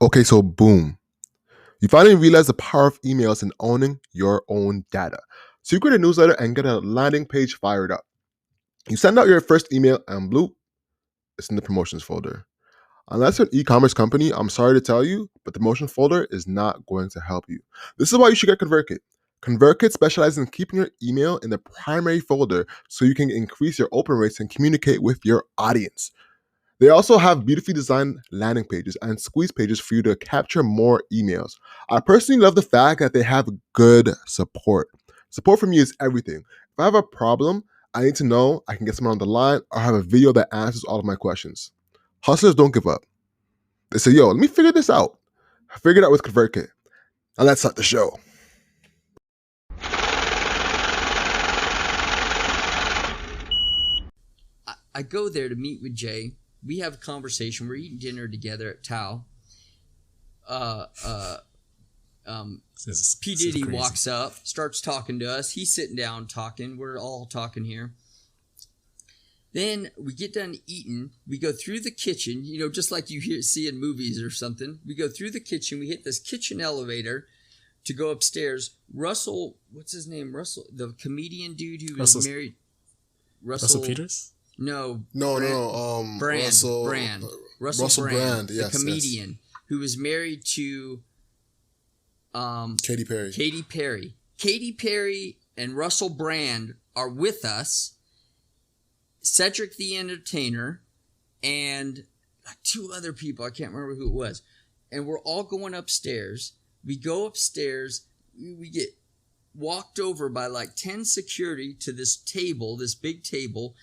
Okay, so boom. You finally realize the power of emails and owning your own data. So you create a newsletter and get a landing page fired up. You send out your first email and bloop, it's in the promotions folder. Unless you're an e-commerce company, I'm sorry to tell you, but the promotion folder is not going to help you. This is why you should get ConvertKit. ConvertKit specializes in keeping your email in the primary folder so you can increase your open rates and communicate with your audience. They also have beautifully designed landing pages and squeeze pages for you to capture more emails. I personally love the fact that they have good support. Support from you is everything. If I have a problem, I need to know I can get someone on the line or have a video that answers all of my questions. Hustlers don't give up. They say, yo, let me figure this out. I figured it out with ConvertKit. Now let's start the show. I go there to meet with Jay. We have a conversation. We're eating dinner together at Tao. P. Diddy walks up, starts talking to us. He's sitting down talking. We're all talking here. Then we get done eating. We go through the kitchen, just like you see in movies or something. We go through the kitchen. We hit this kitchen elevator to go upstairs. Russell, what's his name? Russell, the comedian dude who was married. Russell Peters? No. Russell Brand, yes, the comedian who was married to Katy Perry. Katy Perry and Russell Brand are with us. Cedric the Entertainer and two other people. I can't remember who it was. And we're all going upstairs. We go upstairs. We get walked over by like 10 security to this table, this big table.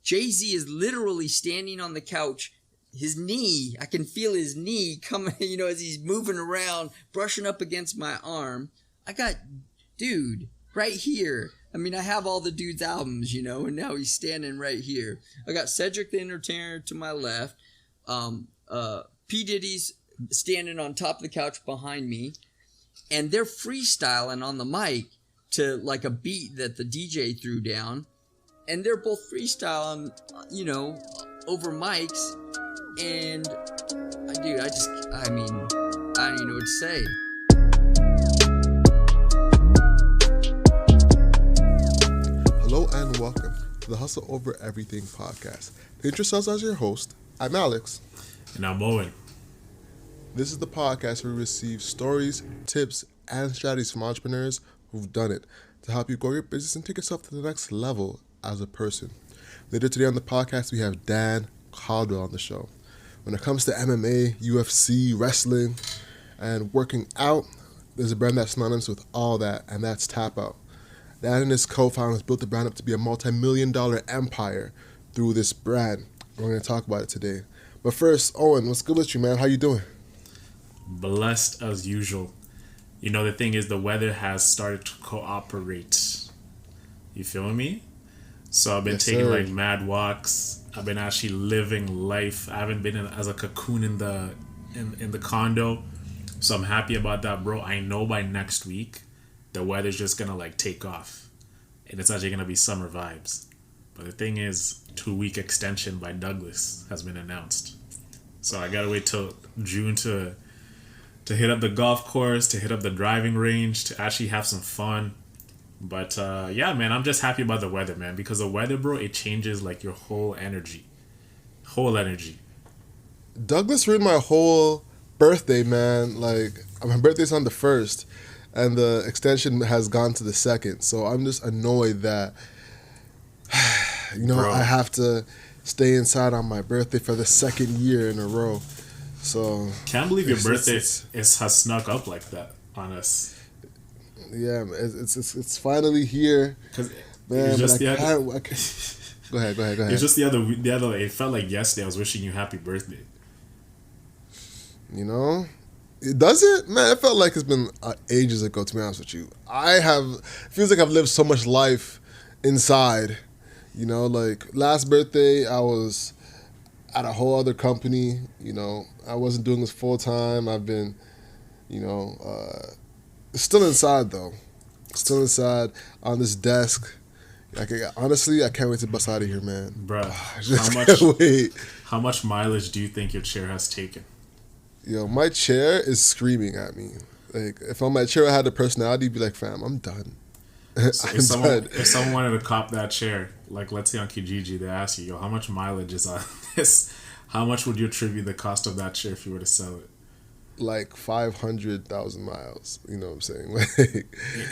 Jay Z is literally standing on the couch. His knee, I can feel his knee coming, as he's moving around, brushing up against my arm. I got, dude, right here. I have all the dude's albums, and now he's standing right here. I got Cedric the Entertainer to my left. P. Diddy's standing on top of the couch behind me. And they're freestyling on the mic to like a beat that the DJ threw down. And they're both freestyling, over mics. And, dude, I don't even know what to say. Hello and welcome to the Hustle Over Everything podcast. To introduce yourselves as your host, I'm Alex. And I'm Owen. This is the podcast where we receive stories, tips, and strategies from entrepreneurs who've done it to help you grow your business and take yourself to the next level as a person. Later today on the podcast, we have Dan Caldwell on the show. When it comes to MMA, UFC, wrestling, and working out, there's a brand that's synonymous with all that, and that's Tapout. Dan and his co-founders built the brand up to be a multi-million-dollar empire through this brand. We're going to talk about it today. But first, Owen, what's good with you, man? How you doing? Blessed as usual. The thing is, the weather has started to cooperate. You feel me? So I've been taking like mad walks. I've been actually living life. I haven't been as a cocoon in the condo. So I'm happy about that, bro. I know by next week, the weather's just going to like take off. And it's actually going to be summer vibes. But the thing is, 2-week extension by Douglas has been announced. So I got to wait till June to hit up the golf course, to hit up the driving range, to actually have some fun. But yeah, man, I'm just happy about the weather, man. Because the weather, bro, it changes like your whole energy. Douglas ruined my whole birthday, man. Like, my birthday's on the 1st. And the extension has gone to the 2nd. So I'm just annoyed that, Bro. I have to stay inside on my birthday for the 2nd year in a row. So can't believe your birthday has snuck up like that on us. Yeah, it's finally here. Because man, Go ahead. It's just the other. It felt like yesterday I was wishing you happy birthday. Does it? Man, it felt like it's been ages ago, to be honest with you. It feels like I've lived so much life inside. Like last birthday, I was at a whole other company. I wasn't doing this full time. I've been, still inside though. Still inside on this desk. Honestly, I can't wait to bust out of here, man. Bruh, Can't wait. How much mileage do you think your chair has taken? Yo, my chair is screaming at me. Like, if on my chair I had a personality, be like, fam, I'm done. So I'm done. if someone wanted to cop that chair, like let's say on Kijiji, they ask you, yo, how much mileage is on this? How much would you attribute the cost of that chair if you were to sell it? Like 500,000 miles. You know what I'm saying? Like,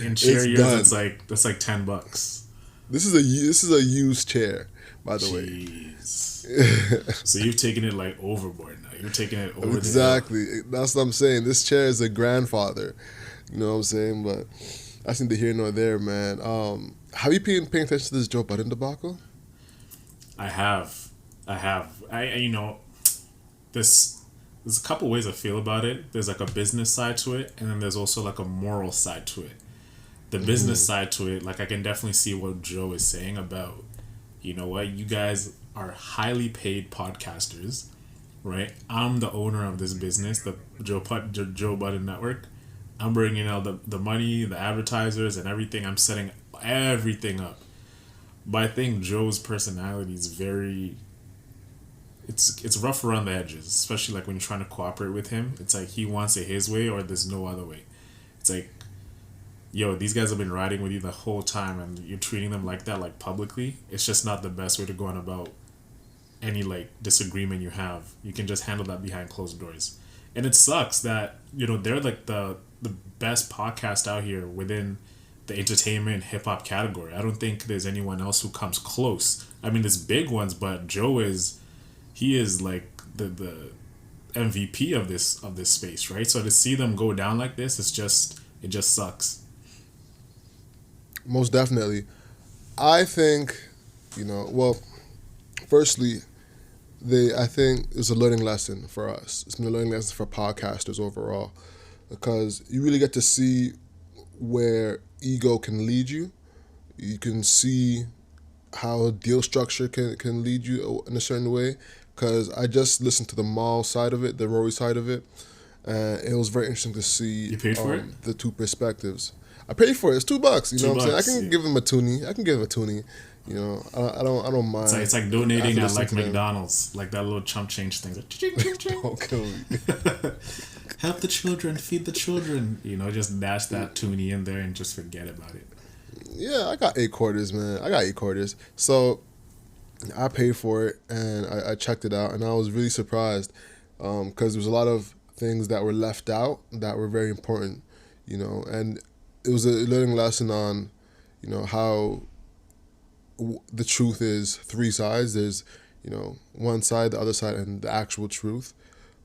In chair it's years, done. that's like $10. This is a used chair, by the way. Jeez. So you've taken it like overboard now. You're taking it over Exactly. That's what I'm saying. This chair is a grandfather. You know what I'm saying? But that's neither here nor there, man. Have you been paying attention to this Joe Budden debacle? I have. You know, there's a couple ways I feel about it. There's like a business side to it, and then there's also like a moral side to it. The business side to it, like I can definitely see what Joe is saying about, you know what, you guys are highly paid podcasters, right? I'm the owner of this business, the Joe Budden Network. I'm bringing out the money, the advertisers, and everything. I'm setting everything up. But I think Joe's personality is very... It's rough around the edges, especially like when you're trying to cooperate with him. It's like he wants it his way or there's no other way. It's like, yo, these guys have been riding with you the whole time and you're treating them like that, like publicly. It's just not the best way to go on about any like disagreement you have. You can just handle that behind closed doors. And it sucks that, you know, they're like the best podcast out here within the entertainment hip hop category. I don't think there's anyone else who comes close. I mean, there's big ones, but Joe is like the MVP of this space, right? So to see them go down like this, it just sucks. Most definitely. I think, you know, well, firstly, I think it's a learning lesson for us. It's been a learning lesson for podcasters overall, because you really get to see where ego can lead you. You can see how deal structure can lead you in a certain way. Because I just listened to the Maul side of it, the Rory side of it, and it was very interesting to see You paid for it? The two perspectives. I paid for it. It's $2. You know what I'm saying? I can give him a toonie. You know, I don't mind. It's like donating at like McDonald's, like that little chump change thing. Don't kill me. Help the children, feed the children. You know, just dash that toonie in there and just forget about it. Yeah, I got 8 quarters, man. I got 8 quarters. So I paid for it and I checked it out and I was really surprised because there was a lot of things that were left out that were very important, you know, and it was a learning lesson on, you know, how the truth is 3 sides. There's, you know, one side, the other side, and the actual truth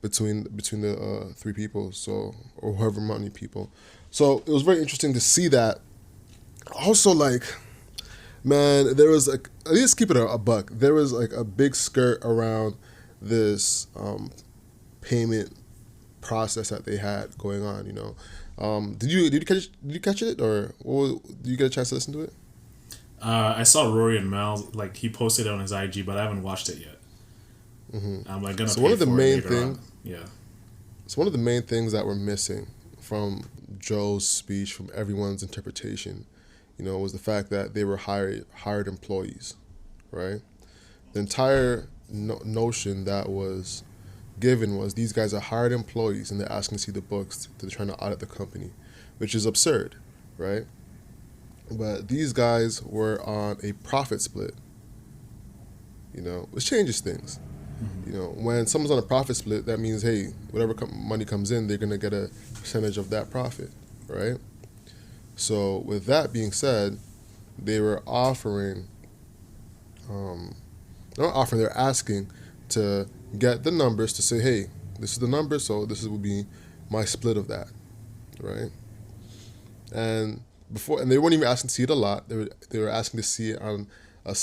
between the 3 people, so, or however many people. So it was very interesting to see that. Also, like, man, there was like, let's keep it a buck. There was like a big skirt around this payment process that they had going on. You know, did you catch it, or did you get a chance to listen to it? I saw Rory and Mal, like he posted it on his IG, but I haven't watched it yet. Mm-hmm. I'm like gonna. So pay one of the main things, yeah. So one of the main things that were missing from Joe's speech, from everyone's interpretation, you know, was the fact that they were hired employees, right? The entire notion that was given was these guys are hired employees and they're asking to see the books, they're trying to audit the company, which is absurd, right? But these guys were on a profit split, you know, which changes things. Mm-hmm. You know, when someone's on a profit split, that means, hey, whatever money comes in, they're going to get a percentage of that profit, right? So with that being said, they were they're asking to get the numbers to say, hey, this is the number, so this would be my split of that, right? And they weren't even asking to see it a lot. They were asking to see it on a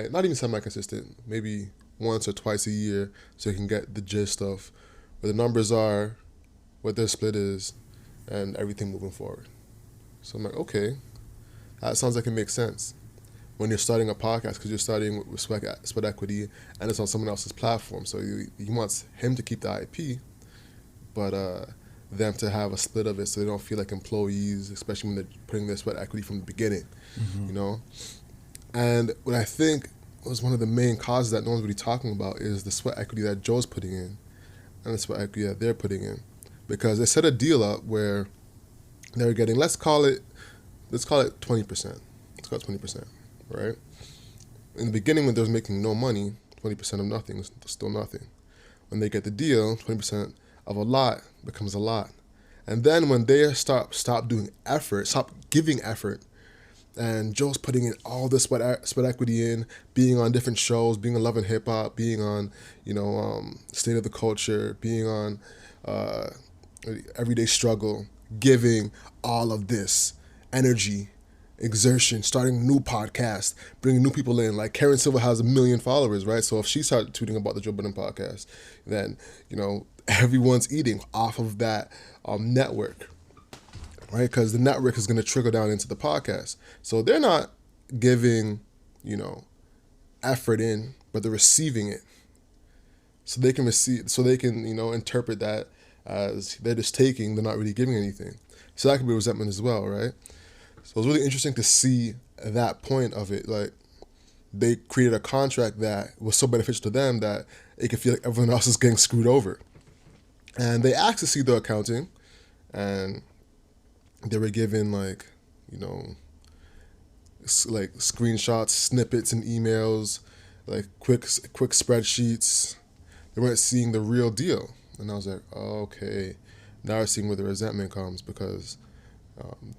not even semi-consistent, maybe once or twice a year, so you can get the gist of where the numbers are, what their split is, and everything moving forward. So I'm like, okay, that sounds like it makes sense when you're starting a podcast, because you're starting with sweat equity and it's on someone else's platform. So he wants him to keep the IP, but them to have a split of it so they don't feel like employees, especially when they're putting their sweat equity from the beginning, you know? And what I think was one of the main causes that no one's really talking about is the sweat equity that Joe's putting in. and the sweat equity that they're putting in, because they set a deal up where they're getting, let's call it 20%. Let's call it 20%, right? In the beginning, when they was making no money, 20% of nothing is still nothing. When they get the deal, 20% of a lot becomes a lot. And then when they stop doing effort, stop giving effort, and Joe's putting in all this sweat equity in, being on different shows, being on Love and Hip Hop, being on, State of the Culture, being on Everyday Struggle, giving all of this energy, exertion, starting a new podcast, bringing new people in. Like Karen Silver has 1 million followers, right? So if she started tweeting about the Joe Budden podcast, then, everyone's eating off of that network, right? Because the network is going to trickle down into the podcast. So they're not giving, effort in, but they're receiving it. So they can interpret that as they're just taking, they're not really giving anything. So that could be resentment as well, right? So it was really interesting to see that point of it. Like, they created a contract that was so beneficial to them that it could feel like everyone else is getting screwed over. And they asked to see the accounting, and they were given like screenshots, snippets in emails, like quick spreadsheets. They weren't seeing the real deal. And I was like, oh, okay, now we're seeing where the resentment comes, because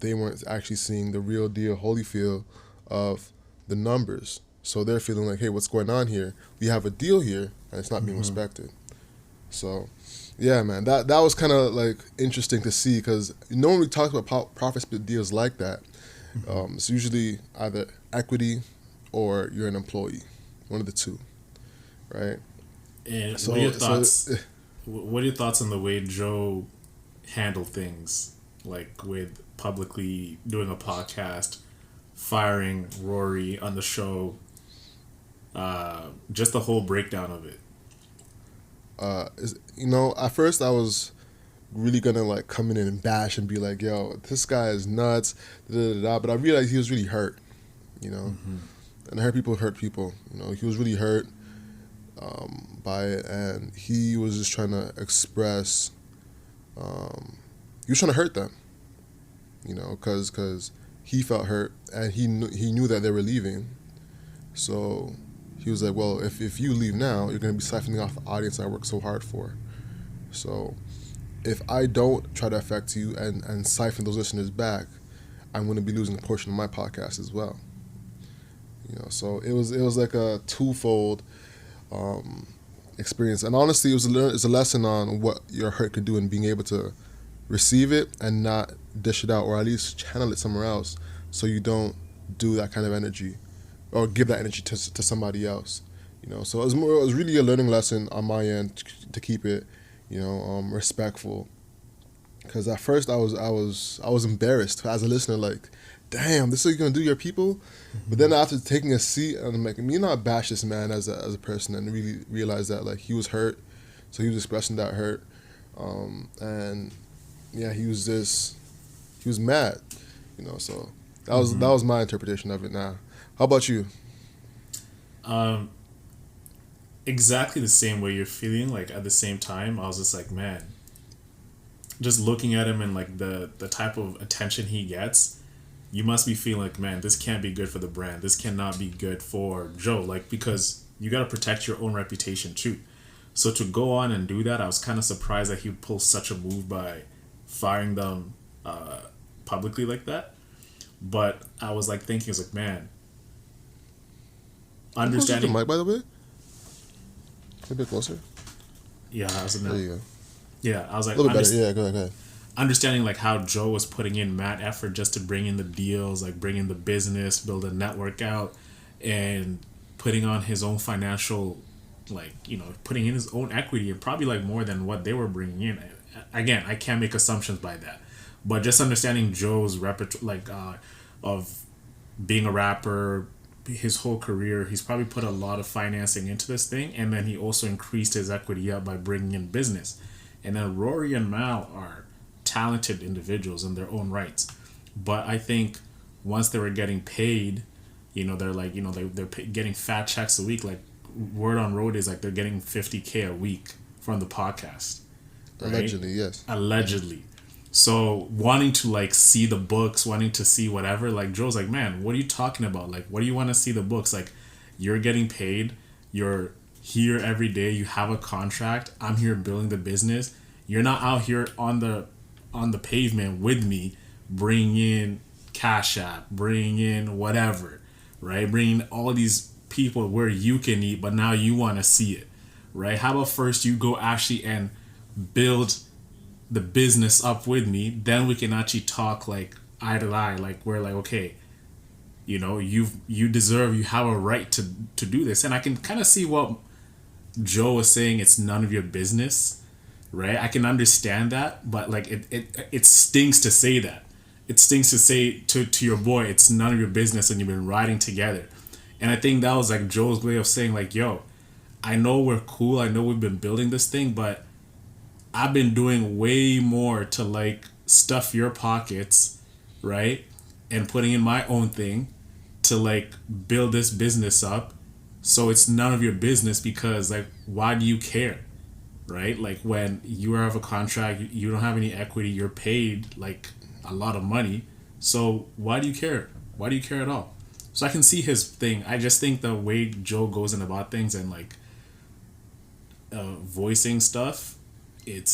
they weren't actually seeing the real deal, Holyfield, of the numbers. So they're feeling like, hey, what's going on here? We have a deal here, and it's not being respected. So, yeah, man, that was kind of like interesting to see, because no one really talks about profit split deals like that. It's usually either equity or you're an employee, one of the two, right? And what are your thoughts? What are your thoughts on the way Joe handled things, like with publicly doing a podcast, firing Rory on the show, just the whole breakdown of it? At first I was really gonna like come in and bash and be like, yo, this guy is nuts, but I realized he was really hurt, and I heard people hurt people. He was really hurt by it, and he was just trying to express, he was trying to hurt them, because he felt hurt, and he knew that they were leaving. So he was like, well, if you leave now, you're going to be siphoning off the audience I worked so hard for. So if I don't try to affect you and siphon those listeners back, I'm going to be losing a portion of my podcast as well. So it was like a twofold experience. And honestly, it's a lesson on what your hurt could do in being able to receive it and not dish it out, or at least channel it somewhere else, so you don't do that kind of energy or give that energy to somebody else. So it was really a learning lesson on my end to keep it, respectful. Because at first I was embarrassed as a listener, like, damn, this is what you're gonna do to your people. But then after taking a seat, I'm like, me not bash this man as a person, and really realize that like he was hurt, so he was expressing that hurt, and yeah, he was mad, So that was my interpretation of it. Now, how about you? Exactly the same way you're feeling. Like at the same time, I was just like, man, just looking at him and like the type of attention he gets, you must be feeling like, man, this can't be good for the brand. This cannot be good for Joe. Like, because you got to protect your own reputation too. So to go on and do that, I was kind of surprised that he would pull such a move by firing them publicly like that. But I was like thinking, I was like, man, understanding. The mic, by the way, a bit closer. Yeah, I was in there. There you go. Yeah, I was like, a little bit better. Yeah, go ahead. Understanding like how Joe was putting in mad effort just to bring in the deals, like bring in the business, build a network out, and putting on his own financial, like, putting in his own equity, and probably like more than what they were bringing in. Again, I can't make assumptions by that, but just understanding Joe's repertoire, like of being a rapper, his whole career, he's probably put a lot of financing into this thing, and then he also increased his equity up by bringing in business. And then Rory and Mal are talented individuals in their own rights, but I think once they were getting paid, they're like, they're getting fat checks a week. Like, word on road is like they're getting $50K a week from the podcast. Right? Allegedly, yes. Allegedly. So wanting to like see the books, wanting to see whatever, like Joe's like, man, what are you talking about? Like, what do you want to see the books? Like, you're getting paid. You're here every day. You have a contract. I'm here building the business. You're not out here on the pavement with me, bringing in Cash App, bringing in whatever, right? Bringing all these people where you can eat, but now you want to see it, right? How about first you go actually and build the business up with me, then we can actually talk like eye to eye, like we're like, okay, you know, you have a right to do this. And I can kind of see what Joe was saying, it's none of your business, right? I can understand that, but like it stings to say that. It stings to say to your boy, it's none of your business, and you've been riding together. And I think that was like Joe's way of saying like, yo, I know we're cool, I know we've been building this thing, but I've been doing way more to like stuff your pockets, right? And putting in my own thing to like build this business up. So it's none of your business, because like, why do you care? Right? Like when you have a contract, you don't have any equity, you're paid like a lot of money. So why do you care? Why do you care at all? So I can see his thing. I just think the way Joe goes in about things and like voicing stuff, it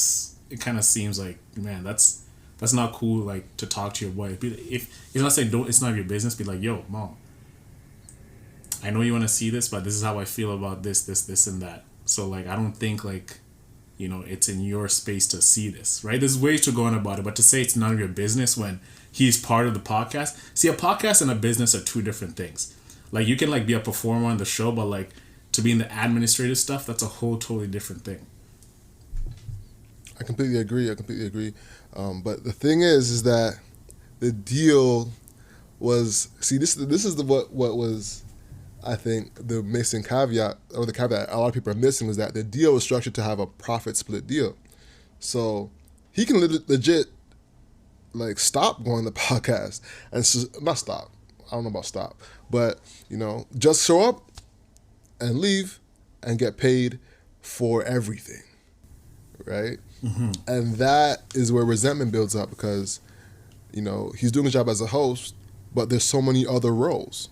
kind of seems like, man, that's not cool. Like to talk to your boy. If you're not saying don't, it's not your business. Be like, yo, mom, I know you want to see this, but this is how I feel about this, and that. So like, I don't think like, you know, it's in your space to see this, right? There's ways to go on about it, but to say it's none of your business when he's part of the podcast. See, a podcast and a business are two different things. Like you can like be a performer on the show, but like to be in the administrative stuff, that's a whole totally different thing. I completely agree. But the thing is that the deal was, see, this is what was, I think, the missing caveat, or the caveat a lot of people are missing, was that the deal was structured to have a profit split deal. So he can legit like stop going to the podcast and not stop. I don't know about stop, but you know, just show up and leave and get paid for everything, right? Mm-hmm. And that is where resentment builds up, because you know, he's doing a job as a host, but there's so many other roles.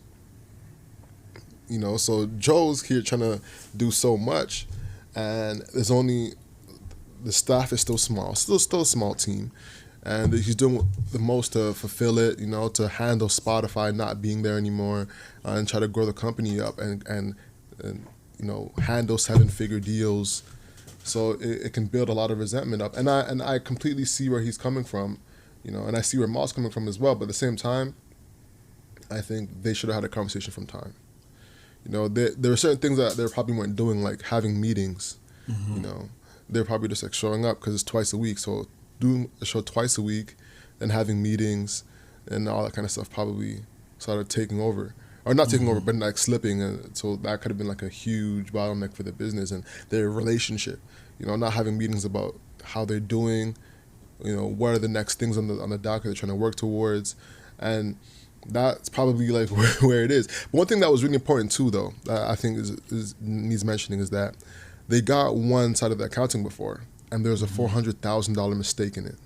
You know, so Joe's here trying to do so much, and there's only, the staff is still small, still a small team, and he's doing the most to fulfill it, you know, to handle Spotify not being there anymore, and try to grow the company up and you know, handle 7-figure deals. So it can build a lot of resentment up, and I completely see where he's coming from, you know, and I see where Maul's coming from as well. But at the same time, I think they should have had a conversation from time. You know, there were certain things that they probably weren't doing, like having meetings. Mm-hmm. You know, they're probably just like showing up because it's twice a week. So doing a show twice a week and having meetings and all that kind of stuff probably started taking over. Or not taking over, but like slipping. And so that could have been like a huge bottleneck for the business and their relationship. You know, not having meetings about how they're doing, you know, what are the next things on the docket they're trying to work towards. And that's probably like where it is. But one thing that was really important too, though, that I think is needs mentioning, is that they got one side of the accounting before, and there was a $400,000 mistake in it.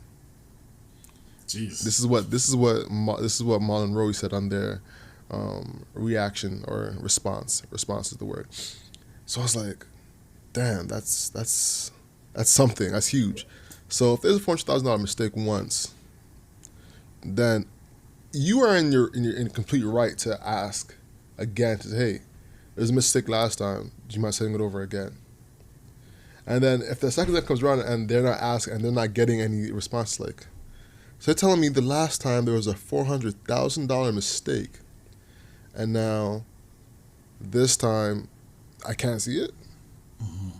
Jeez. This is what Maul and Roy said on their reaction or response. Response is the word. So I was like, damn, that's something. That's huge. So if there's a $400,000 mistake once, then you are in your complete right to ask again, to say, hey, there's a mistake last time. Do you mind saying it over again? And then if the second time comes around and they're not asking and they're not getting any response, like, so they're telling me the last time there was a $400,000 mistake, and now this time I can't see it. Mm-hmm.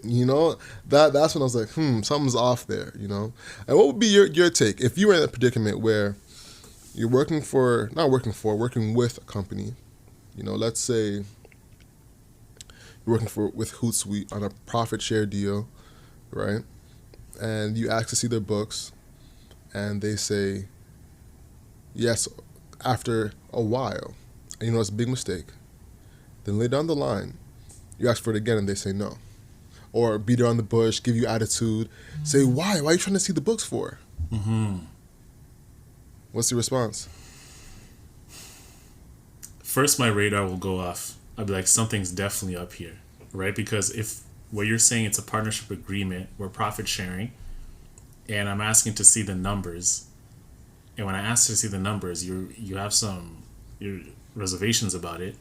You know, that's when I was like, something's off there, you know? And what would be your take if you were in a predicament where you're working with a company, you know, let's say you're working with Hootsuite on a profit share deal, right? And you ask to see their books, and they say yes after a while. And you know, it's a big mistake. Then later down the line, you ask for it again, and they say no. or beat around the bush, give you attitude, say, why? Why are you trying to see the books for? Mm-hmm. What's your response? First, my radar will go off. I'll be like, something's definitely up here, right? Because if what you're saying, it's a partnership agreement, we're profit sharing, and I'm asking to see the numbers, and when I ask to see the numbers, you have some your reservations about it,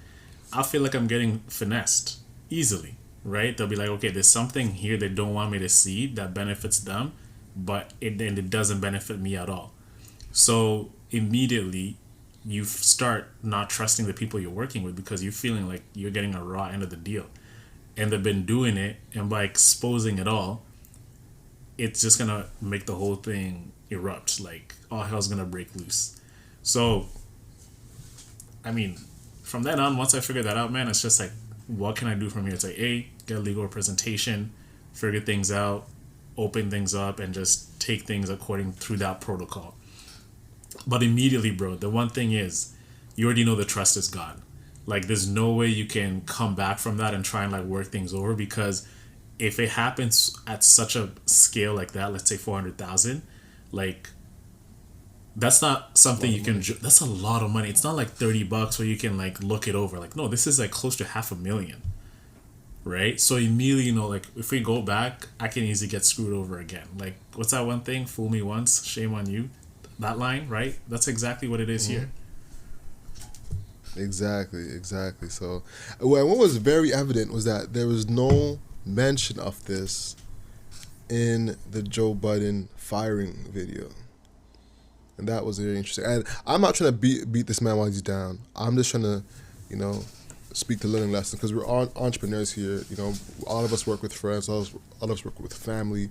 I feel like I'm getting finessed easily, right? They'll be like, okay, there's something here they don't want me to see that benefits them, but it doesn't benefit me at all. So immediately you start not trusting the people you're working with because you're feeling like you're getting a raw end of the deal. And they've been doing it, and by exposing it all, it's just gonna make the whole thing erupt. Like all hell's gonna break loose. So, I mean, from then on, once I figure that out, man, it's just like, what can I do from here? It's like, A, get legal representation, figure things out, open things up, and just take things according through that protocol. But immediately, bro, the one thing is, you already know the trust is gone. Like, there's no way you can come back from that and try and like work things over, because if it happens at such a scale like that, let's say 400,000, like, that's not something you can. That's a lot of money. It's not like $30 where you can like look it over. Like, no, this is like close to $500,000, right? So immediately, like if we go back, I can easily get screwed over again. Like, what's that one thing? Fool me once, shame on you. That line, right? That's exactly what it is here. Exactly. So, what was very evident was that there was no mention of this in the Joe Budden firing video. And that was very interesting. And I'm not trying to beat this man while he's down. I'm just trying to, speak the learning lesson, because we're all entrepreneurs here. All of us work with friends. All of us work with family.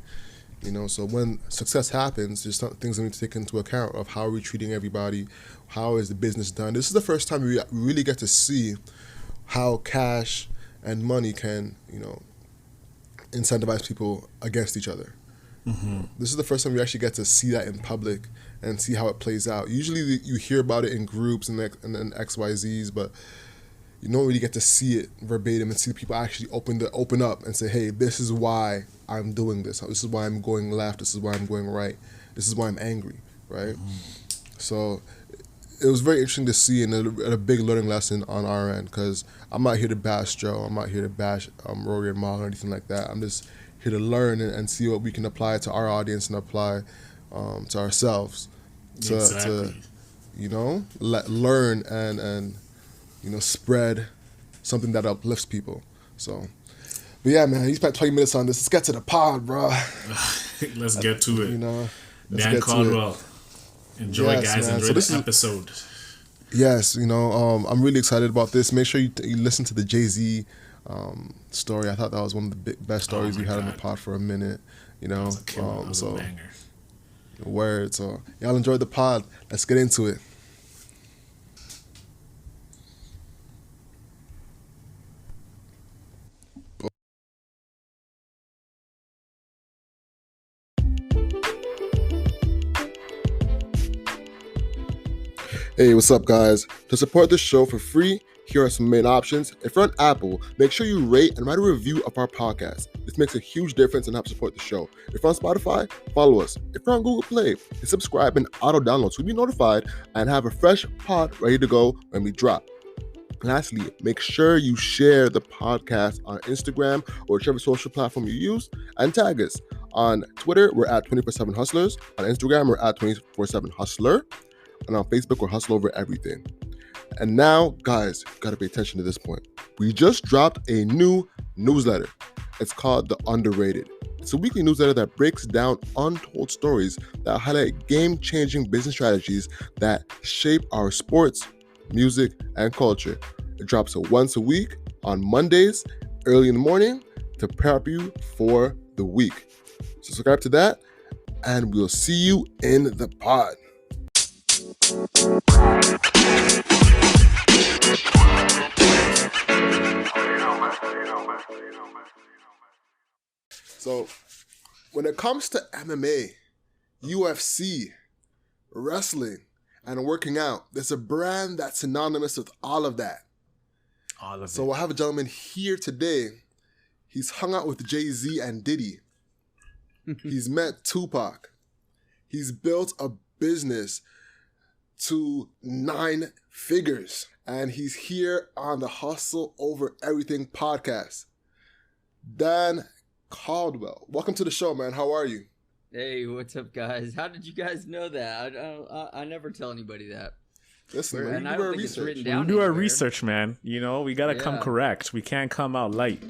So when success happens, there's some things we need to take into account of how are we treating everybody, how is the business done. This is the first time we really get to see how cash and money can, incentivize people against each other. Mm-hmm. This is the first time we actually get to see that in public and see how it plays out. Usually you hear about it in groups and XYZs, but you don't really get to see it verbatim and see people actually open up and say, hey, this is why I'm doing this. This is why I'm going left. This is why I'm going right. This is why I'm angry, right? Mm-hmm. So it was very interesting to see, and a big learning lesson on our end, because I'm not here to bash Joe. I'm not here to bash Rory and Mal or anything like that. I'm just here to learn and see what we can apply to our audience and apply to ourselves. To learn and spread something that uplifts people. So, but yeah, man, you spent 20 minutes on this. Let's get to the pod, bro. Let's get to it. Dan Caldwell. Enjoy, guys. Man. Enjoy this episode. Yes, I'm really excited about this. Make sure you listen to the Jay Z story. I thought that was one of the best stories we had on the pod for a minute. That was a banger. Word. So y'all enjoyed the pod. Let's get into it. Hey, what's up, guys? To support this show for free, here are some main options. If you're on Apple, make sure you rate and write a review of our podcast. This makes a huge difference and helps support the show. If you're on Spotify, follow us. If you're on Google Play, hit subscribe and auto-download so you'll be notified and have a fresh pod ready to go when we drop. Lastly, make sure you share the podcast on Instagram or whichever social platform you use and tag us. On Twitter, we're at 24/7 Hustlers. On Instagram, we're at 24/7 Hustler. And on Facebook, we're Hustle Over Everything. And now, guys, gotta pay attention to this point. We just dropped a new newsletter. It's called The Underrated. It's a weekly newsletter that breaks down untold stories that highlight game-changing business strategies that shape our sports, music, and culture. It drops once a week on Mondays, early in the morning, to prep you for the week. So subscribe to that, and we'll see you in the pod. So, when it comes to MMA, UFC, wrestling, and working out, there's a brand that's synonymous with all of that. So I have a gentleman here today. He's hung out with Jay Z and Diddy. He's met Tupac. He's built a business to 9 figures. And he's here on the Hustle Over Everything podcast. Dan Caldwell. Welcome to the show, man. How are you? Hey, what's up, guys? How did you guys know that? I never tell anybody that. Listen, and I don't think it's written down. We do our anywhere. research, man. You know, we got to come correct. We can't come out light.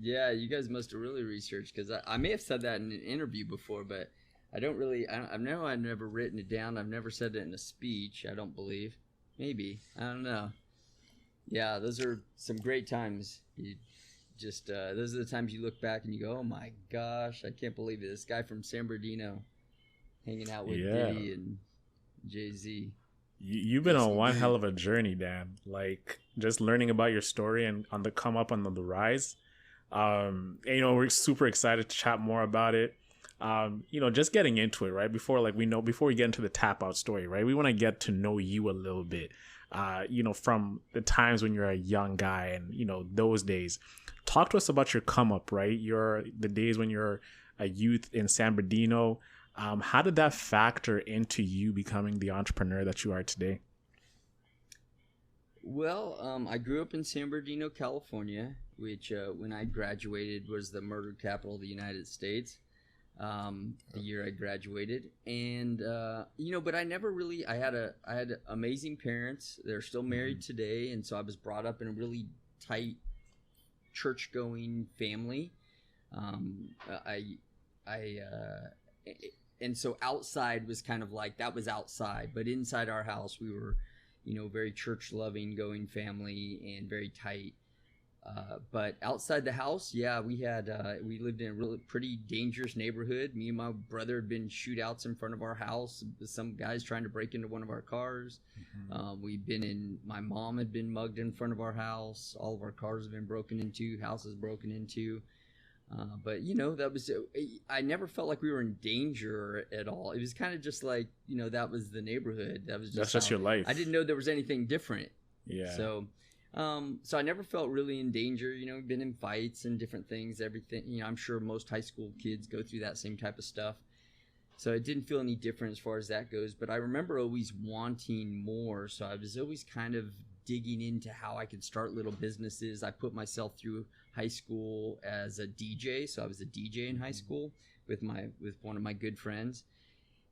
Yeah, you guys must have really researched, because I may have said that in an interview before, but I don't really. I know I've never written it down. I've never said it in a speech. I don't believe. Maybe. I don't know. Yeah, those are some great times. Those are the times you look back and you go, oh my gosh, I can't believe it. This guy from San Bernardino hanging out with Diddy and Jay Z. You've been on one hell of a journey, Dan. Like, just learning about your story and on the come up and on the rise. And, you know, we're super excited to chat more about it. You know, just getting into it, right? Before we get into the Tapout story, right? We want to get to know you a little bit. You know, from the times when you're a young guy and, you know, those days. Talk to us about your come up, right? The days when you're a youth in San Bernardino. How did that factor into you becoming the entrepreneur that you are today? Well, I grew up in San Bernardino, California, which when I graduated was the murder capital of the United States. The year I graduated, and you know, but I never really. I had amazing parents. They're still married today, and so I was brought up in a really tight church-going family. And so outside was kind of like that was outside, but inside our house we were, you know, very church-loving, going family and very tight. But outside the house, yeah, we lived in a really pretty dangerous neighborhood. Me and my brother had been shootouts in front of our house. Some guys trying to break into one of our cars. My mom had been mugged in front of our house. All of our cars have been broken into, houses broken into. But you know, I never felt like we were in danger at all. It was kind of just like, you know, that was the neighborhood. That's just your life. I didn't know there was anything different. Yeah. So I never felt really in danger, you know, been in fights and different things, everything, you know, I'm sure most high school kids go through that same type of stuff. So it didn't feel any different as far as that goes, but I remember always wanting more. So I was always kind of digging into how I could start little businesses. I put myself through high school as a DJ. So I was a DJ in high school with one of my good friends.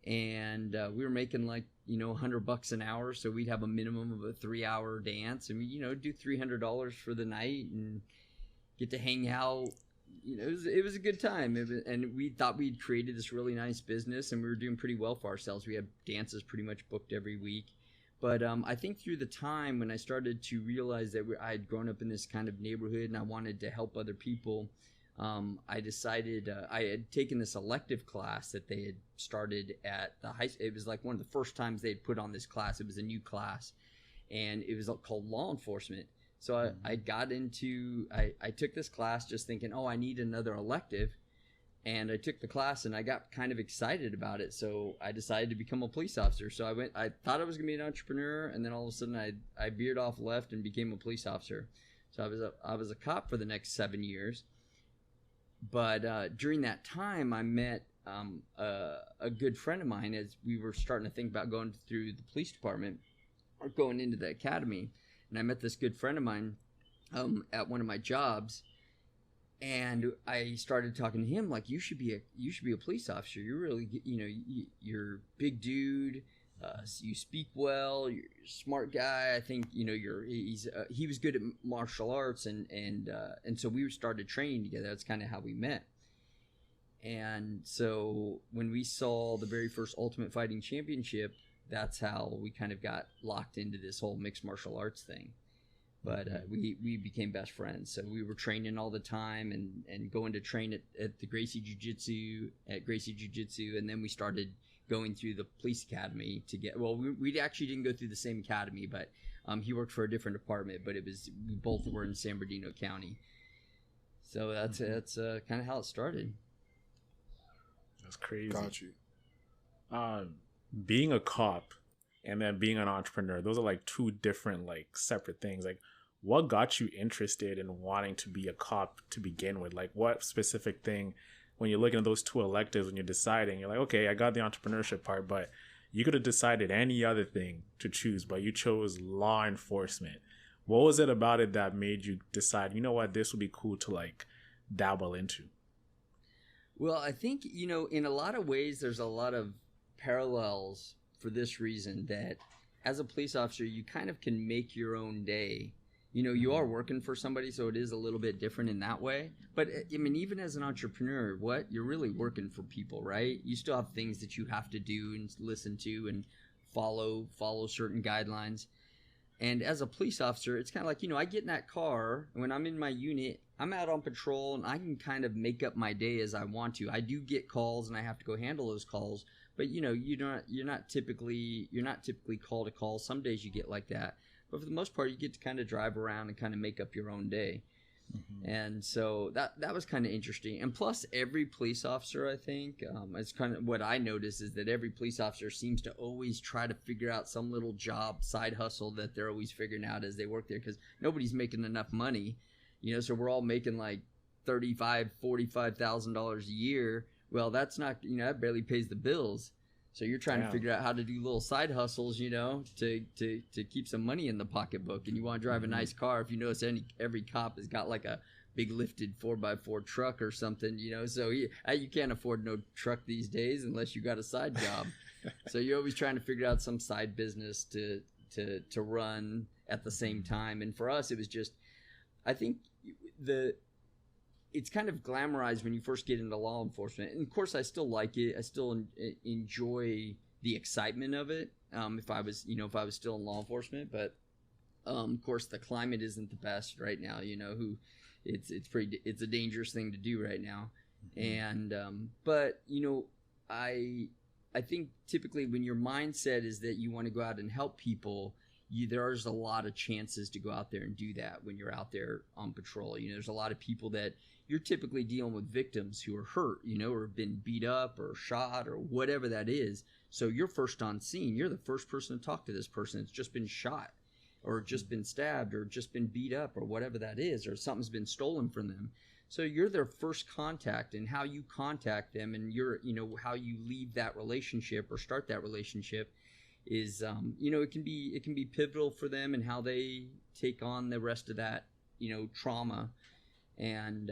And we were making like, you know, $100 an hour. So we'd have a minimum of a 3-hour dance, and we, you know, do $300 for the night and get to hang out. You know, it was a good time. And we thought we'd created this really nice business, and we were doing pretty well for ourselves. We had dances pretty much booked every week. But I think through the time when I started to realize that I had grown up in this kind of neighborhood and I wanted to help other people, I decided I had taken this elective class that they had started at the high school. It was like one of the first times they had put on this class. It was a new class, and it was called law enforcement. So I took this class just thinking, oh, I need another elective. And I took the class and I got kind of excited about it. So I decided to become a police officer. So I thought I was going to be an entrepreneur. And then all of a sudden I veered off left and became a police officer. So I was a cop for the next 7 years. But during that time, I met a good friend of mine as we were starting to think about going through the police department or going into the academy. And I met this good friend of mine at one of my jobs. And I started talking to him like, you should be a police officer. You're really, you know, you're a big dude. You speak well. You're a smart guy. I think, you know, he was good at martial arts, and so we started training together. That's kind of how we met. And so when we saw the very first Ultimate Fighting Championship, that's how we kind of got locked into this whole mixed martial arts thing. But we became best friends. So we were training all the time and going to train at the Gracie Jiu-Jitsu, and then we started going through the police academy to get, well, we actually didn't go through the same academy, but he worked for a different department, but we both were in San Bernardino County. So that's kind of how it started. That's crazy. Got you. Being a cop and then being an entrepreneur, those are like two different, like, separate things. Like, what got you interested in wanting to be a cop to begin with? Like, what specific thing, when you're looking at those two electives, when you're deciding, you're like, okay, I got the entrepreneurship part, but you could have decided any other thing to choose, but you chose law enforcement. What was it about it that made you decide, you know what, this would be cool to like dabble into? Well, I think, in a lot of ways, there's a lot of parallels for this reason, that as a police officer, you kind of can make your own day. You are working for somebody, so it is a little bit different in that way. But I mean, even as an entrepreneur, you're really working for people, right? You still have things that you have to do and listen to and follow certain guidelines. And as a police officer, it's kind of like, I get in that car, and when I'm in my unit, I'm out on patrol, and I can kind of make up my day as I want to. I do get calls, and I have to go handle those calls. But you're not typically call to call. Some days you get like that, but for the most part, you get to kind of drive around and kind of make up your own day. Mm-hmm. And so that was kind of interesting. And plus, every police officer, I think, it's kind of what I notice is that every police officer seems to always try to figure out some little job, side hustle that they're always figuring out as they work there, because nobody's making enough money, so we're all making like $45,000 a year. Well, that's not, that barely pays the bills. So you're trying to figure out how to do little side hustles, to keep some money in the pocketbook. And you want to drive a nice car. If you notice, every cop has got like a big lifted 4x4 truck or something, so you can't afford no truck these days unless you got a side job. So you're always trying to figure out some side business to run at the same time. And for us, it was just, I think it's kind of glamorized when you first get into law enforcement. And of course, I still like it. I still enjoy the excitement of it. If I was still in law enforcement, but of course, the climate isn't the best right now. It's a dangerous thing to do right now. Mm-hmm. And but I think typically when your mindset is that you want to go out and help people, there's a lot of chances to go out there and do that when you're out there on patrol. There's a lot of people that you're typically dealing with victims who are hurt, or have been beat up or shot or whatever that is. So you're first on scene. You're the first person to talk to this person that's just been shot or just been stabbed or just been beat up or whatever that is, or something's been stolen from them. So you're their first contact, and how you contact them and how you leave that relationship or start that relationship is, it can be pivotal for them and how they take on the rest of that, trauma. And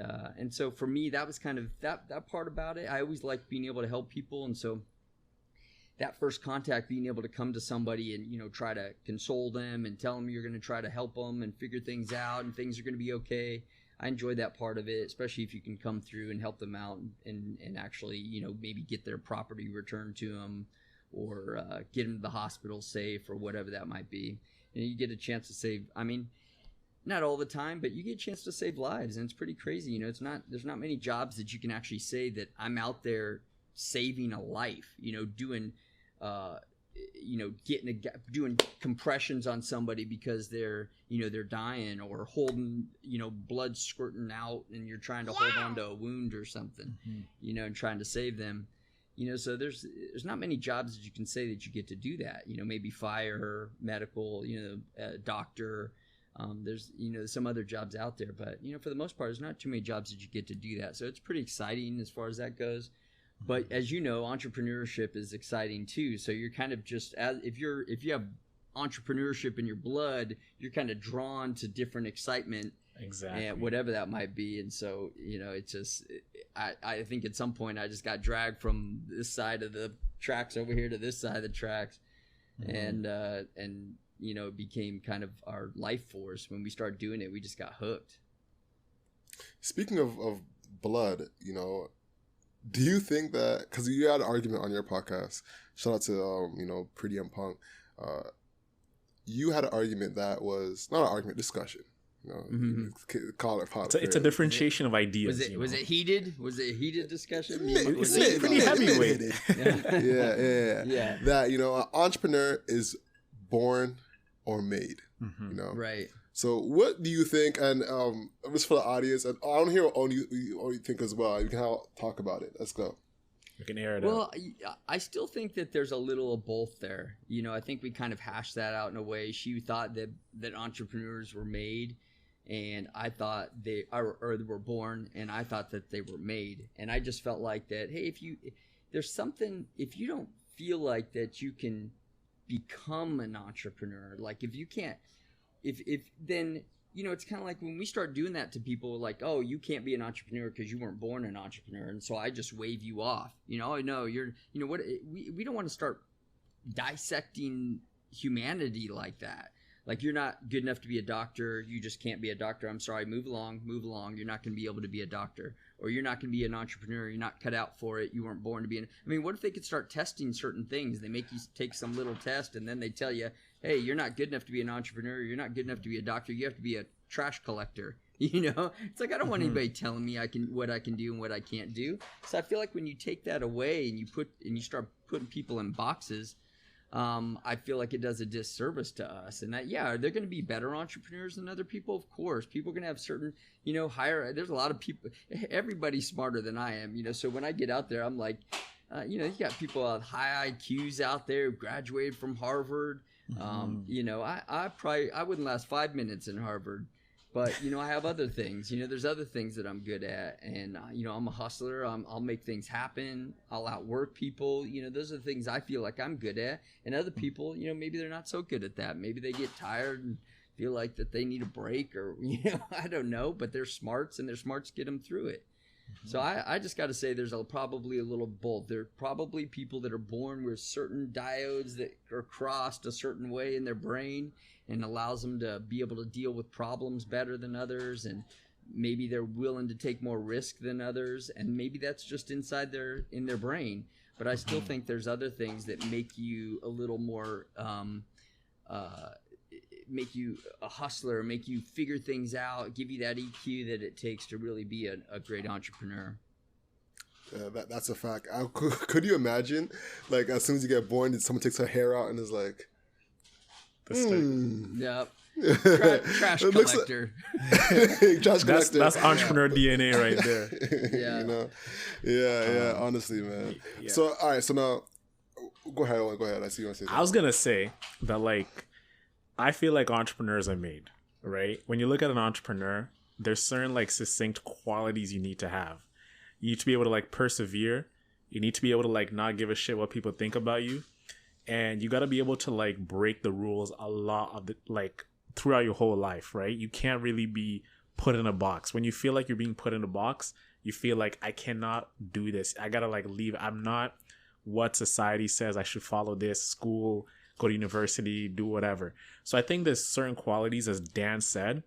so for me, that was kind of that part about it. I always liked being able to help people. And so that first contact, being able to come to somebody and, try to console them and tell them you're going to try to help them and figure things out and things are going to be okay. I enjoyed that part of it, especially if you can come through and help them out and actually, maybe get their property returned to them, or get them to the hospital safe, or whatever that might be. And you get a chance to save, not all the time, but you get a chance to save lives. And it's pretty crazy. there's not many jobs that you can actually say that I'm out there saving a life, doing, doing compressions on somebody because they're dying, or holding, blood squirting out, and you're trying to hold on to a wound or something, and trying to save them. So there's not many jobs that you can say that you get to do that. Maybe fire, medical, doctor. There's some other jobs out there, but for the most part, there's not too many jobs that you get to do that. So it's pretty exciting as far as that goes. But as you know, entrepreneurship is exciting too. So you're kind of just, if you have entrepreneurship in your blood, you're kind of drawn to different excitement. Exactly. And whatever that might be. And so, it's just, I think at some point I just got dragged from this side of the tracks over here to this side of the tracks. Mm-hmm. And it became kind of our life force. When we started doing it, we just got hooked. Speaking of blood, do you think that, because you had an argument on your podcast, shout out to, Pretty Young Punk, you had an argument that was, not an argument, discussion. Call it pop. It's a differentiation of ideas. Was it heated? Was it a heated discussion? Was it pretty heavyweight? Yeah. That, an entrepreneur is born or made, Right. So what do you think, and just for the audience, and I want to hear what you think as well. You can talk about it. Let's go. We can air it Well, out. I still think that there's a little of both there. You know, I think we kind of hashed that out in a way. She thought that entrepreneurs were made, and I thought they were born, and I thought that they were made. And I just felt like that, hey, if you don't feel like that you can become an entrepreneur, like if you can't, if then, you know, it's kind of like when we start doing that to people, like, oh, you can't be an entrepreneur because you weren't born an entrepreneur, and so I just wave you off. You know, I know you're, you know what, we don't want to start dissecting humanity like that. Like, you're not good enough to be a doctor, you just can't be a doctor. I'm sorry, move along. You're not going to be able to be a doctor. Or you're not going to be an entrepreneur, you're not cut out for it, you weren't born to be I mean, what if they could start testing certain things? They make you take some little test, and then they tell you, hey, you're not good enough to be an entrepreneur, you're not good enough to be a doctor, you have to be a trash collector. You know, it's like, I don't want anybody telling me what I can do and what I can't do. So I feel like when you take that away and you start putting people in boxes, I feel like it does a disservice to us. And that, yeah, are there going to be better entrepreneurs than other people? Of course. People are going to have certain, you know, there's a lot of people, everybody's smarter than I am, you know, so when I get out there, I'm like, you know, you got people with high IQs out there who graduated from Harvard. You know, I wouldn't last 5 minutes in Harvard. But, you know, I have other things. You know, there's other things that I'm good at. And, you know, I'm a hustler. I'll make things happen. I'll outwork people. You know, those are the things I feel like I'm good at. And other people, you know, maybe they're not so good at that. Maybe they get tired and feel like that they need a break, or, you know, I don't know. But they're smarts, and their smarts get them through it. So I just got to say there's probably a little both. There are probably people that are born with certain diodes that are crossed a certain way in their brain, and allows them to be able to deal with problems better than others, and maybe they're willing to take more risk than others, and maybe that's just inside in their brain. But I still think there's other things that make you a little more make you a hustler, make you figure things out, give you that EQ that it takes to really be a great entrepreneur. That's a fact. Could you imagine, like, as soon as you get born, someone takes her hair out and is like, Yep. Trash collector. Trash collector. That's entrepreneur DNA right there. Yeah. You know? Yeah, honestly, man. Yeah. So, all right, so now, go ahead, Owen, go ahead. I see you want to say something. I was going to say that, like, I feel like entrepreneurs are made, right? When you look at an entrepreneur, there's certain, like, succinct qualities you need to have. You need to be able to, like, persevere. You need to be able to, like, not give a shit what people think about you. And you got to be able to, like, break the rules a lot of the, like, throughout your whole life, right? You can't really be put in a box. When you feel like you're being put in a box, you feel like, I cannot do this. I got to, like, leave. I'm not what society says I should follow, this school, go to university, do whatever. So I think there's certain qualities, as Dan said,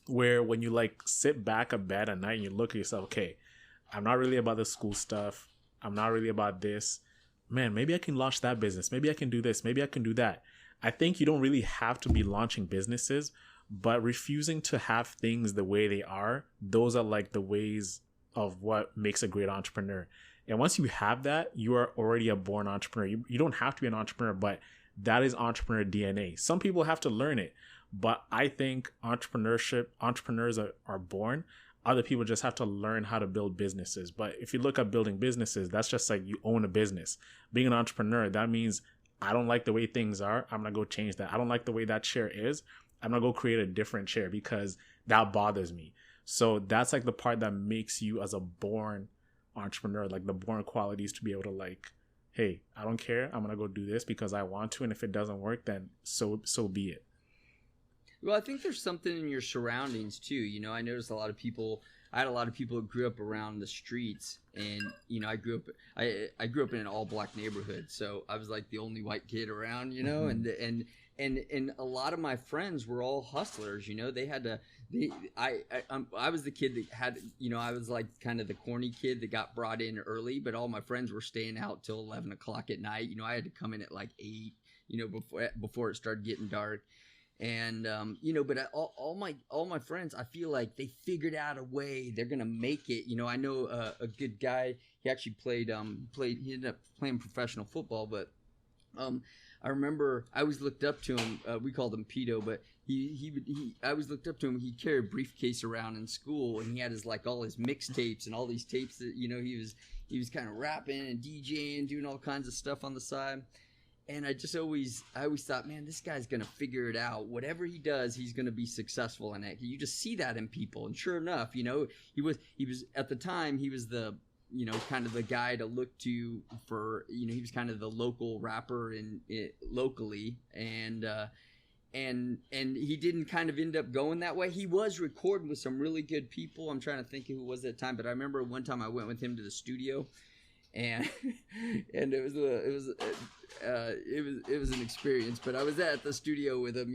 where when you, like, sit back a bed at night and you look at yourself, okay, I'm not really about the school stuff. I'm not really about this. Man, maybe I can launch that business. Maybe I can do this. Maybe I can do that. I think you don't really have to be launching businesses, but refusing to have things the way they are, those are, like, the ways of what makes a great entrepreneur. And once you have that, you are already a born entrepreneur. You don't have to be an entrepreneur, but that is entrepreneur DNA. Some people have to learn it, but I think entrepreneurs are born. Other people just have to learn how to build businesses. But if you look at building businesses, that's just like you own a business. Being an entrepreneur, that means I don't like the way things are. I'm going to go change that. I don't like the way that chair is. I'm going to go create a different chair because that bothers me. So that's, like, the part that makes you as a born entrepreneur, like, the born qualities to be able to, like, hey, I don't care. I'm going to go do this because I want to. And if it doesn't work, then so be it. Well, I think there's something in your surroundings too. You know, I noticed I had a lot of people who grew up around the streets, and, you know, I grew up in an all black neighborhood, so I was like the only white kid around, you know, and a lot of my friends were all hustlers. You know, I was the kid that had, you know, I was like kind of the corny kid that got brought in early, but all my friends were staying out till 11 o'clock at night. You know, I had to come in at like 8, you know, before it started getting dark. And, you know, but all my friends, I feel like they figured out a way. They're going to make it. You know, I know a good guy. He actually he ended up playing professional football, but I remember I always looked up to him. We called him Pedo, but I always looked up to him. He'd carry a briefcase around in school, and he had all his mixtapes and all these tapes that, you know, he was kind of rapping and DJing, doing all kinds of stuff on the side. And I always thought, man, this guy's going to figure it out. Whatever he does, he's going to be successful in it. You just see that in people. And sure enough, he was at the time, he was the, kind of the guy to look to for, he was kind of the local rapper locally. And he didn't kind of end up going that way. He was recording with some really good people. I'm trying to think who it was at the time, but I remember one time I went with him to the studio. And it was an experience, but I was at the studio with him,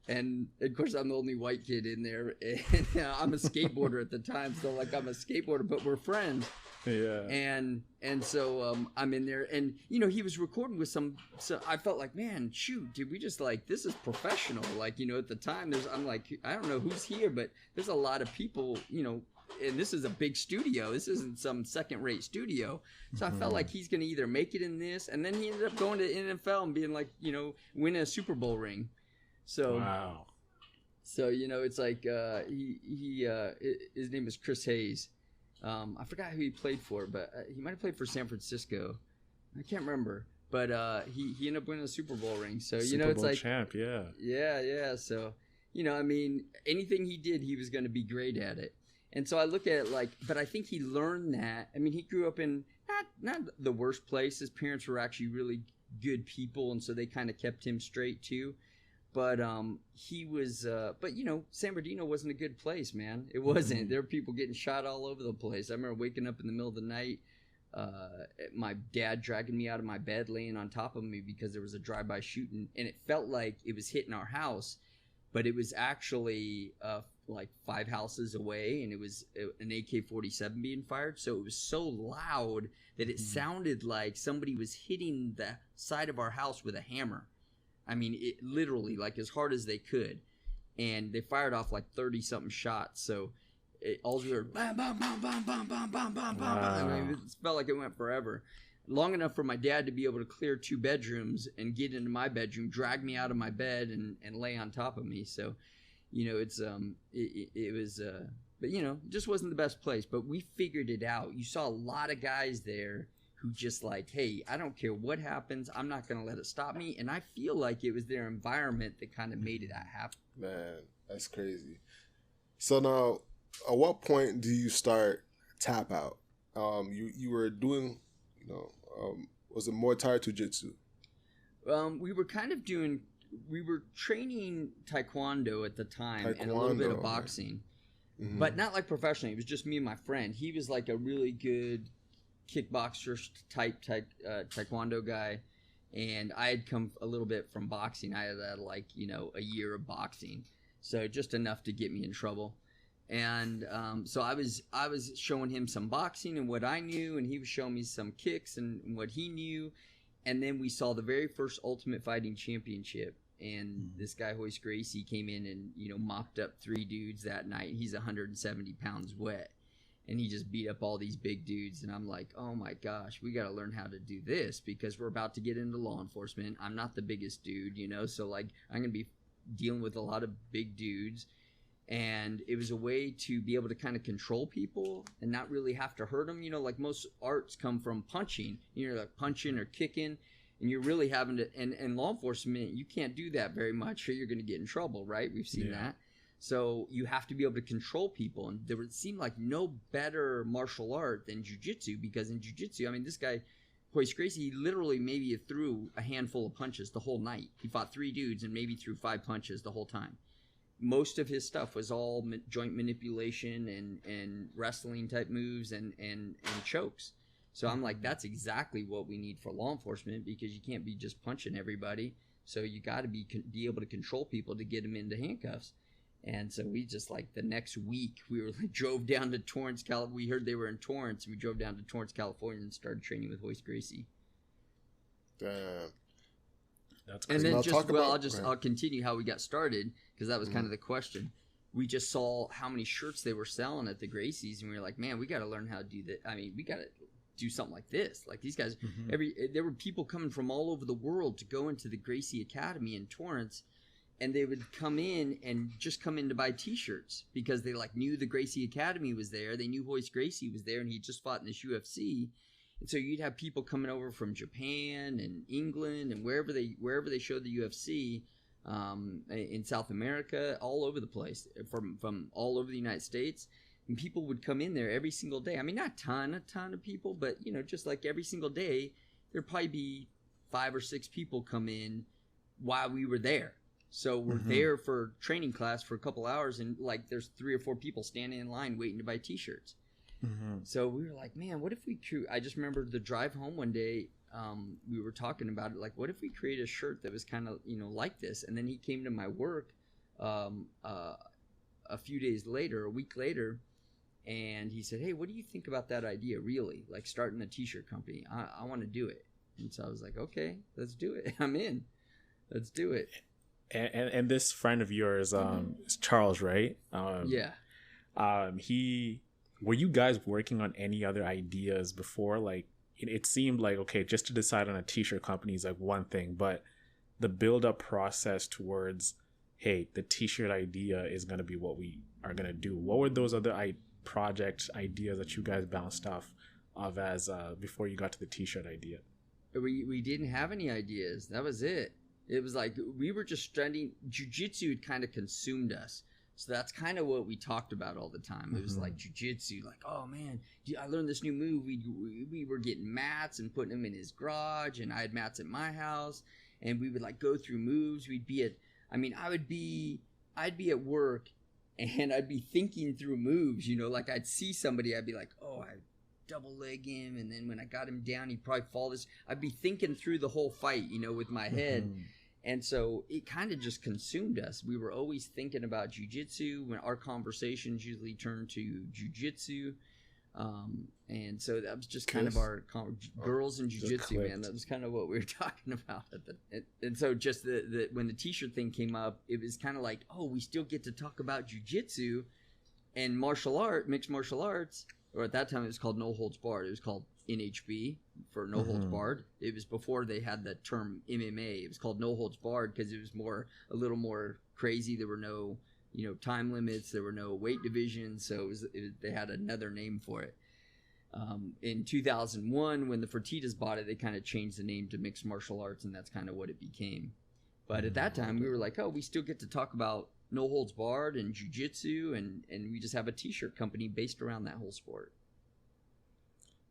and of course I'm the only white kid in there, and I'm a skateboarder at the time, so like I'm a skateboarder, but we're friends. Yeah. And so I'm in there, and he was recording with so I felt like, man, shoot, dude, we just like, this is professional. Like, at the time I'm like, I don't know who's here, but there's a lot of people, and this is a big studio. This isn't some second-rate studio. So I felt like he's going to either make it in this, and then he ended up going to NFL and being like, winning a Super Bowl ring. So wow. So it's like his name was Chris Hayes. I forgot who he played for, but he might have played for San Francisco. I can't remember. But he ended up winning a Super Bowl ring. So Super it's Bowl like champ, yeah. Yeah. So I mean, anything he did, he was going to be great at it. And so I look at it but I think he learned that. I mean, he grew up in not the worst place. His parents were actually really good people, and so they kind of kept him straight too. But he was, San Bernardino wasn't a good place, man. It wasn't. There were people getting shot all over the place. I remember waking up in the middle of the night, my dad dragging me out of my bed, laying on top of me because there was a drive-by shooting, and it felt like it was hitting our house, but it was actually like 5 houses away, and it was an AK-47 being fired. So it was so loud that it sounded like somebody was hitting the side of our house with a hammer. I mean, it literally, like, as hard as they could. And they fired off like 30-something shots. So all we heard, bam, bam, bam, bam, bam, bam, bam, bam, bam. I mean, it felt like it went forever. Long enough for my dad to be able to clear 2 bedrooms and get into my bedroom, drag me out of my bed, and lay on top of me. So, it's it was, but it just wasn't the best place. But we figured it out. You saw a lot of guys there who just like, hey, I don't care what happens, I'm not going to let it stop me. And I feel like it was their environment that kind of made that happen. Man, that's crazy. So now, at what point do you start Tapout? You were doing, was it Muay Thai or Jiu-Jitsu? We were kind of we were training Taekwondo at the time and a little bit of boxing, but not like professionally. It was just me and my friend. He was like a really good kickboxer type Taekwondo guy, and I had come a little bit from boxing. I had like a year of boxing, so just enough to get me in trouble. And so I was showing him some boxing and what I knew, and he was showing me some kicks and what he knew. And then we saw the very first Ultimate Fighting Championship, and this guy Hoist Gracie came in and mopped up 3 dudes that night. He's 170 pounds wet, and he just beat up all these big dudes. And I'm like, oh my gosh, we got to learn how to do this because we're about to get into law enforcement. I'm not the biggest dude, so like I'm gonna be dealing with a lot of big dudes. And it was a way to be able to kind of control people and not really have to hurt them. Like most arts come from punching. You're like punching or kicking, and you're really having to. And law enforcement, you can't do that very much, or you're going to get in trouble, right? We've seen that. So you have to be able to control people. And there would seem like no better martial art than jiu-jitsu, because in jiu-jitsu, I mean, this guy, Hoist Gracie, he literally maybe threw a handful of punches the whole night. He fought 3 dudes and maybe threw 5 punches the whole time. Most of his stuff was all joint manipulation and wrestling type moves and chokes. So I'm like, that's exactly what we need for law enforcement, because you can't be just punching everybody. So you got to be able to control people to get them into handcuffs. And so we just like the next week we were drove down to Torrance, California. We heard they were in Torrance, and we drove down to Torrance, California, and started training with Hoist Gracie. Damn. That's crazy. And then I'll continue how we got started, because that was kind of the question. We just saw how many shirts they were selling at the Gracies, and we were like, man, we got to learn how to do that. I mean, we got to do something like this. Like these guys, there were people coming from all over the world to go into the Gracie Academy in Torrance, and they would come in to buy T-shirts because they like knew the Gracie Academy was there. They knew Hoist Gracie was there, and he just fought in this UFC. And so you'd have people coming over from Japan and England and wherever they showed the UFC in South America, all over the place, from all over the United States. And people would come in there every single day. I mean, not a ton of people, but just like every single day, there'd probably be 5 or 6 people come in while we were there. So we're there for training class for a couple hours, and like there's 3 or 4 people standing in line waiting to buy T-shirts. So we were like, man, what if we I just remember the drive home one day, we were talking about it, like, what if we create a shirt that was kind of, like this? And then he came to my work a few days later, a week later, and he said, hey, what do you think about that idea, really? Like starting a T-shirt company. I want to do it. And so I was like, okay, let's do it. I'm in. Let's do it. And this friend of yours is Charles, right? Yeah. Were you guys working on any other ideas before? Like, it seemed like, okay, just to decide on a T-shirt company is like one thing, but the build-up process towards, hey, the T-shirt idea is going to be what we are going to do. What were those other project ideas that you guys bounced off of as before you got to the T-shirt idea? We didn't have any ideas. That was it. It was like we were just studying. Jiu-jitsu had kind of consumed us. So that's kind of what we talked about all the time. It was like jiu-jitsu, like, oh man, I learned this new move. We were getting mats and putting them in his garage, and I had mats at my house, and we would like go through moves. I'd be at work, and I'd be thinking through moves, like I'd see somebody, I'd be like, oh, I double leg him, and then when I got him down, he'd probably fall this. I'd be thinking through the whole fight, with my head. And so it kind of just consumed us. We were always thinking about jiu-jitsu when our conversations usually turned to jiu-jitsu. And so that was just kind of our girls in jiu-jitsu, man. That was kind of what we were talking about. And so just when the T-shirt thing came up, it was kind of like, oh, we still get to talk about jiu-jitsu and mixed martial arts. Or at that time it was called No Holds Barred. It was called NHB for No Holds Barred. It was before they had the term MMA. It was called No Holds Barred because it was a little more crazy. There were no, time limits. There were no weight divisions. So they had another name for it. In 2001, when the Fertittas bought it, they kind of changed the name to Mixed Martial Arts, and that's kind of what it became. But at that time, we were like, oh, we still get to talk about No Holds Barred and jiu-jitsu, and we just have a T-shirt company based around that whole sport.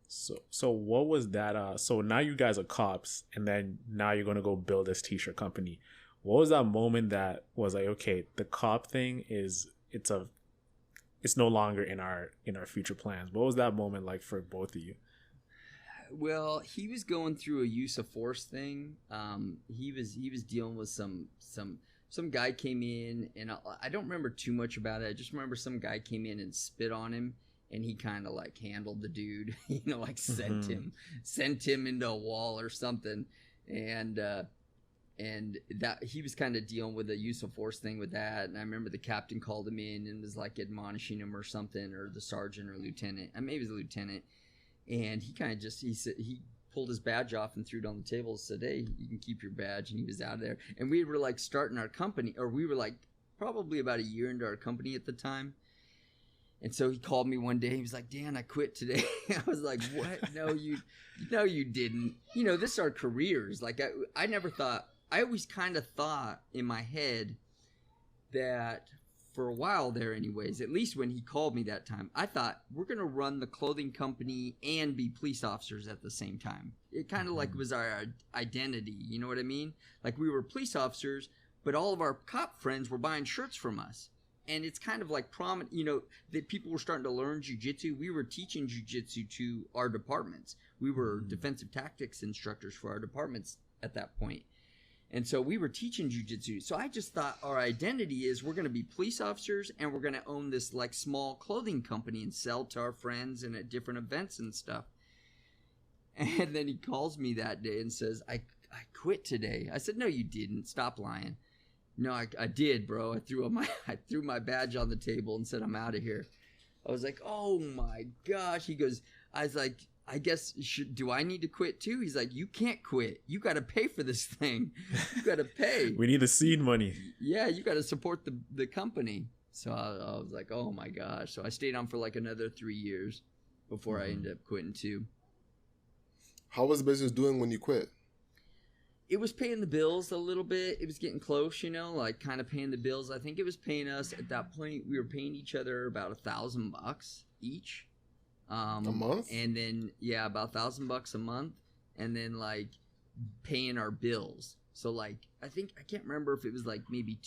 So what was that? So now you guys are cops, and then now you're going to go build this T-shirt company. What was that moment that was like, okay, the cop thing it's no longer in our future plans? What was that moment like for both of you? Well, he was going through a use of force thing. He was dealing with some guy came in, and I don't remember too much about it. I just remember some guy came in and spit on him, and he kind of like handled the dude, like sent him into a wall or something, and that he was kind of dealing with a use of force thing with that. And I remember the captain called him in and was like admonishing him or something, or the sergeant or lieutenant. Maybe it was the lieutenant, and he kind of he pulled his badge off and threw it on the table and said, hey, you can keep your badge, and he was out of there. And we were like starting our company, or we were like probably about a year into our company at the time. And so he called me one day. He was like, Dan, I quit today. I was like, what? No, you didn't. This is our careers. Like I never thought, I always kind of thought in my head that for a while there anyways, at least when he called me that time, I thought we're going to run the clothing company and be police officers at the same time. It kind of like was our identity. You know what I mean? Like we were police officers, but all of our cop friends were buying shirts from us. And it's kind of like prominent, that people were starting to learn jiu-jitsu. We were teaching jiu-jitsu to our departments. We were defensive tactics instructors for our departments at that point. And so we were teaching jiu-jitsu. So I just thought our identity is we're going to be police officers, and we're going to own this like small clothing company and sell to our friends and at different events and stuff. And then he calls me that day and says, I quit today. I said, no, you didn't. Stop lying. No, I did, bro. I threw my badge on the table and said, I'm out of here. I was like, oh my gosh. He goes, I was like, I guess, do I need to quit too? He's like, you can't quit. You got to pay for this thing. You got to pay. We need the seed money. Yeah, you got to support the company. So I was like, oh my gosh. So I stayed on for like another 3 years before I ended up quitting too. How was the business doing when you quit? It was paying the bills a little bit. It was getting close, you know, like kind of paying the bills. I think it was paying us at that point. We were paying each other about $1,000 each. A month? And then, yeah, about $1,000 a month. And then like paying our bills. So like, I can't remember if it was like maybe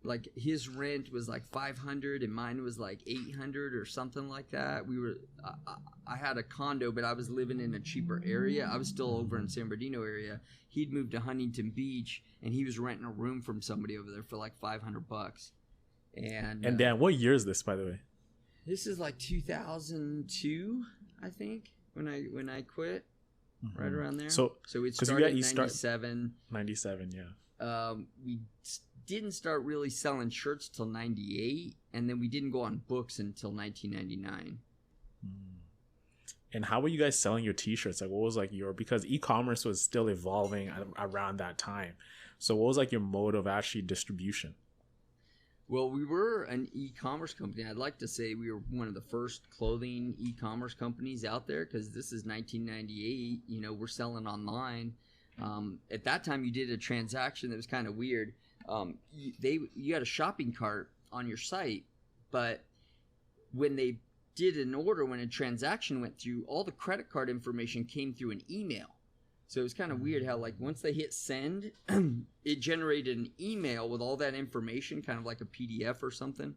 like his rent was like $500 and mine was like $800 or something like that. I had a condo, but I was living in a cheaper area. I was still over in San Bernardino area. He'd moved to Huntington Beach and he was renting a room from somebody over there for like $500. And Dan, what year is this, by the way? This is like 2002, I think, when I quit, right around there. So we started in 97. 97, yeah. We didn't start really selling shirts till 98, and then we didn't go on books until 1999. And how were you guys selling your t-shirts? Like, what was like because e-commerce was still evolving around that time. So what was like your mode of actually distribution? Well, we were an e-commerce company. I'd like to say we were one of the first clothing e-commerce companies out there, because this is 1998. You know, we're selling online. At that time, you did a transaction that was kind of weird. You had a shopping cart on your site, but when they did an order, when a transaction went through, all the credit card information came through an email. So it was kind of weird how, like, once they hit send, it generated an email with all that information, kind of like a PDF or something,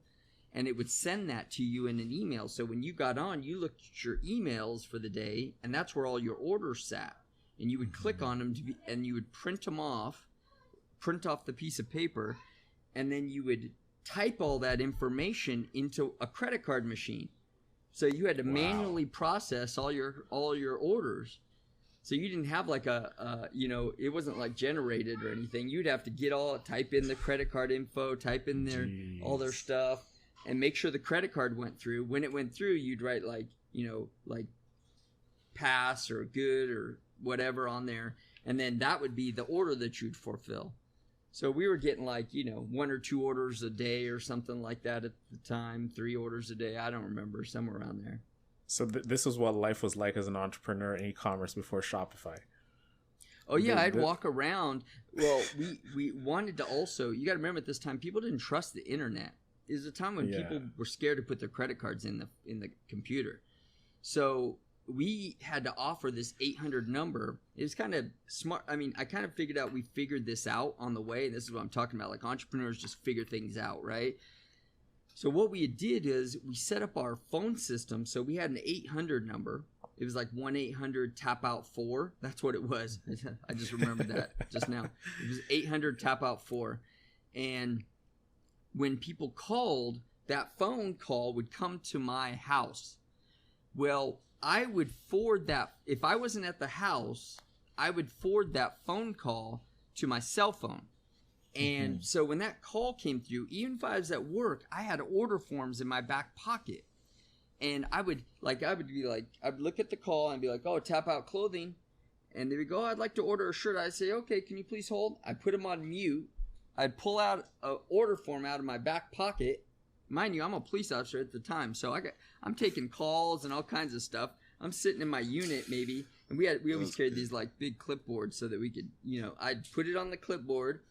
and it would send that to you in an email. So when you got on, you looked at your emails for the day, and that's where all your orders sat. And you would click on them and you would print off the piece of paper, and then you would type all that information into a credit card machine. So you had to manually process all your orders. So you didn't have like it wasn't like generated or anything. You'd have to type in the credit card info, type in all their stuff, and make sure the credit card went through. When it went through, you'd write like pass or good or whatever on there, and then that would be the order that you'd fulfill. So we were getting like 1 or 2 orders a day or something like that at the time, 3 orders a day. I don't remember, somewhere around there. So this was what life was like as an entrepreneur in e-commerce before Shopify. Oh yeah, I'd walk around. Well, we wanted to also. You got to remember, at this time, people didn't trust the internet. It was a time when people were scared to put their credit cards in the computer. So we had to offer this 800 number. It was kind of smart. I mean, I kind of figured out we figured this out on the way. This is what I'm talking about. Like, entrepreneurs just figure things out, right? So what we did is we set up our phone system. So we had an 800 number. It was like 1-800 Tapout 4. That's what it was. I just remembered that just now. It was 800 Tapout 4. And when people called, that phone call would come to my house. Well, I would forward that. If I wasn't at the house, I would forward that phone call to my cell phone. And so when that call came through, even if I was at work, I had order forms in my back pocket. And I would be like, I'd look at the call and be like, oh, Tapout Clothing. And they would go, oh, I'd like to order a shirt. I'd say, okay, can you please hold? I'd put them on mute. I'd pull out an order form out of my back pocket. Mind you, I'm a police officer at the time, so I'm taking calls and all kinds of stuff. I'm sitting in my unit maybe, and we always carried these like big clipboards so that we could, I'd put it on the clipboard.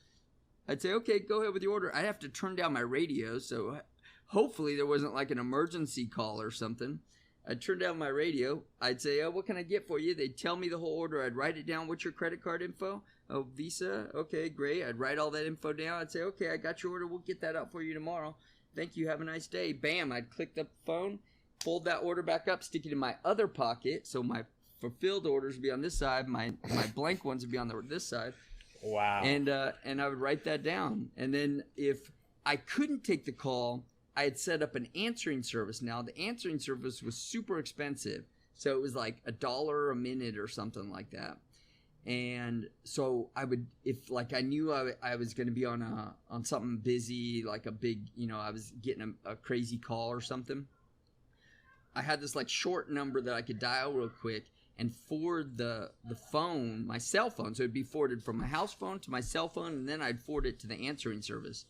I'd say, okay, go ahead with your order. I'd have to turn down my radio, so hopefully there wasn't like an emergency call or something. I'd turn down my radio. I'd say, oh, what can I get for you? They'd tell me the whole order. I'd write it down. What's your credit card info? Oh, Visa. Okay, great. I'd write all that info down. I'd say, okay, I got your order. We'll get that out for you tomorrow. Thank you. Have a nice day. Bam. I'd click the phone, fold that order back up, stick it in my other pocket. So my fulfilled orders would be on this side. My blank ones would be on this side. Wow. And I would write that down. And then if I couldn't take the call, I had set up an answering service. Now, the answering service was super expensive. So it was like $1 a minute or something like that. And so I would, if like I knew I was going to be on something busy, like a big, I was getting a crazy call or something, I had this like short number that I could dial real quick and forward the phone, my cell phone. So it'd be forwarded from my house phone to my cell phone, and then I'd forward it to the answering service.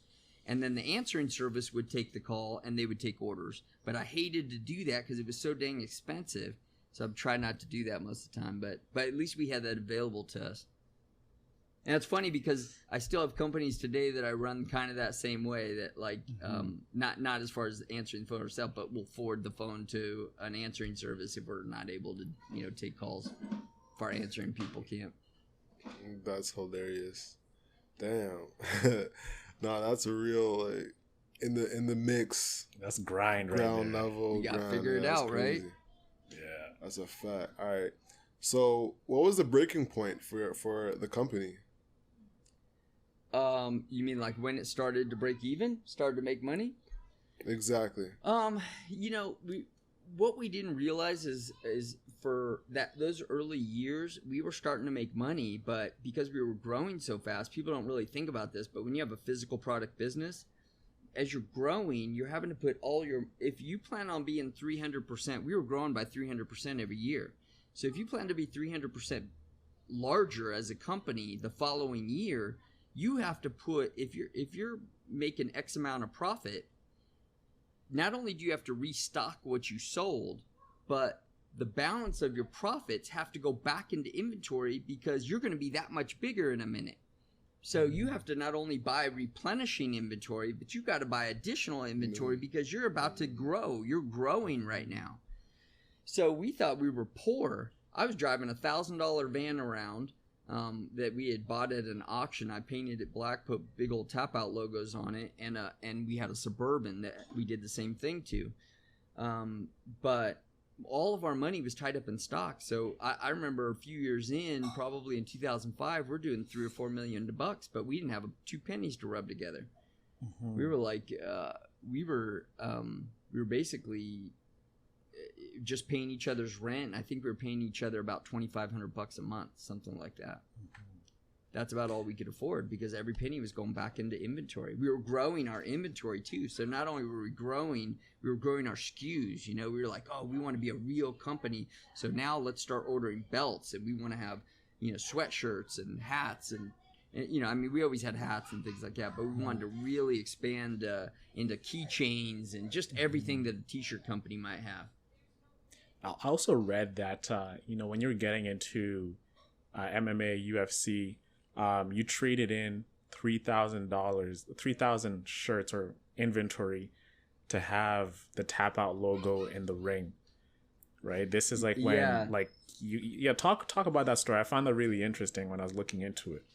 And then the answering service would take the call, and they would take orders. But I hated to do that because it was so dang expensive. So I've tried not to do that most of the time. But at least we had that available to us. And it's funny because I still have companies today that I run kind of that same way, that like not as far as answering the phone itself, but we'll forward the phone to an answering service if we're not able to, take calls if our answering people can't. That's hilarious. Damn. No, that's a real like in the mix. That's ground level. You gotta figure it out, crazy. right? Yeah, that's a fact. All right. So, what was the breaking point for the company? You mean like when it started to break even, started to make money? Exactly. What we didn't realize is for those early years we were starting to make money, but because we were growing so fast, people don't really think about this, but when you have a physical product business, as you're growing, you're having to put if you plan on being 300%, we were growing by 300% every year. So if you plan to be 300% larger as a company the following year, you have to put, if you're making X amount of profit, not only do you have to restock what you sold, but the balance of your profits have to go back into inventory because you're going to be that much bigger in a minute. So you have to not only buy replenishing inventory, but you've got to buy additional inventory because you're about to grow. You're growing right now. So we thought we were poor. I was driving a $1,000 van around that we had bought at an auction. I painted it black, put big old Tapout logos on it, and we had a Suburban that we did the same thing to. But all of our money was tied up in stock. So I remember a few years in, probably in 2005, we're doing $3 or $4 million, but we didn't have 2 pennies to rub together. Mm-hmm. We were like, we were basically just paying each other's rent. I think we were paying each other about $2,500 a month, something like that. Mm-hmm. That's about all we could afford because every penny was going back into inventory. We were growing our inventory too. So not only were we growing our SKUs. We were like, oh, we want to be a real company. So now let's start ordering belts, and we want to have, sweatshirts and hats and we always had hats and things like that, but we wanted to really expand into keychains and just everything that a t-shirt company might have. I also read that, when you're getting into MMA, UFC, you traded in $3,000 shirts or inventory to have the Tapout logo in the ring, right? This is like when, talk about that story. I found that really interesting when I was looking into it.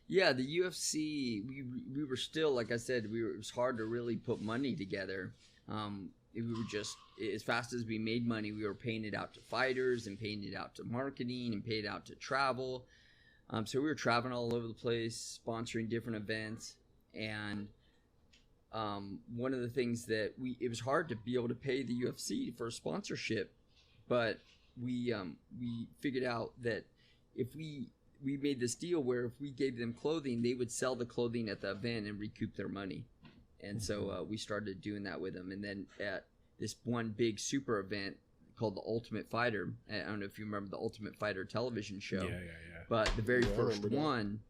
Yeah, the UFC, we were still, like I said, it was hard to really put money together. We were just, as fast as we made money, we were paying it out to fighters and paying it out to marketing and paying it out to travel. So we were traveling all over the place, sponsoring different events. And one of the things that it was hard to be able to pay the UFC for sponsorship. But we figured out that if we made this deal where if we gave them clothing, they would sell the clothing at the event and recoup their money. And so we started doing that with them. And then at this one big super event called The Ultimate Fighter, I don't know if you remember the Ultimate Fighter television show. Yeah. But the very first one,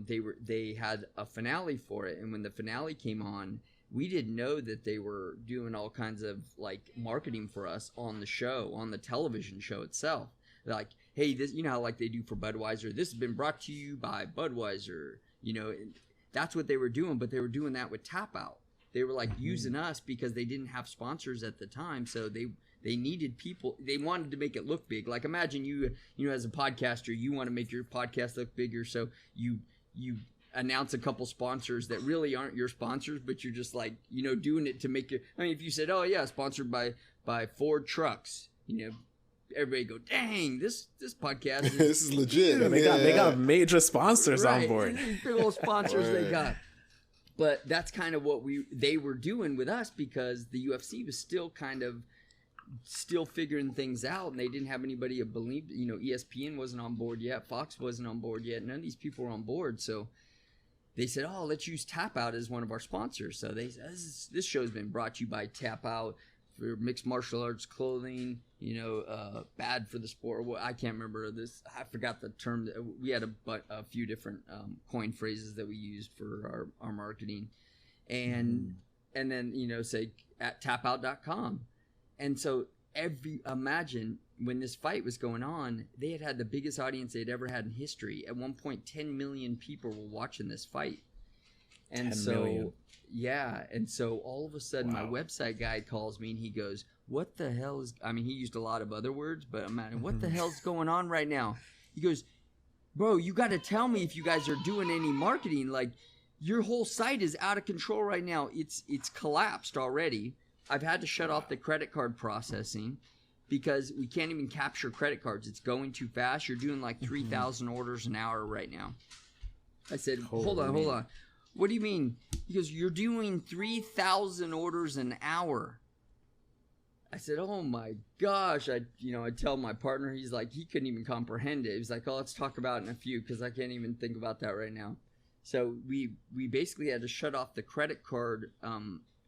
they had a finale for it. And when the finale came on, we didn't know that they were doing all kinds of like marketing for us on the show, on the television show itself. Like, hey, this, how like they do for Budweiser, this has been brought to you by Budweiser, that's what they were doing, but they were doing that with Tapout. They were like using us because they didn't have sponsors at the time, so they needed people. They wanted to make it look big. Like imagine you as a podcaster, you want to make your podcast look bigger, so you announce a couple sponsors that really aren't your sponsors, but you're just like doing it to make it. I mean, if you said, oh yeah, sponsored by Ford trucks, everybody go, dang, this podcast is this is legit. They got major sponsors on board. Big old sponsors they got. But that's kind of what they were doing with us because the UFC was still figuring things out, and they didn't have anybody to believe. ESPN wasn't on board yet, Fox wasn't on board yet. None of these people were on board, so they said, oh, let's use Tapout as one of our sponsors. So they said, this show's been brought to you by Tapout for mixed martial arts clothing, bad for the sport. Well, I can't remember this. I forgot the term. We had a few different coin phrases that we used for our marketing. And then, say at tapout.com. And so imagine when this fight was going on, they had the biggest audience they'd ever had in history. At one point, 10 million people were watching this fight. And so, yeah. And so all of a sudden, my website guy calls me and he goes, what the hell is, he used a lot of other words, but imagine, what the hell's going on right now? He goes, bro, you got to tell me if you guys are doing any marketing. Like, your whole site is out of control right now. It's collapsed already. I've had to shut off the credit card processing because we can't even capture credit cards. It's going too fast. You're doing like 3,000 orders an hour right now. I said, hold on. What do you mean? He goes, you're doing 3,000 orders an hour. I said, oh my gosh. I tell my partner, he's like, he couldn't even comprehend it. He was like, oh, let's talk about it in a few because I can't even think about that right now. So we basically had to shut off the credit card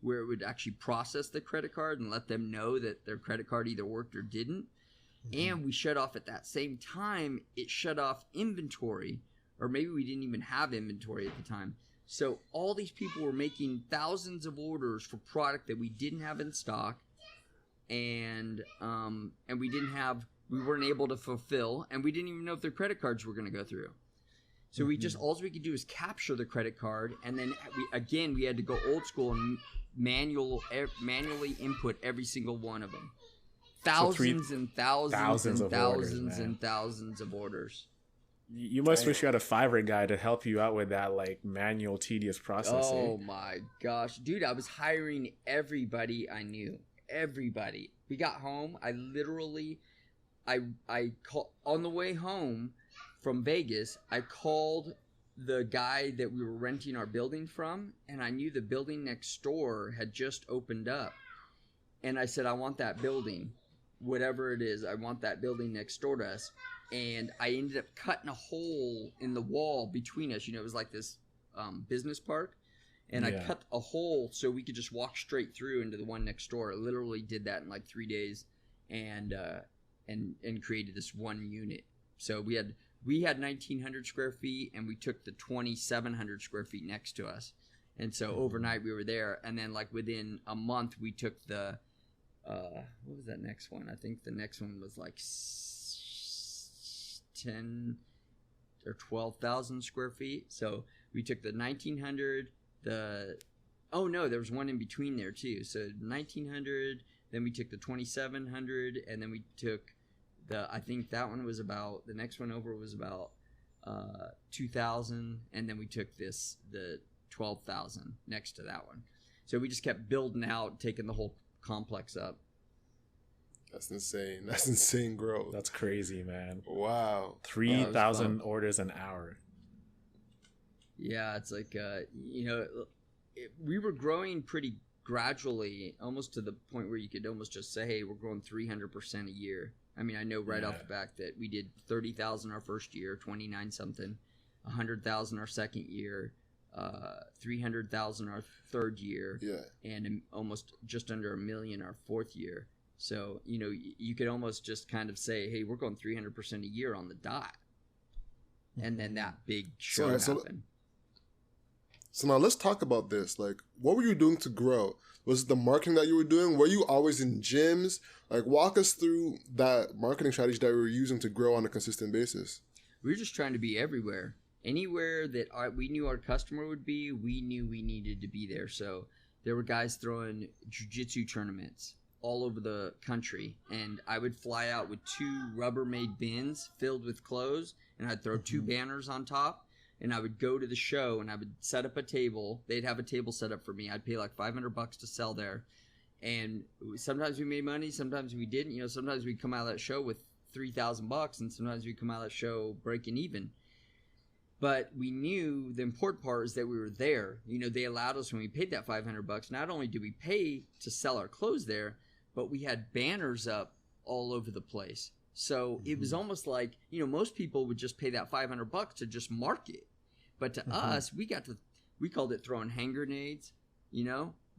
where it would actually process the credit card and let them know that their credit card either worked or didn't. And we shut off at that same time, it shut off inventory, or maybe we didn't even have inventory at the time. So all these people were making thousands of orders for product that we didn't have in stock, and we weren't able to fulfill, and we didn't even know if their credit cards were going to go through. So all we could do is capture the credit card, and then we had to go old school and manually input every single one of them. Thousands and thousands of orders. You must wish you had a Fiverr guy to help you out with that, like, manual, tedious processing. Oh my gosh, dude! I was hiring everybody I knew. Everybody. We got home. I called on the way home from Vegas. I called the guy that we were renting our building from, and I knew the building next door had just opened up. And I said, I want that building, whatever it is. I want that building next door to us. And I ended up cutting a hole in the wall between us. It was like this business park. And I cut a hole so we could just walk straight through into the one next door. I literally did that in like 3 days and created this one unit. So we had 1,900 square feet, and we took the 2,700 square feet next to us. And so overnight we were there. And then like within a month we took the, what was that next one? I think the next one was like 10 or 12,000 square feet. So we took the 1,900, there was one in between there too. So 1,900, then we took the 2,700, and then we took I think that one was about, the next one over was about 2,000, and then we took the 12,000 next to that one. So we just kept building out, taking the whole complex up. That's insane. That's insane growth. That's crazy, man. Wow. 3,000 orders an hour. Yeah, it's like, we were growing pretty gradually, almost to the point where you could almost just say, hey, we're growing 300% a year. I mean, I know right off the back that we did 30,000 our first year, 29 something, 100,000 our second year, 300,000 our third year, and almost just under $1 million our fourth year. So, you could almost just kind of say, hey, we're going 300% a year on the dot. And then that big show happened. So now let's talk about this. Like, what were you doing to grow? Was it the marketing that you were doing? Were you always in gyms? Like, walk us through that marketing strategy that we were using to grow on a consistent basis. We were just trying to be everywhere. Anywhere that we knew our customer would be, we knew we needed to be there. So there were guys throwing jiu-jitsu tournaments all over the country. And I would fly out with 2 Rubbermaid bins filled with clothes, and I'd throw 2 banners on top. And I would go to the show, and I would set up a table. They'd have a table set up for me. I'd pay like $500 to sell there. And sometimes we made money, sometimes we didn't. Sometimes we'd come out of that show with $3,000, and sometimes we'd come out of that show breaking even. But we knew the important part is that we were there. They allowed us, when we paid that $500, not only did we pay to sell our clothes there, but we had banners up all over the place. So it was almost like, most people would just pay that $500 to just market. But to us, we called it throwing hand grenades,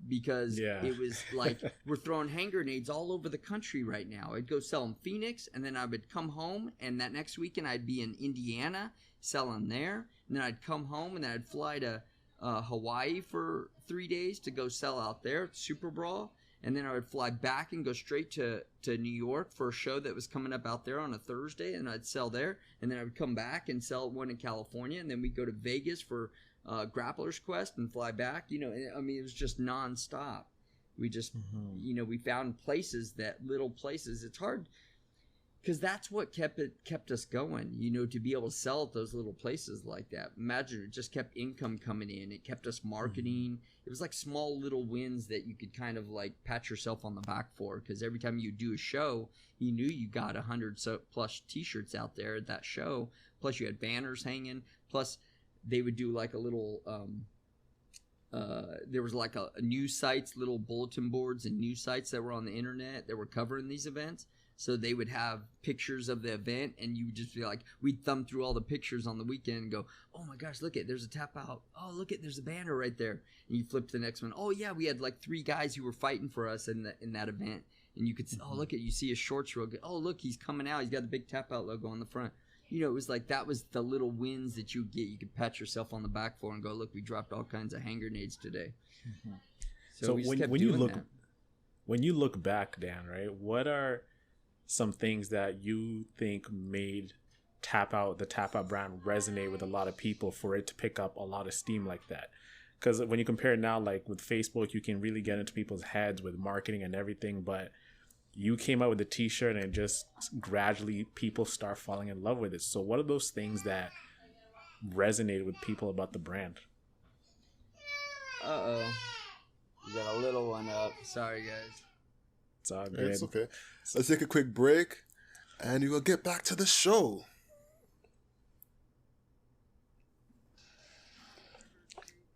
because Yeah. it was like we're throwing hand grenades all over the country right now. I'd go sell in Phoenix, and then I would come home, and that next weekend I'd be in Indiana selling there, and then I'd come home, and then I'd fly to Hawaii for 3 days to go sell out there at Super Brawl, and then I would fly back and go straight to New York for a show that was coming up out there on a Thursday, and I'd sell there, and then I would come back and sell one in California, and then we'd go to Vegas for Grappler's Quest and fly back. You know, I mean, it was just nonstop. We just, you know, we found places, little places. It's hard because that's what kept us going, you know, to be able to sell at those little places like that. Imagine it just kept income coming in. It kept us marketing. It was like small little wins that you could kind of like pat yourself on the back for, because every time you do a show, you knew you got 100 plus t-shirts out there at that show. Plus you had banners hanging. Plus they would do like a little, there was like a news sites, little bulletin boards and news sites that were on the internet that were covering these events. So they would have pictures of the event, and you would just be like, we'd thumb through all the pictures on the weekend and go, oh my gosh, look there's a tap out. Oh, look there's a banner right there. And you flip to the next one. Oh yeah, we had like 3 guys who were fighting for us in that event. And you could see, oh look you see his shorts real good. Oh look, he's coming out. He's got the big tap out logo on the front. You know, it was like that was the little wins that you get. You could pat yourself on the back for and go, look, we dropped all kinds of hand grenades today. So when you look back, Dan, right? What are some things that you think made the Tapout brand resonate with a lot of people for it to pick up a lot of steam like that? Because when you compare it now, like with Facebook, you can really get into people's heads with marketing and everything, but you came out with a t-shirt and just gradually people start falling in love with it. So what are those things that resonated with people about the brand? Uh-oh. You got a little one up. Sorry, guys. It's all good. It's okay. Let's take a quick break, and we'll get back to the show.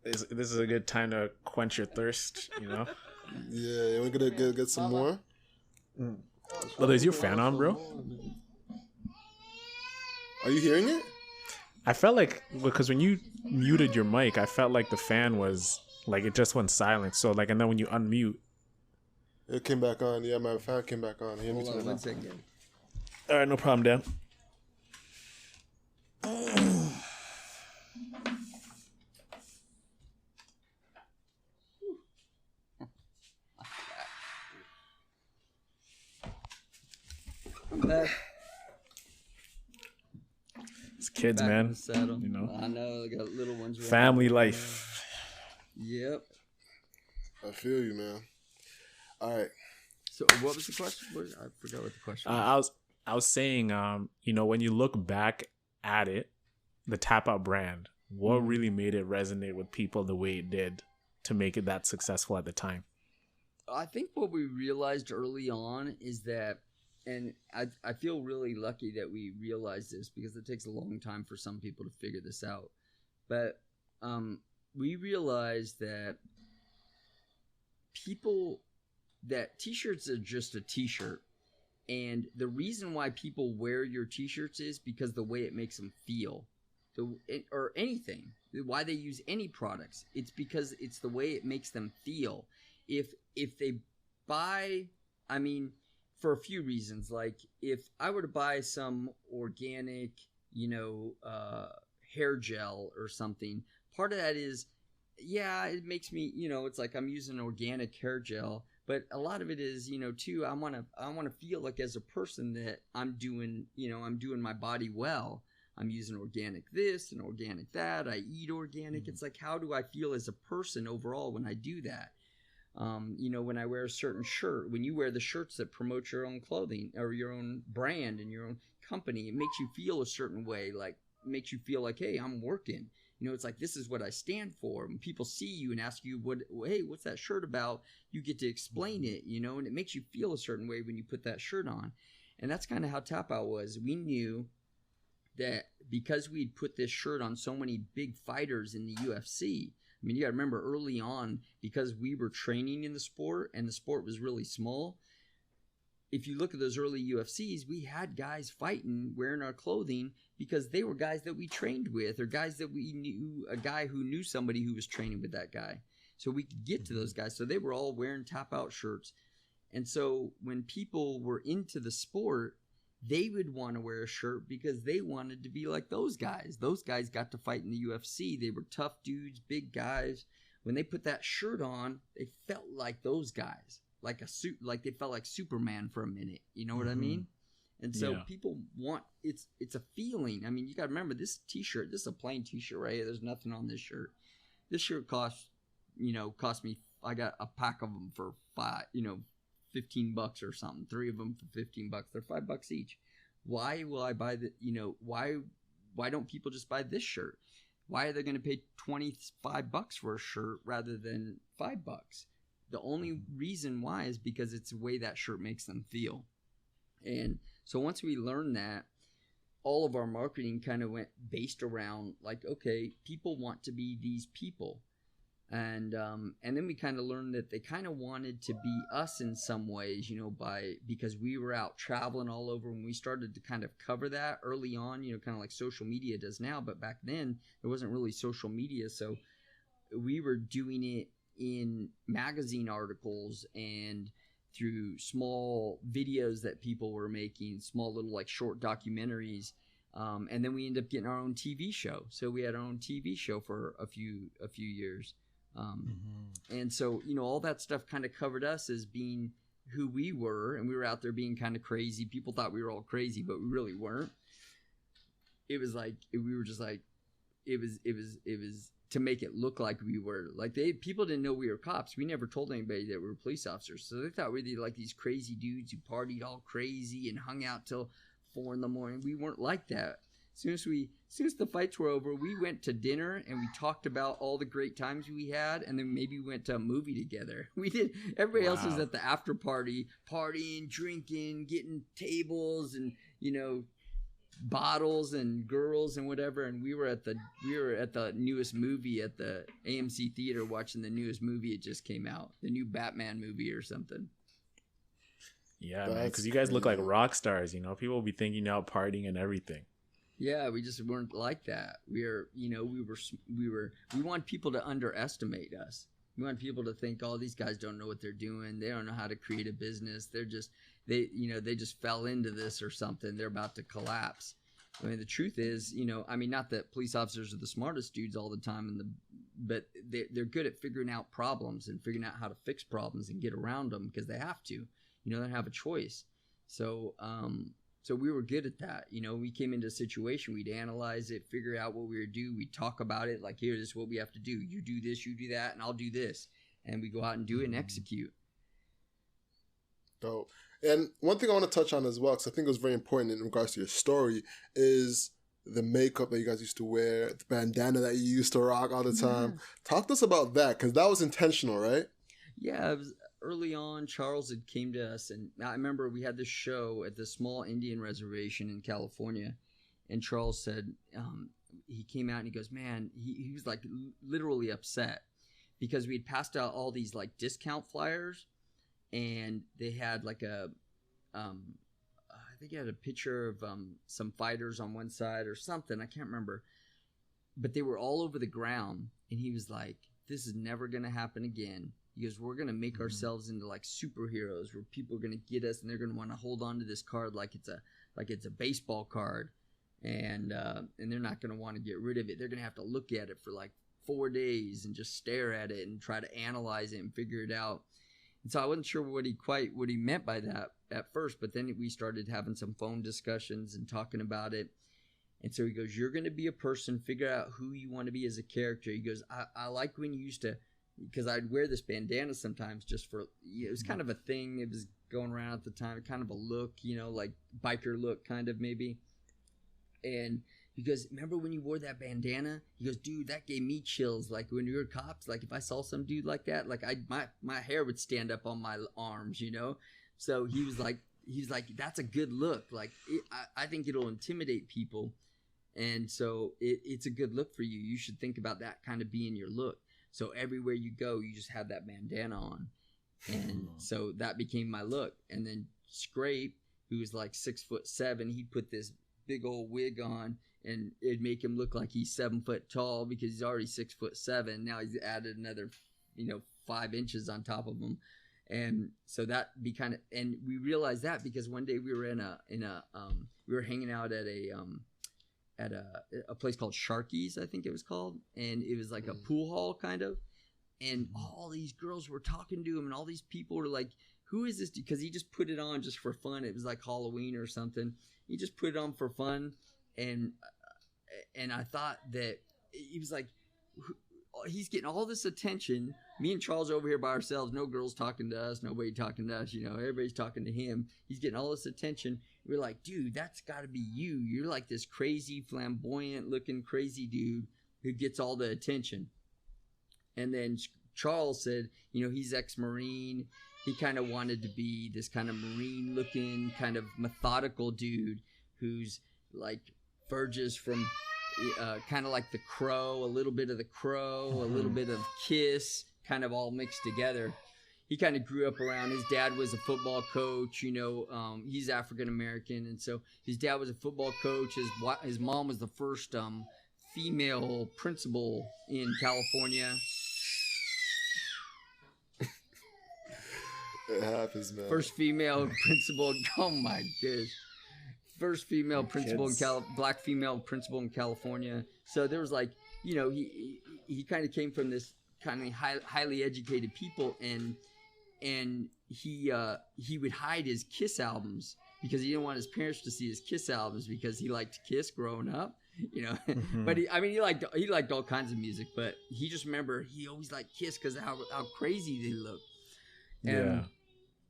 This is a good time to quench your thirst, you know? Yeah, we're going to get some more. Well, is your fan on, bro? Are you hearing it? I felt like, because when you muted your mic, I felt like the fan was, like, it just went silent. So, like, and then when you unmute, it came back on. Yeah, my fan came back on. Hear me Hold on too. 1 second. all right, no problem, Dan. I'm back. It's kids, Back in man. the saddle. You know, I know. I got little ones. running family around. life. Yep. I feel you, man. All right. So what was the question? I forgot what the question was. I was saying, you know, when you look back at it, the Tapout brand, what really made it resonate with people the way it did to make it that successful at the time? I think what we realized early on is that, and I feel really lucky that we realized this because it takes a long time for some people to figure this out. But we realized that that t-shirts are just a t-shirt. And the reason why people wear your t-shirts is because the way it makes them feel. Or anything. Why they use any products. It's because it's the way it makes them feel. If they buy, I mean, for a few reasons, like if I were to buy some organic, you know, hair gel or something, part of that is, yeah, it makes me, you know, it's like I'm using organic hair gel, but a lot of it is, you know, too, I want to feel like as a person that I'm doing my body well. I'm using organic this and organic that. I eat organic. Mm-hmm. It's like, how do I feel as a person overall when I do that? You know, when I wear a certain shirt, when you wear the shirts that promote your own clothing or your own brand and your own company, it makes you feel a certain way, like makes you feel like, hey, I'm working. You know, it's like, this is what I stand for. When people see you and ask you, hey, what's that shirt about? You get to explain it, you know, and it makes you feel a certain way when you put that shirt on. And that's kind of how Tapout was. We knew that because we'd put this shirt on so many big fighters in the UFC. I mean, you got to remember early on, because we were training in the sport and the sport was really small. If you look at those early UFCs, we had guys fighting wearing our clothing because they were guys that we trained with or guys that we knew, a guy who knew somebody who was training with that guy. so we could get to those guys. So they were all wearing Tapout shirts. And so when people were into the sport, they would want to wear a shirt because they wanted to be like those guys. Those guys got to fight in the UFC. They were tough dudes, big guys. When they put that shirt on, they felt like those guys, like a suit, like they felt like Superman for a minute. You know what I mean? And so people want, it's a feeling. I mean, you got to remember this t-shirt, this is a plain t-shirt right here. There's nothing on this shirt. This shirt cost me, I got a pack of them for $15 or something. 3 of them for $15. They're $5 each. Why will I buy why don't people just buy this shirt? Why are they going to pay $25 for a shirt rather than $5? The only reason why is because it's the way that shirt makes them feel. And so once we learned that, all of our marketing kind of went based around like, okay, people want to be these people. And then we kind of learned that they kind of wanted to be us in some ways, because we were out traveling all over, and we started to kind of cover that early on, kind of like social media does now. But back then there wasn't really social media. So we were doing it in magazine articles and through small videos that people were making, small little like short documentaries. And then we ended up getting our own TV show. So we had our own TV show for a few years. And so, all that stuff kind of covered us as being who we were, and we were out there being kind of crazy. People thought we were all crazy, but we really weren't. It was like, we were just like, it was to make it look like we were like people didn't know we were cops. We never told anybody that we were police officers. So they thought we were like these crazy dudes who partied all crazy and hung out till 4 a.m. We weren't like that. As soon as the fights were over, we went to dinner and we talked about all the great times we had, and then maybe we went to a movie together. We did. Everybody else was at the after party, partying, drinking, getting tables and bottles and girls and whatever. And we were at the newest movie at the AMC theater watching the newest movie. It just came out, the new Batman movie or something. Yeah, man, because you guys look like rock stars. People will be thinking out partying and everything. Yeah, we just weren't like that. We want people to underestimate us. We want people to think, oh, these guys don't know what they're doing. They don't know how to create a business. They just fell into this or something. They're about to collapse. I mean, the truth is, not that police officers are the smartest dudes all the time, but they're good at figuring out problems and figuring out how to fix problems and get around them because they have to. They don't have a choice. So we were good at that. We came into a situation, we'd analyze it, figure out what we would do. We'd talk about it like, here, this is what we have to do. You do this, you do that, and I'll do this. And we go out and do it and execute. Dope. And one thing I want to touch on as well, because I think it was very important in regards to your story, is the makeup that you guys used to wear, the bandana that you used to rock all the time. Yeah. Talk to us about that, because that was intentional, right? Yeah, it was early on. Charles had came to us, and I remember we had this show at the small Indian reservation in California, and Charles said, he came out and he goes, man, he was like literally upset because we had passed out all these like discount flyers, and they had like I think he had a picture of some fighters on one side or something, I can't remember, but they were all over the ground, and he was like, this is never going to happen again. He goes, we're going to make ourselves into like superheroes where people are going to get us and they're going to want to hold on to this card like it's a baseball card. And they're not going to want to get rid of it. They're going to have to look at it for like 4 days and just stare at it and try to analyze it and figure it out. And so I wasn't sure what he meant by that at first, but then we started having some phone discussions and talking about it. And so he goes, you're going to be a person, figure out who you want to be as a character. He goes, I like when you used to, because I'd wear this bandana sometimes just for, it was kind of a thing. It was going around at the time, kind of a look, like biker look kind of maybe. And he goes, remember when you wore that bandana? He goes, dude, that gave me chills. Like when we were cops, like if I saw some dude like that, like my hair would stand up on my arms, So he was like, that's a good look. Like I think it'll intimidate people. And so it's a good look for you. You should think about that kind of being your look. So everywhere you go, you just have that bandana on. And so that became my look. And then Scrape, who was like 6'7", he put this big old wig on, and it'd make him look like he's 7 foot tall because he's already 6'7". Now he's added another 5 inches on top of them. And so that be kind of, and we realized that because one day we were we were hanging out at a place called Sharky's, I think it was called. And it was like a pool hall kind of. And all these girls were talking to him, and all these people were like, who is this? Because he just put it on just for fun. It was like Halloween or something. He just put it on for fun. And I thought that he was like, he's getting all this attention. Me and Charles over here by ourselves, no girls talking to us, nobody talking to us, everybody's talking to him. He's getting all this attention. We're like, dude, that's got to be you. You're like this crazy, flamboyant looking crazy dude who gets all the attention. And then Charles said, he's ex-Marine. He kind of wanted to be this kind of Marine looking, kind of methodical dude who's like verges from kind of like the Crow, a little bit of the Crow, a little bit of Kiss, kind of all mixed together. He kind of grew up around, his dad was a football coach, he's African American. And so his dad was a football coach. His mom was the first female principal in California. It happens, man. First female principal. Oh my gosh. First female principal black female principal in California. So there was like, he kind of came from this kind of highly educated people, and he would hide his Kiss albums because he didn't want his parents to see his Kiss albums because he liked Kiss growing up, But he liked all kinds of music, but he just remember he always liked Kiss because of how crazy they looked.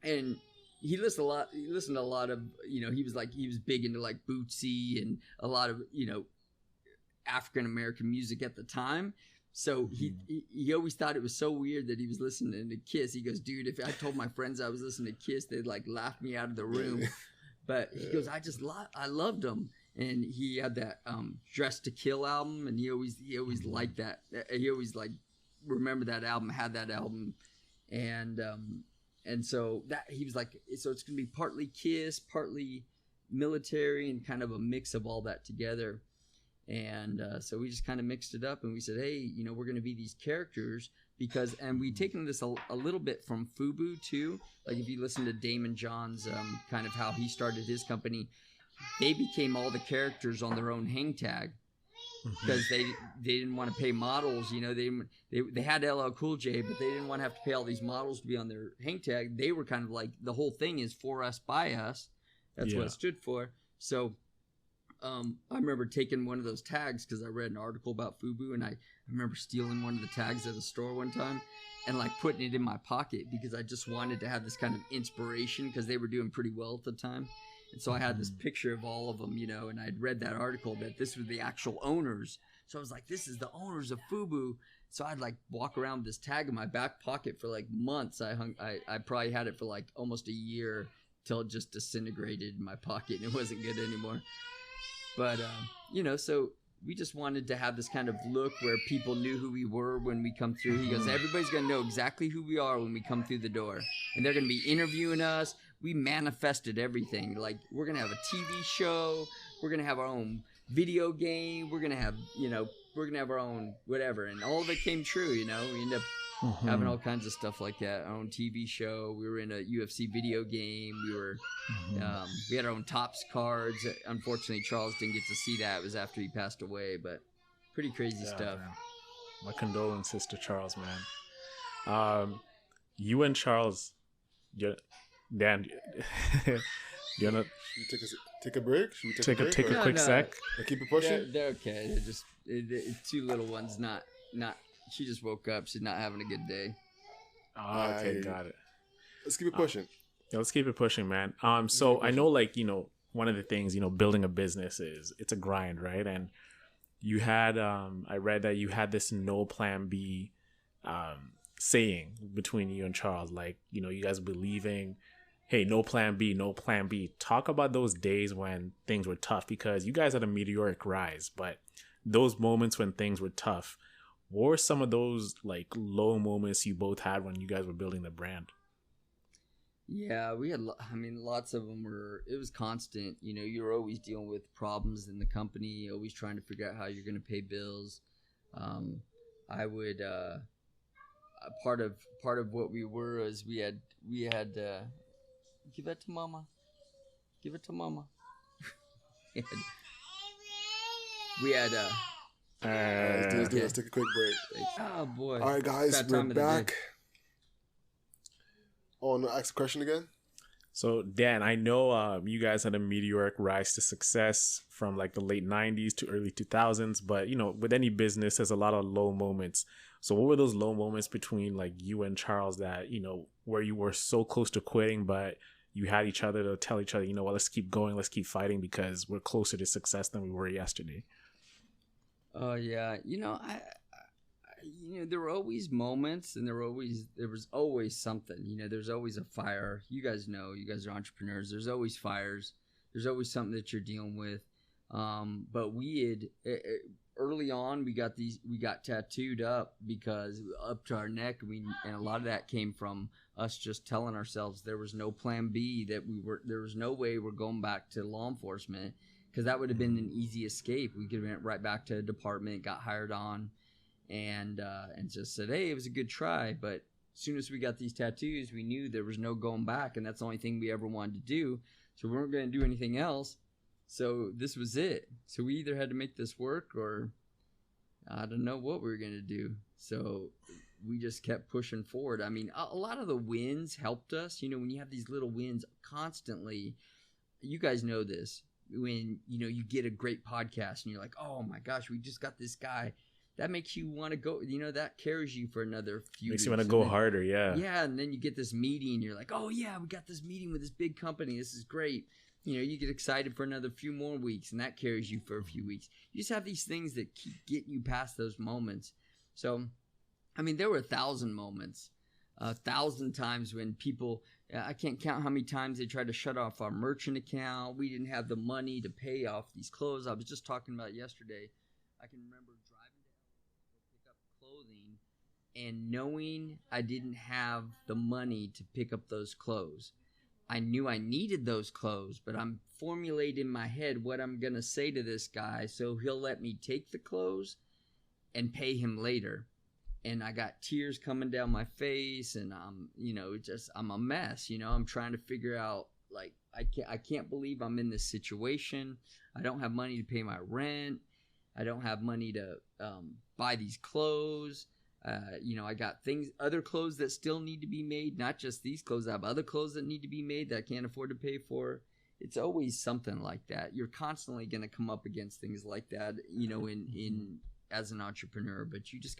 And he listened to a lot of, he was big into like Bootsy and a lot of, African American music at the time. So he always thought it was so weird that he was listening to Kiss. He goes, dude, if I told my friends I was listening to Kiss, they'd like laugh me out of the room. But he goes, I loved them. And he had that Dress to Kill album, and he always liked that. He always like remember that album, had that album, and so that he was like, so it's gonna be partly Kiss, partly military, and kind of a mix of all that together. And so we just kind of mixed it up, and we said, hey, we're gonna be these characters and we'd taken this a little bit from FUBU too. Like if you listen to Damon John's kind of how he started his company, they became all the characters on their own hang tag because they didn't want to pay models. They had LL Cool J, but they didn't want to have to pay all these models to be on their hang tag. They were kind of like, the whole thing is for us, by us. That's what it stood for. So I remember taking one of those tags because I read an article about FUBU, and I remember stealing one of the tags at the store one time and like putting it in my pocket because I just wanted to have this kind of inspiration because they were doing pretty well at the time. And so I had this picture of all of them, and I'd read that article that this was the actual owners. So I was like, this is the owners of FUBU. So I'd like walk around with this tag in my back pocket for like months. I probably had it for like almost a year till it just disintegrated in my pocket and it wasn't good anymore. But, so we just wanted to have this kind of look where people knew who we were when we come through. He goes, everybody's going to know exactly who we are when we come through the door. And they're going to be interviewing us. We manifested everything. Like, we're going to have a TV show. We're going to have our own video game. We're going to have, we're going to have our own whatever. And all of it came true, We ended up having all kinds of stuff like that. Our own TV show. We were in a UFC video game. We were, we had our own Topps cards. Unfortunately, Charles didn't get to see that. It was after he passed away, but pretty crazy stuff. Man. My condolences to Charles, man. You and Charles, Dan, you wanna take a break? Should we take a quick sec? Keep it pushing. They're okay. They're just two little ones. Not. She just woke up. She's not having a good day. Oh, okay, got it. Let's keep it pushing. Yeah, let's keep it pushing, man. So I know, like, one of the things, building a business it's a grind, right? And you had, I read that you had this no plan B, saying between you and Charles, like, you guys believing, hey, no plan B, no plan B. Talk about those days when things were tough, because you guys had a meteoric rise, but those moments when things were tough, what were some of those like low moments you both had when you guys were building the brand? Yeah, we had, lots of them it was constant. You're always dealing with problems in the company, always trying to figure out how you're going to pay bills. I part of what we were is we had give it to mama. Give it to mama. we had let's take a quick break. Oh boy. All right, guys, we're back. Oh, no, ask the question again. So, Dan, I know you guys had a meteoric rise to success from like the late 90s to early 2000s, but you know, with any business, there's a lot of low moments. So what were those low moments between like you and Charles that, you know, where you were so close to quitting, but you had each other to tell each other, you know what, let's keep going, let's keep fighting because we're closer to success than we were yesterday? Oh, yeah. You know, there were always moments, and there was always something. You know, there's always a fire. You guys know, you guys are entrepreneurs. There's always fires. There's always something that you're dealing with. But we had early on, we got tattooed up because up to our neck. And a lot of that came from us just telling ourselves there was no plan B. There was no way we're going back to law enforcement because that would have been an easy escape. We could have went right back to a department, got hired on. And just said, hey, it was a good try. But as soon as we got these tattoos, we knew there was no going back. And that's the only thing we ever wanted to do. So we weren't going to do anything else. So this was it. So we either had to make this work or I don't know what we were going to do. So we just kept pushing forward. I mean, a lot of the wins helped us. You know, when you have these little wins constantly, you guys know this. When, you know, you get a great podcast and you're like, oh my gosh, we just got this guy. That makes you want to go, you know, that carries you for another few Makes weeks. you want to go harder, yeah. Yeah, and then you get this meeting. You're like, oh, yeah, we got this meeting with this big company. This is great. You know, you get excited for another few more weeks, and that carries you for a few weeks. You just have these things that keep getting you past those moments. So, I mean, there were 1,000 moments, 1,000 times when people, I can't count how many times they tried to shut off our merchant account. We didn't have the money to pay off these clothes. I was just talking about yesterday. I can remember driving clothing and knowing I didn't have the money to pick up those clothes. I knew I needed those clothes, but I'm formulating in my head what I'm going to say to this guy so he'll let me take the clothes and pay him later. And I got tears coming down my face and I'm a mess. You know, I'm trying to figure out, like, I can't believe I'm in this situation. I don't have money to pay my rent. I don't have money to buy these clothes. I got other clothes that still need to be made. Not just these clothes. I have other clothes that need to be made that I can't afford to pay for. It's always something like that. You're constantly going to come up against things like that, you know, in as an entrepreneur. But you just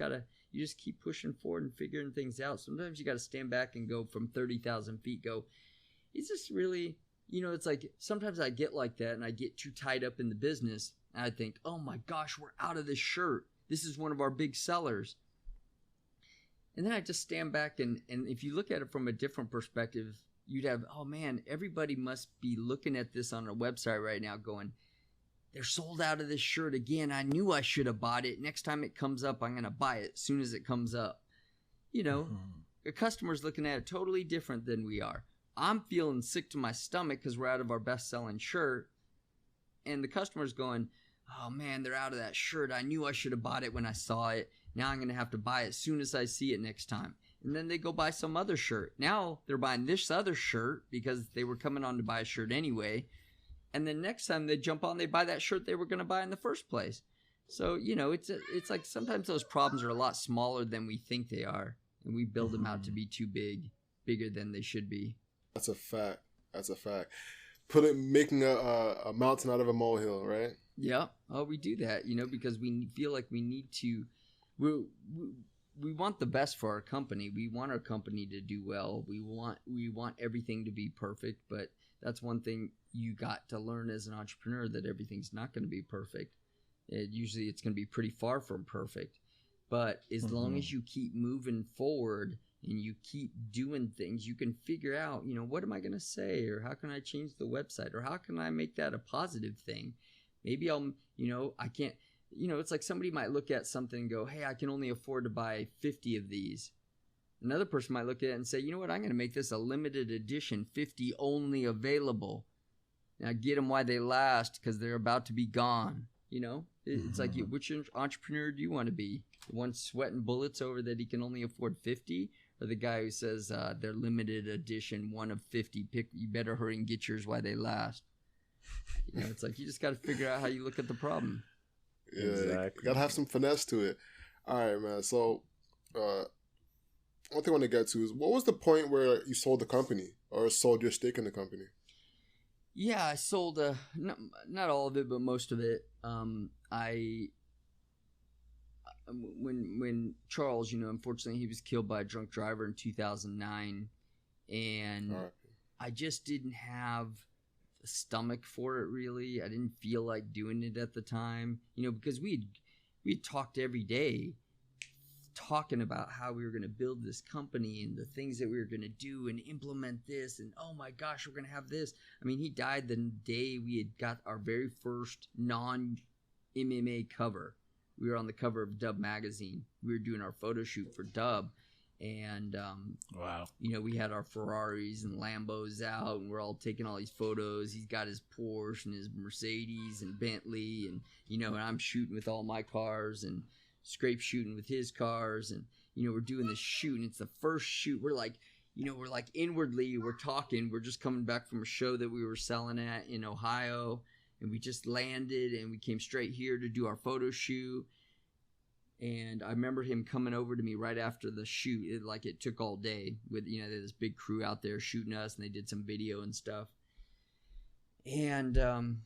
keep pushing forward and figuring things out. Sometimes you got to stand back and go from 30,000 feet. Go, is this really? You know, it's like sometimes I get like that and I get too tied up in the business. I think, oh my gosh, we're out of this shirt. This is one of our big sellers. And then I just stand back and if you look at it from a different perspective, you'd have, oh man, everybody must be looking at this on our website right now going, they're sold out of this shirt again. I knew I should have bought it. Next time it comes up, I'm going to buy it as soon as it comes up. You know, the customer's looking at it totally different than we are. I'm feeling sick to my stomach because we're out of our best-selling shirt. And the customer's going, oh man, they're out of that shirt. I knew I should have bought it when I saw it. Now I'm going to have to buy it as soon as I see it next time. And then they go buy some other shirt. Now they're buying this other shirt because they were coming on to buy a shirt anyway. And then next time they jump on, they buy that shirt they were going to buy in the first place. So, you know, it's like sometimes those problems are a lot smaller than we think they are. And we build them out to be too bigger than they should be. That's a fact. Making a mountain out of a molehill, right? Yeah. Oh, we do that, you know, because we feel like we need to. We want the best for our company. We want our company to do well. We want everything to be perfect. But that's one thing you got to learn as an entrepreneur, that everything's not going to be perfect. Usually, it's going to be pretty far from perfect. But as long as you keep moving forward and you keep doing things, you can figure out, you know, what am I going to say? Or how can I change the website? Or how can I make that a positive thing? Maybe I can't, it's like somebody might look at something and go, hey, I can only afford to buy 50 of these. Another person might look at it and say, you know what, I'm going to make this a limited edition, 50 only available. Now get them while they last because they're about to be gone. You know, it's like, which entrepreneur do you want to be? The one sweating bullets over that he can only afford 50, or the guy who says they're limited edition, one of 50. You better hurry and get yours while they last. You know, it's like you just got to figure out how you look at the problem. Yeah, exactly. You got to have some finesse to it. All right, man. So, one thing I want to get to is, what was the point where you sold the company or sold your stake in the company? Yeah, I sold not all of it, but most of it. When Charles, you know, unfortunately he was killed by a drunk driver in 2009, and I just didn't have the stomach for it, really. I didn't feel like doing it at the time, you know, because we'd talked every day, talking about how we were going to build this company and the things that we were going to do and implement this, and oh my gosh, we're going to have this. I mean, he died the day we had got our very first non-MMA cover. We were on the cover of Dub magazine. We were doing our photo shoot for Dub, and wow, you know, we had our Ferraris and Lambos out, and we're all taking all these photos. He's got his Porsche and his Mercedes and Bentley, and you know, and I'm shooting with all my cars, and Scrape shooting with his cars, and you know, we're doing this shoot, and it's the first shoot. We're like, you know, we're like inwardly, we're talking. We're just coming back from a show that we were selling at in Ohio, and we just landed, and we came straight here to do our photo shoot. And I remember him coming over to me right after the shoot. It took all day with, you know, this big crew out there shooting us, and they did some video and stuff. And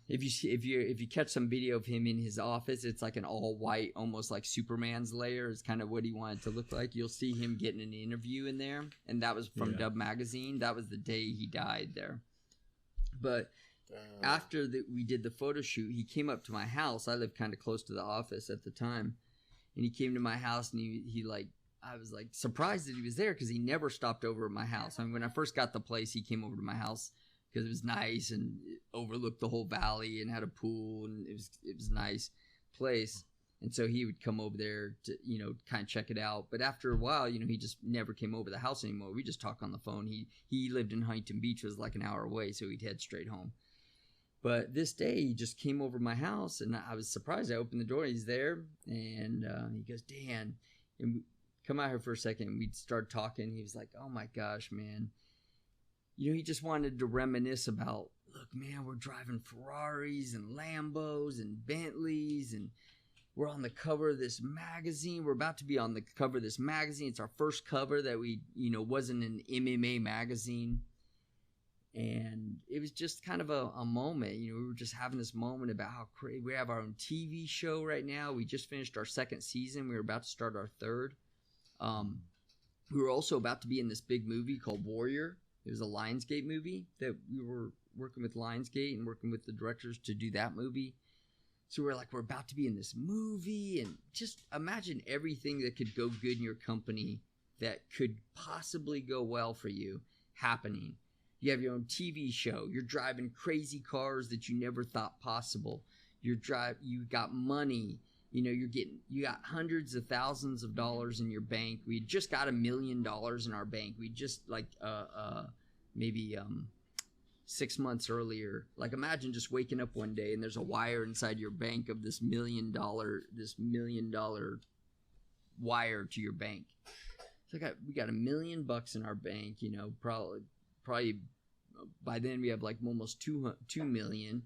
if you catch some video of him in his office, it's like an all white, almost like Superman's lair. It's kind of what he wanted to look like. You'll see him getting an interview in there, and that was from Dub magazine. That was the day he died there. But after we did the photo shoot, he came up to my house. I lived kind of close to the office at the time, and he came to my house, and he like, I was like surprised that he was there because he never stopped over at my house. I mean, when I first got the place, he came over to my house because it was nice and it overlooked the whole valley and had a pool, and it was a nice place. And so he would come over there to, you know, kind of check it out. But after a while, you know, he just never came over the house anymore. We just talk on the phone. He lived in Huntington Beach, was like an hour away, so he'd head straight home. But this day, he just came over my house, and I was surprised. I opened the door, he's there, and he goes, Dan, and we come out here for a second. We'd start talking. He was like, oh my gosh, man. You know, he just wanted to reminisce about, look, man, we're driving Ferraris and Lambos and Bentleys, and we're on the cover of this magazine. We're about to be on the cover of this magazine. It's our first cover that we, you know, wasn't an MMA magazine. And it was just kind of a moment. You know, we were just having this moment about how crazy. We have our own TV show right now. We just finished our second season. We were about to start our third. We were also about to be in this big movie called Warrior. It was a Lionsgate movie that we were working with Lionsgate and working with the directors to do that movie. So we're like, we're about to be in this movie, and just imagine everything that could go good in your company that could possibly go well for you happening. You have your own TV show. You're driving crazy cars that you never thought possible. You got money. You know, you got hundreds of thousands of dollars in your bank. We just got $1 million in our bank. We just maybe 6 months earlier. Like, imagine just waking up one day and there's a wire inside your bank of this $1 million wire to your bank. So we got $1 million in our bank. You know, probably by then we have like almost 2 million.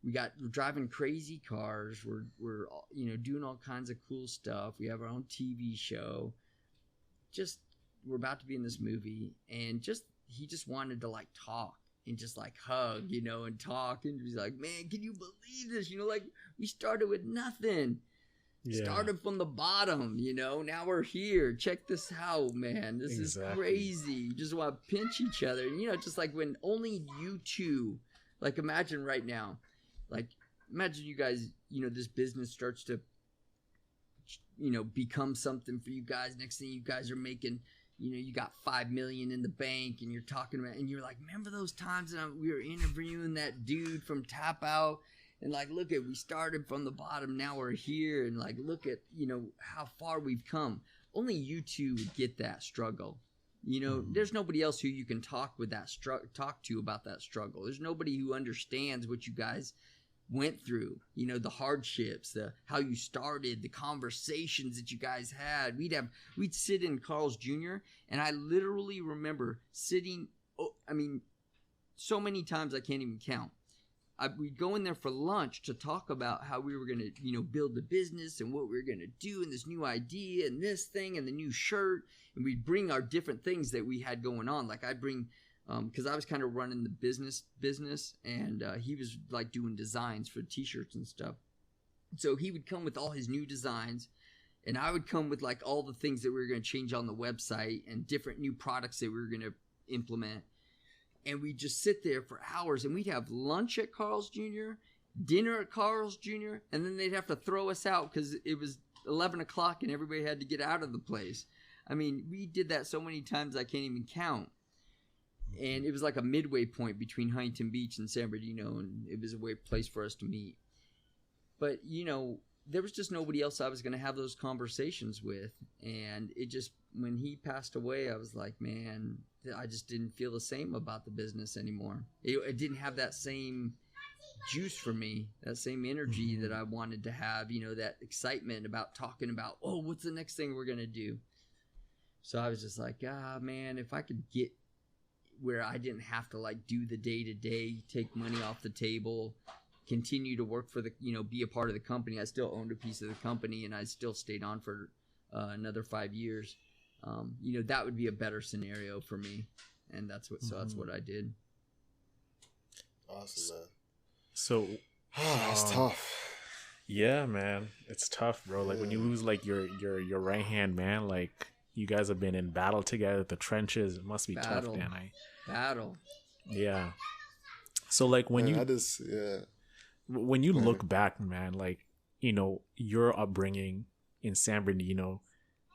We're driving crazy cars. We're you know, doing all kinds of cool stuff. We have our own TV show. Just, we're about to be in this movie, and he just wanted to like talk and just like hug, you know, and talk, and he's like, man, can you believe this? You know, like, we started with nothing. Started from the bottom, you know. Now we're here. Check this out, man. This is crazy. You just want to pinch each other. You know, just like when only you two, like, imagine right now, like, imagine you guys, you know, this business starts to, you know, become something for you guys. Next thing you guys are making, you know, you got $5 million in the bank, and you're talking about, and you're like, remember those times that we were interviewing that dude from Tapout? And like, look at, we started from the bottom, now we're here, and like, look at, you know, how far we've come. Only you two would get that struggle. You know, there's nobody else who you can talk to about that struggle. There's nobody who understands what you guys went through, you know, the hardships, how you started, the conversations that you guys had. We'd sit in Carl's Jr. and I literally remember sitting, so many times I can't even count. We'd go in there for lunch to talk about how we were going to, you know, build the business and what we were going to do and this new idea and this thing and the new shirt. And we'd bring our different things that we had going on. Like I'd bring, because I was kind of running the business and he was like doing designs for t-shirts and stuff. So he would come with all his new designs and I would come with like all the things that we were going to change on the website and different new products that we were going to implement. And we'd just sit there for hours and we'd have lunch at Carl's Jr., dinner at Carl's Jr., and then they'd have to throw us out because it was 11 o'clock and everybody had to get out of the place. I mean, we did that so many times I can't even count. And it was like a midway point between Huntington Beach and San Bernardino, and it was a place for us to meet. But, you know, there was just nobody else I was going to have those conversations with. And it just, when he passed away, I was like, man, I just didn't feel the same about the business anymore. It didn't have that same juice for me, that same energy that I wanted to have, you know, that excitement about talking about, oh, what's the next thing we're going to do? So I was just like, man, if I could get where I didn't have to like do the day-to-day, take money off the table, continue to work for the, you know, be a part of the company. I still owned a piece of the company and I still stayed on for another 5 years. You know, that would be a better scenario for me. And that's what I did. Awesome, man. So it's tough. Yeah, man, it's tough, bro. Like when you lose like your right hand man, like you guys have been in battle together at the trenches. It must be tough, Dan. Battle. Yeah. So like when when you look back, man, like, you know, your upbringing in San Bernardino,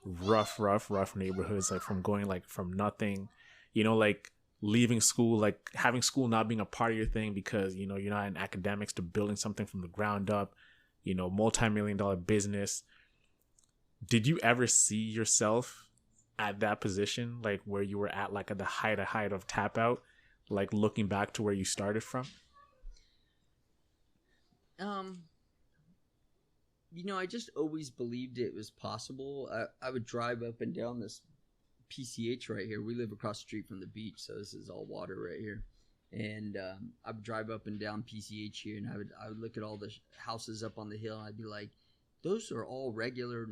rough neighborhoods, like from going like from nothing, you know, like leaving school, like having school not being a part of your thing because, you know, you're not in academics, to building something from the ground up, you know, multi-million-dollar business. Did you ever see yourself at that position, like where you were at, like at the height of Tapout, like looking back to where you started from? You know, I just always believed it was possible. I would drive up and down this PCH right here. We live across the street from the beach, so this is all water right here. And I would drive up and down PCH here, and I would look at all the houses up on the hill, and I'd be like, those are all regular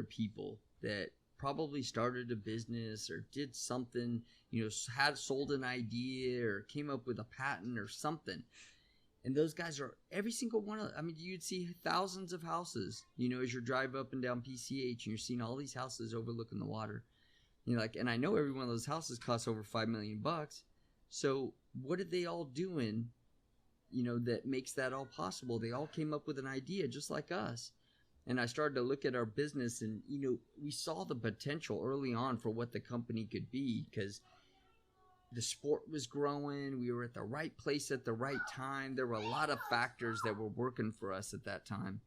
people that probably started a business or did something, you know, had sold an idea or came up with a patent or something. And those guys are every single one of, I mean, you'd see thousands of houses, you know, as you drive up and down PCH and you're seeing all these houses overlooking the water. And you're like, and I know every one of those houses costs over $5 million. So what are they all doing, you know, that makes that all possible? They all came up with an idea just like us. And I started to look at our business and, you know, we saw the potential early on for what the company could be because the sport was growing. We were at the right place at the right time. There were a lot of factors that were working for us at that time.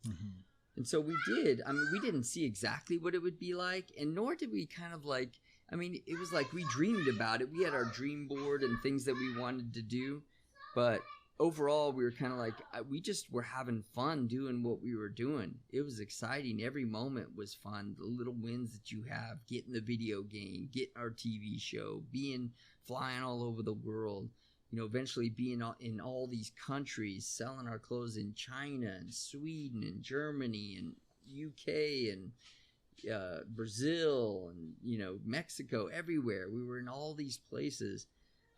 Mm-hmm. And so we did. I mean, we didn't see exactly what it would be like, and nor did we kind of like, I mean, it was like we dreamed about it. We had our dream board and things that we wanted to do. But overall, we were kind of like, we just were having fun doing what we were doing. It was exciting. Every moment was fun. The little wins that you have, getting the video game, getting our TV show, flying all over the world, you know, eventually being in all these countries, selling our clothes in China and Sweden and Germany and UK and Brazil and, you know, Mexico, everywhere. We were in all these places.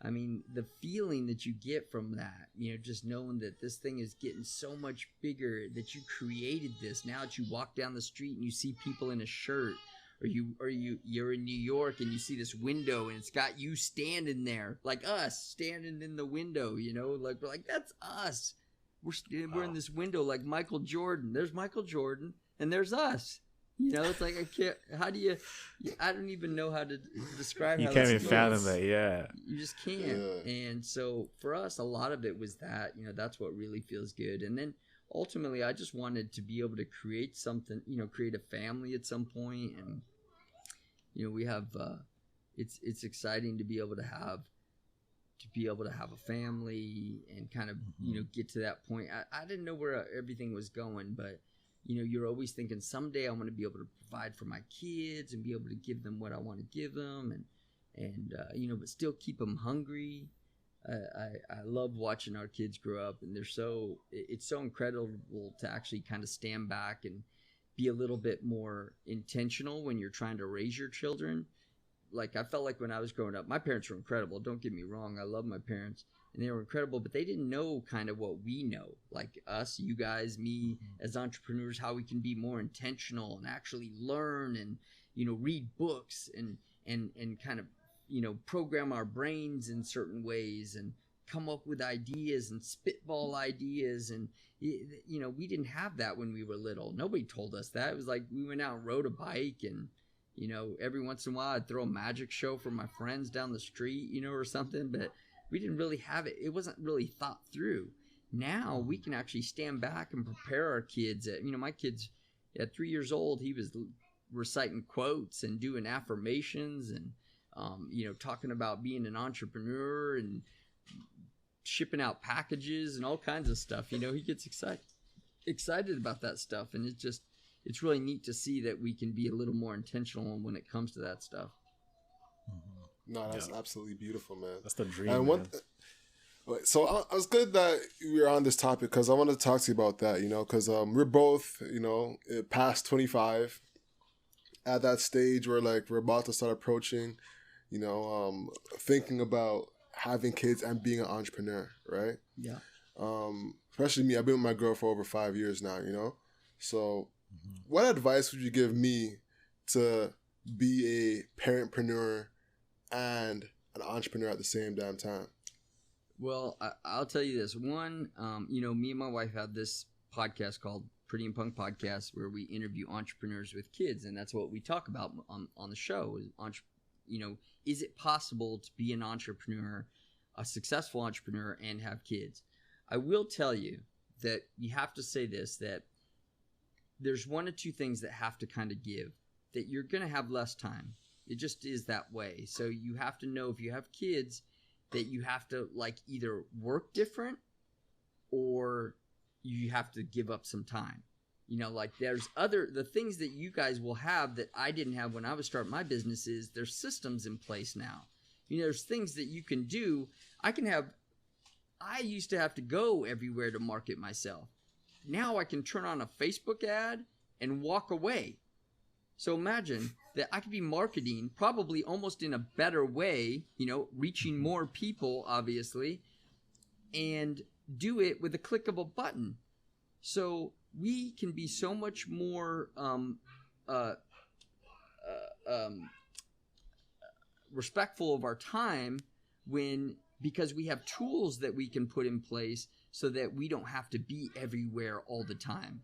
I mean, the feeling that you get from that, you know, just knowing that this thing is getting so much bigger, that you created this. Now that you walk down the street and you see people in a shirt, or you're in New York and you see this window and it's got you standing there, like us, standing in the window, you know, like we're like, that's us. We're in this window like Michael Jordan. There's Michael Jordan and there's us. You know, it's like, I don't even know how to describe how you can't even fathom that, yeah. You just can't. Yeah. And so for us, a lot of it was that, you know, that's what really feels good. And then ultimately, I just wanted to be able to create something, you know, create a family at some point. And, you know, we have, it's exciting to be able to have to be able to have a family and kind of, get to that point. I didn't know where everything was going, but, you're always thinking someday I want to be able to provide for my kids and be able to give them what I want to give them and but still keep them hungry. I love watching our kids grow up, and it's so incredible to actually kind of stand back and be a little bit more intentional when you're trying to raise your children. Like, I felt like when I was growing up, my parents were incredible. Don't get me wrong. I love my parents and they were incredible, but they didn't know kind of what we know, like us, you guys, me as entrepreneurs, how we can be more intentional and actually learn and, read books and kind of, program our brains in certain ways and come up with ideas and spitball ideas. And, we didn't have that when we were little. Nobody told us that. It was like we went out and rode a bike and, every once in a while I'd throw a magic show for my friends down the street, or something, but we didn't really have it. It wasn't really thought through. Now we can actually stand back and prepare our kids. My kids at 3 years old, he was reciting quotes and doing affirmations and, talking about being an entrepreneur and shipping out packages and all kinds of stuff. He gets excited about that stuff. And it's really neat to see that we can be a little more intentional when it comes to that stuff. No, that's absolutely beautiful, man. That's the dream. And so I was good that we were on this topic because I wanted to talk to you about that, because we're both, past 25 at that stage where like we're about to start approaching, thinking about having kids and being an entrepreneur, right? Yeah. Especially me, I've been with my girl for over 5 years now, So what advice would you give me to be a parentpreneur and an entrepreneur at the same damn time? Well, I'll tell you this. One, me and my wife have this podcast called Pretty and Punk Podcast where we interview entrepreneurs with kids, and that's what we talk about on the show. Is it possible to be an entrepreneur, a successful entrepreneur, and have kids? I will tell you that you have to say this, that there's one or two things that have to kind of give, that you're going to have less time. It just is that way. So you have to know if you have kids that you have to like either work different or you have to give up some time. Like there's the things that you guys will have that I didn't have when I was starting my business is there's systems in place now. There's things that you can do. I used to have to go everywhere to market myself. Now I can turn on a Facebook ad and walk away. So imagine that I could be marketing probably almost in a better way, reaching more people, obviously, and do it with a click of a button. So we can be so much more respectful of our time because we have tools that we can put in place so that we don't have to be everywhere all the time.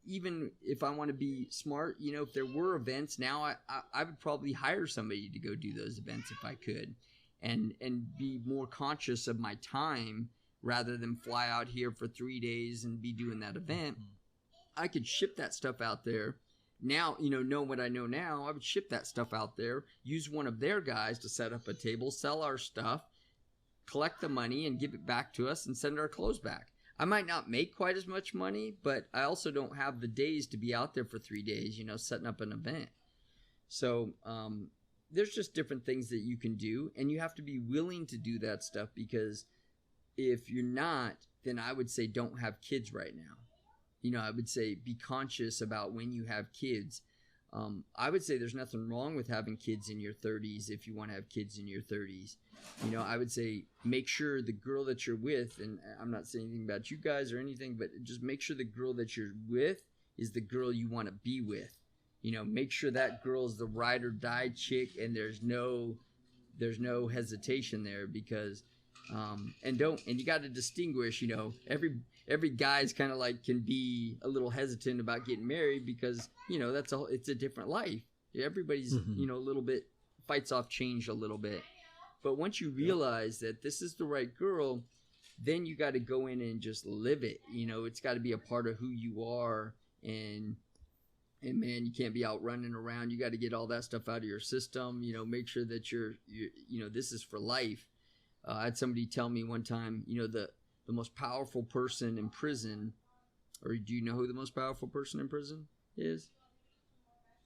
Even if I want to be smart, if there were events now, I would probably hire somebody to go do those events if I could and be more conscious of my time rather than fly out here for 3 days and be doing that event. I could ship that stuff out there. Now, know what I know now, I would ship that stuff out there, use one of their guys to set up a table, sell our stuff, collect the money and give it back to us and send our clothes back. I might not make quite as much money, but I also don't have the days to be out there for 3 days, setting up an event. So there's just different things that you can do, and you have to be willing to do that stuff because if you're not, then I would say don't have kids right now. I would say be conscious about when you have kids. I would say there's nothing wrong with having kids in your 30s if you want to have kids in your 30s. I would say make sure the girl that you're with, and I'm not saying anything about you guys or anything, but just make sure the girl that you're with is the girl you want to be with. Make sure that girl is the ride or die chick and there's no hesitation there because and you got to distinguish, every guy's kind of like can be a little hesitant about getting married because, it's a different life. Everybody's, a little bit fights off change a little bit. But once you realize that this is the right girl, then you got to go in and just live it. It's got to be a part of who you are. And And man, you can't be out running around. You got to get all that stuff out of your system. Make sure that you're this is for life. I had somebody tell me one time, the most powerful person in prison, or do you know who the most powerful person in prison is?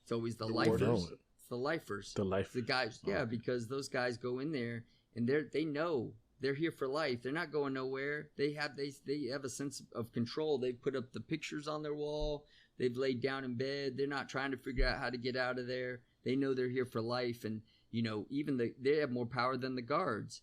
It's always the lifers. It's the lifers. The guys, yeah, because those guys go in there and they know they're here for life. They're not going nowhere. They have a sense of control. They put up the pictures on their wall. They've laid down in bed. They're not trying to figure out how to get out of there. They know they're here for life, and even they have more power than the guards.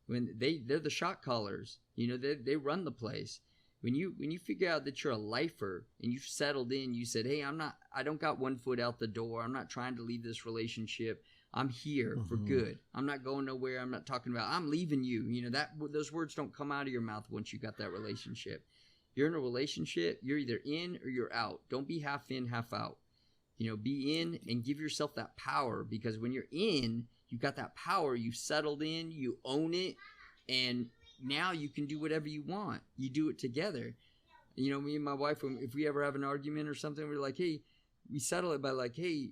When they're the shot callers, they run the place. When you figure out that you're a lifer and you've settled in, you said, hey, I don't got one foot out the door. I'm not trying to leave this relationship. I'm here for good. I'm not going nowhere. I'm not talking about I'm leaving you. Those words don't come out of your mouth once you got that relationship. You're in a relationship, you're either in or you're out. Don't be half in, half out. Be in and give yourself that power, because when you're in, you've got that power. You've settled in, you own it, and now you can do whatever you want. You do it together. Me and my wife, if we ever have an argument or something, we're like, hey, we settle it by like, hey,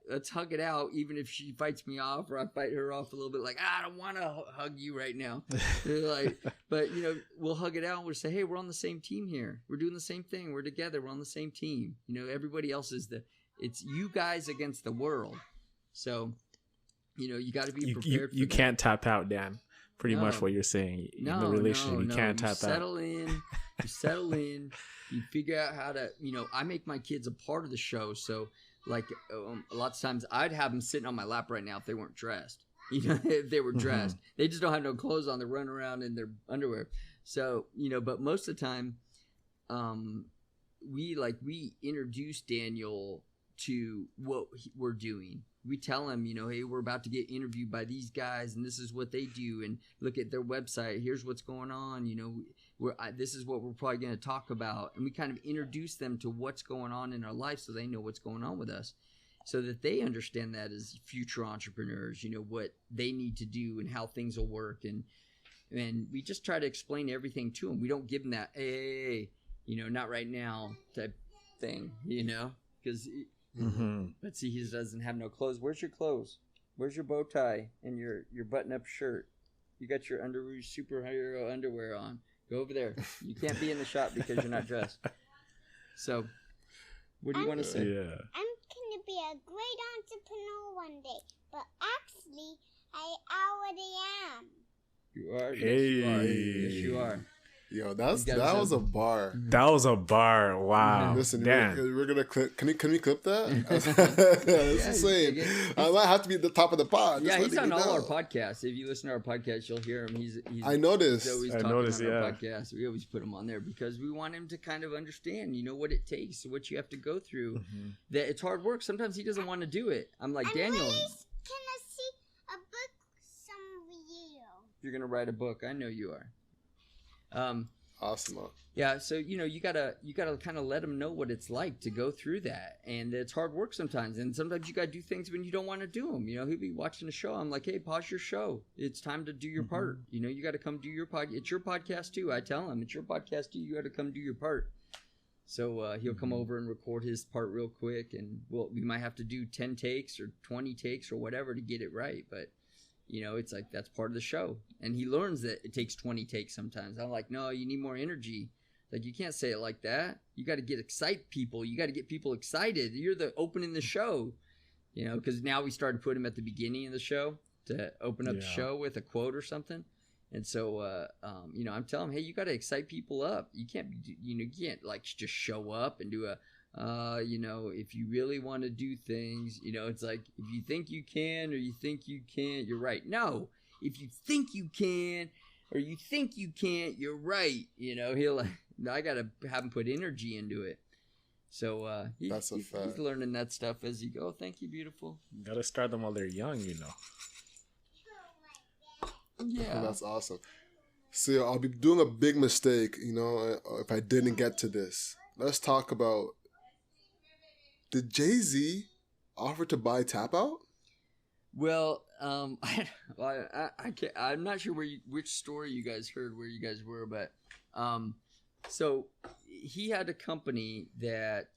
let's hug it out, even if she fights me off or I fight her off a little bit. Like, I don't want to hug you right now. But we'll hug it out and we'll say, hey, we're on the same team here. We're doing the same thing. We're together. We're on the same team. Everybody else it's you guys against the world. So, you got to be prepared for you that. Can't tap out, Dan. Pretty much what you're saying. In the relationship, you can't tap out. You settle in. You figure out how to, I make my kids a part of the show. So, like, a lot of times I'd have them sitting on my lap right now if they weren't dressed. If they were dressed. They just don't have no clothes on. They're running around in their underwear. So, but most of the time, we introduce Daniel to what we're doing. We tell him, hey, we're about to get interviewed by these guys, and this is what they do, and look at their website. Here's what's going on. This is what we're probably going to talk about, and we kind of introduce them to what's going on in our life, so they know what's going on with us, so that they understand that as future entrepreneurs. What they need to do and how things will work, and we just try to explain everything to them. We don't give them that, hey, not right now type thing, because. But see, he doesn't have no clothes. Where's your clothes? Where's your bow tie and your button-up shirt? You got your superhero underwear on. Go over there. You can't be in the shop because you're not dressed. So, what do you want to say? Yeah. I'm going to be a great entrepreneur one day, but actually, I already am. You are? Hey. Yes, you are. Yes, you are. Yo, that was a bar. That was a bar. Wow. Listen, Dan. we're gonna clip. Can we clip that? It's insane. I might have to be at the top of the pod. Yeah, he's on all our podcasts. If you listen to our podcast, you'll hear him. He's I noticed. He's always talking on our podcast. We always put him on there because we want him to kind of understand, what it takes, what you have to go through. That it's hard work. Sometimes he doesn't want to do it. I'm like, Daniel. Can I see a book some video? You're gonna write a book. I know you are. Awesome. Yeah, so you gotta kind of let them know what it's like to go through that, and it's hard work sometimes, and sometimes you gotta do things when you don't want to do them. He'll be watching a show. I'm like, hey, pause your show. It's time to do your part. You got to come do your podcast. It's your podcast too. I tell him it's your podcast too. You got to come do your part. So he'll come over and record his part real quick, and we might have to do 10 takes or 20 takes or whatever to get it right, but. It's like that's part of the show. And he learns that it takes 20 takes sometimes. I'm like, no, you need more energy. Like, you can't say it like that. You got to excite people. You got to get people excited. You're the opening the show, because now we started putting him at the beginning of the show to open up the show with a quote or something. And so, I'm telling him, hey, you got to excite people up. You can't, you can't like just show up and do if you really want to do things, it's like, if you think you can or you think you can't, you're right. No, if you think you can or you think you can't, you're right. I got to have him put energy into it. So that's a fact. He's learning that stuff as you go. Thank you, beautiful. You got to start them while they're young, Yeah. That's awesome. So I'll be doing a big mistake, if I didn't get to this. Let's talk about, did Jay Z offer to buy Tapout? Well, I can't, I'm not sure which story you guys heard, where you guys were, but So he had a company that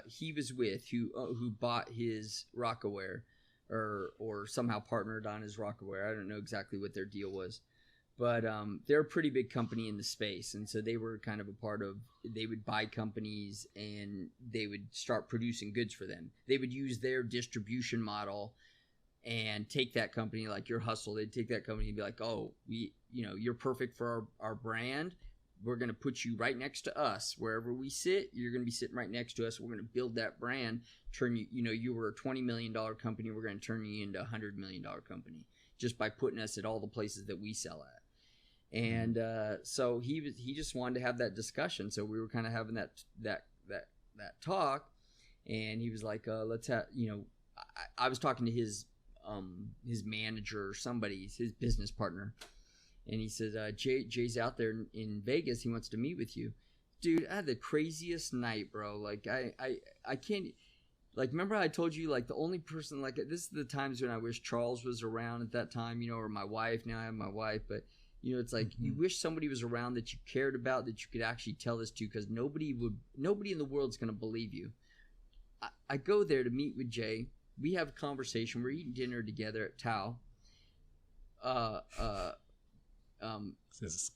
he was with who bought his Rockaware or somehow partnered on his Rockaware. I don't know exactly what their deal was. But they're a pretty big company in the space, and so they were kind of a part of. They would buy companies, and they would start producing goods for them. They would use their distribution model, and take that company like your Hustle. They'd take that company and be like, "Oh, you're perfect for our brand. We're going to put you right next to us wherever we sit. You're going to be sitting right next to us. We're going to build that brand. Turn you. You were a $20 million company. We're going to turn you into a $100 million company just by putting us at all the places that we sell at." And so he just wanted to have that discussion. So we were kind of having that talk, and he was like, "Let's have I was talking to his manager or somebody, his business partner, and he says, Jay's out there in Vegas. He wants to meet with you, dude. I had the craziest night, bro. Like I can't. Like, remember I told you, like, the only person, like, this is the times when I wish Charles was around at that time, or my wife. Now I have my wife, but. It's like you wish somebody was around that you cared about, that you could actually tell this to, because nobody in the world's going to believe you. I go there to meet with Jay. We have a conversation. We're eating dinner together at Tao.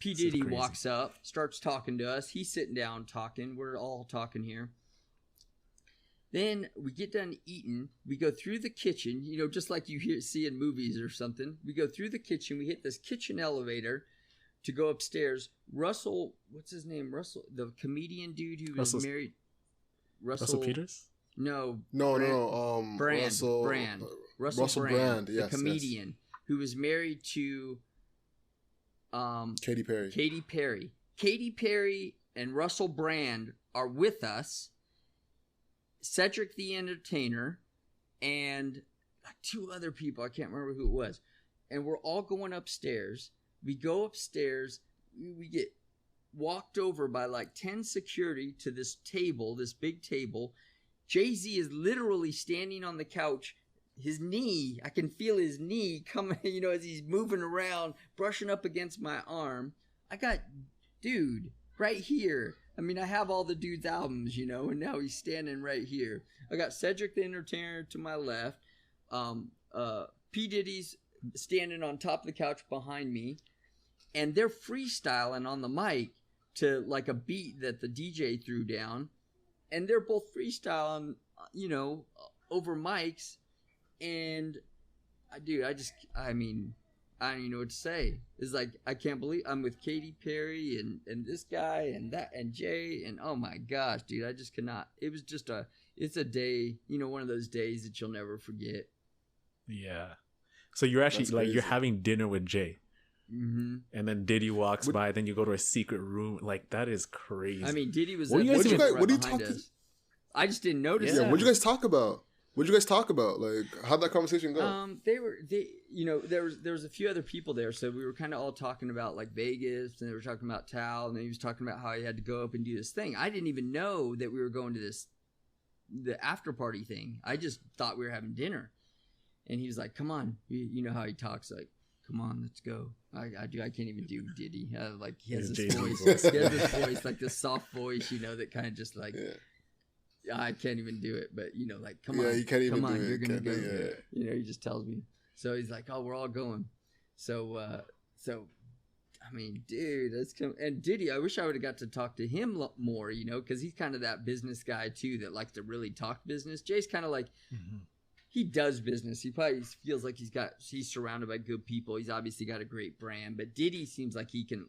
P. Diddy walks up, starts talking to us. He's sitting down talking. We're all talking here. Then we get done eating. We go through the kitchen, just like you see in movies or something. We go through the kitchen. We hit this kitchen elevator to go upstairs. Russell, what's his name? Russell, the comedian dude who was married. Russell Peters? No. Russell Brand, yes, the comedian who was married to Katy Perry. Katy Perry and Russell Brand are with us. Cedric the Entertainer, and like 2 other people. I can't remember who it was. And we're all going upstairs. We go upstairs. We get walked over by like 10 security to this table, this big table. Jay Z is literally standing on the couch. His knee, I can feel his knee coming, as he's moving around, brushing up against my arm. I got, dude, right here. I mean, I have all the dude's albums, and now he's standing right here. I got Cedric the Entertainer to my left. P. Diddy's standing on top of the couch behind me. And they're freestyling on the mic to like a beat that the DJ threw down. And they're both freestyling, over mics. And, I don't even know what to say. It's like, I can't believe I'm with Katy Perry and this guy and that and Jay, and oh my gosh, dude, I just cannot. It was just it's a day, one of those days that you'll never forget. Yeah. So you're actually you're having dinner with Jay. Mm-hmm. And then Diddy walks by, then you go to a secret room. Like, that is crazy. I mean, Diddy was what are you talking? I just didn't notice. Yeah, what'd you guys talk about? Like, how'd that conversation go? There was a few other people there, so we were kind of all talking about like Vegas, and they were talking about Tal, and then he was talking about how he had to go up and do this thing. I didn't even know that we were going to the after party thing. I just thought we were having dinner, and he was like, "Come on," you know how he talks, like, "Come on, let's go." I can't even do Diddy. Like, he has this voice. He has this voice, like this soft voice, that kind of just like. Yeah. I can't even do it, but like, come on, you can't even come on, do you're it. gonna go. Yeah. He just tells me. So he's like, "Oh, we're all going." So I mean, dude, and Diddy. I wish I would have got to talk to him more, because he's kind of that business guy too that likes to really talk business. Jay's kind of like, he does business. He probably feels like he's surrounded by good people. He's obviously got a great brand, but Diddy seems like he can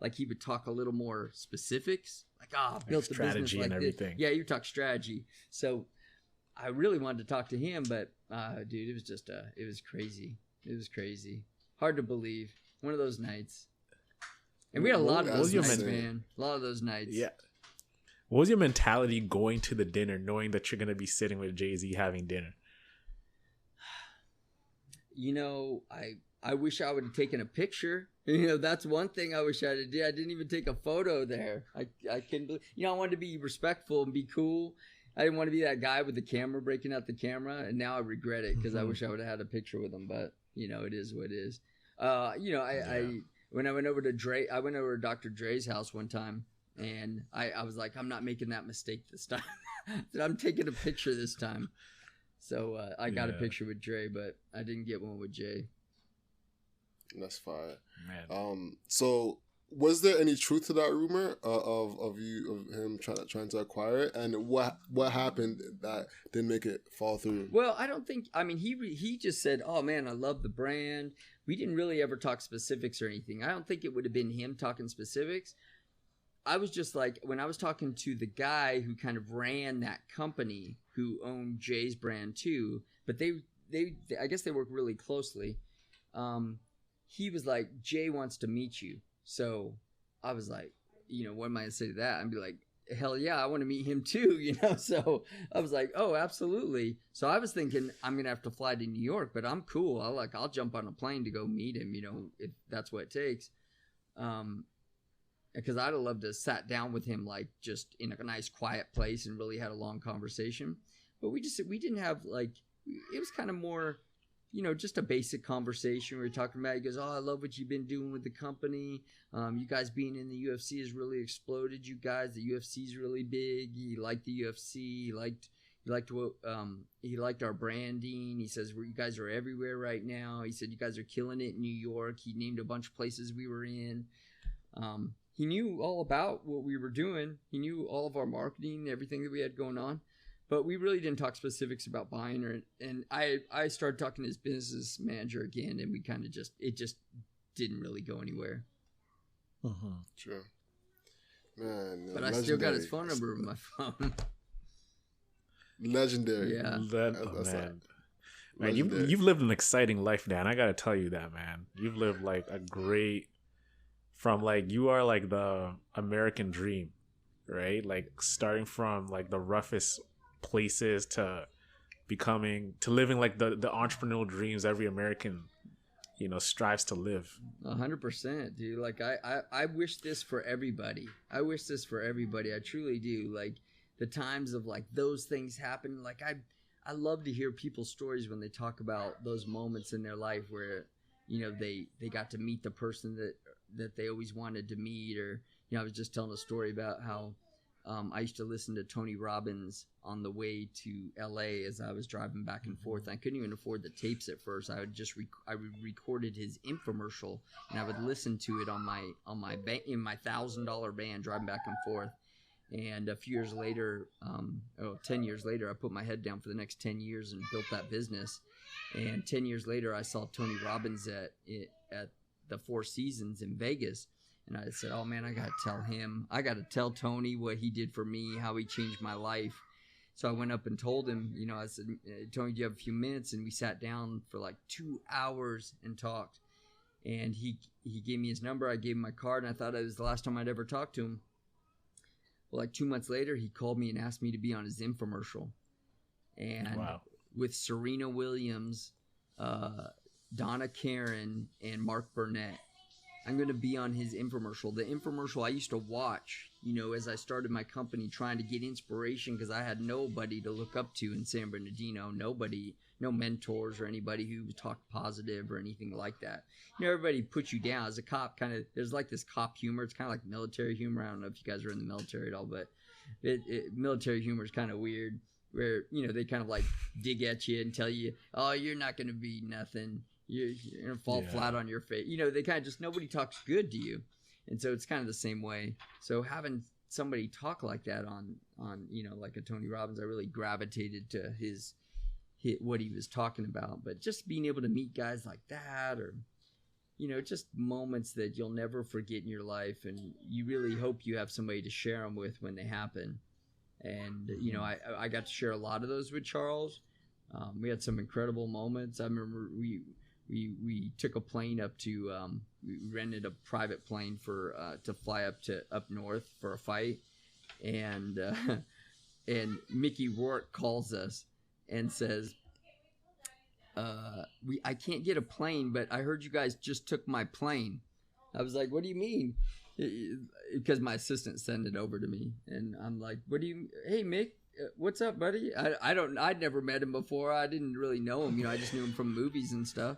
like he would talk a little more specifics. Like, built the business like and everything. This. Yeah, you talk strategy. So I really wanted to talk to him, but dude, it was just it was crazy. It was crazy. Hard to believe. One of those nights. And we had a lot of those nights, man. A lot of those nights. Yeah. What was your mentality going to the dinner, knowing that you're going to be sitting with Jay Z having dinner? I wish I would have taken a picture. That's one thing I wish I did. I didn't even take a photo there. I couldn't believe. I wanted to be respectful and be cool. I didn't want to be that guy with the camera breaking out the camera, and now I regret it because I wish I would have had a picture with him. But it is what it is. When I went over to Dre, I went over to Dr. Dre's house one time And I was like, I'm not making that mistake this time. I'm taking a picture this time. So I got a picture with Dre, but I didn't get one with Jay. That's fire. Man. So was there any truth to that rumor of him trying to acquire it, and what happened that didn't make it fall through? Well, I don't think. I mean, he just said, "Oh man, I love the brand." We didn't really ever talk specifics or anything. I don't think it would have been him talking specifics. I was just like, when I was talking to the guy who kind of ran that company, who owned Jay's brand too, but they I guess they work really closely. He was like, Jay wants to meet you. So I was like, what am I going to say to that? I'd be like, hell yeah, I want to meet him too, So I was like, oh, absolutely. So I was thinking I'm going to have to fly to New York, but I'm cool. I'll jump on a plane to go meet him, if that's what it takes. Because I'd have loved to have sat down with him, like just in a nice quiet place and really had a long conversation. But we didn't have it was kind of more, just a basic conversation. We were talking about, he goes, oh, I love what you've been doing with the company. You guys being in the UFC has really exploded you guys. The UFC is really big. He liked the UFC. He liked our branding. He says, you guys are everywhere right now. He said, you guys are killing it in New York. He named a bunch of places we were in. He knew all about what we were doing. He knew all of our marketing, everything that we had going on. But we really didn't talk specifics about buying her. And I started talking to his business manager again, and we kind of it just didn't really go anywhere. Mm-hmm. Sure. Man. But I still got his phone number in my phone. Legendary. Yeah. Man, you've lived an exciting life, Dan. I got to tell you that, man. You've lived like a great, you are like the American dream, right? Like starting from like the roughest places to living like the entrepreneurial dreams every American strives to live. 100%, dude. Like I wish this for everybody. I truly do. Like the times of like those things happen. Like I love to hear people's stories when they talk about those moments in their life where they got to meet the person that they always wanted to meet. Or I was just telling a story about how I used to listen to Tony Robbins on the way to LA as I was driving back and forth. I couldn't even afford the tapes at first. I would just I recorded his infomercial, and I would listen to it in my $1,000 van driving back and forth. And a few years later, 10 years later, I put my head down for the next 10 years and built that business. And 10 years later, I saw Tony Robbins at the Four Seasons in Vegas. And I said, oh man, I got to tell him. I got to tell Tony what he did for me, how he changed my life. So I went up and told him, I said, Tony, do you have a few minutes? And we sat down for like 2 hours and talked. And he gave me his number. I gave him my card, and I thought it was the last time I'd ever talked to him. Well, like 2 months later, he called me and asked me to be on his infomercial. And with Serena Williams, Donna Karen, and Mark Burnett. I'm going to be on his infomercial. The infomercial I used to watch, as I started my company, trying to get inspiration because I had nobody to look up to in San Bernardino. Nobody, no mentors or anybody who talked positive or anything like that. Everybody puts you down. As a cop, there's like this cop humor. It's kind of like military humor. I don't know if you guys are in the military at all, but military humor is kind of weird where, they kind of like dig at you and tell you, oh, you're not going to be nothing. You're going to fall flat on your face. They kind of just, nobody talks good to you. And so it's kind of the same way. So having somebody talk like that on like a Tony Robbins, I really gravitated to what he was talking about. But just being able to meet guys like that, or, just moments that you'll never forget in your life. And you really hope you have somebody to share them with when they happen. And, I got to share a lot of those with Charles. We had some incredible moments. I remember we took a plane up to we rented a private plane to fly up north for a fight, and Mickey Rourke calls us and says, I can't get a plane, but I heard you guys just took my plane. I was like, what do you mean? Because my assistant sent it over to me, and I'm like, hey Mick, what's up, buddy? I'd never met him before. I didn't really know him. I just knew him from movies and stuff.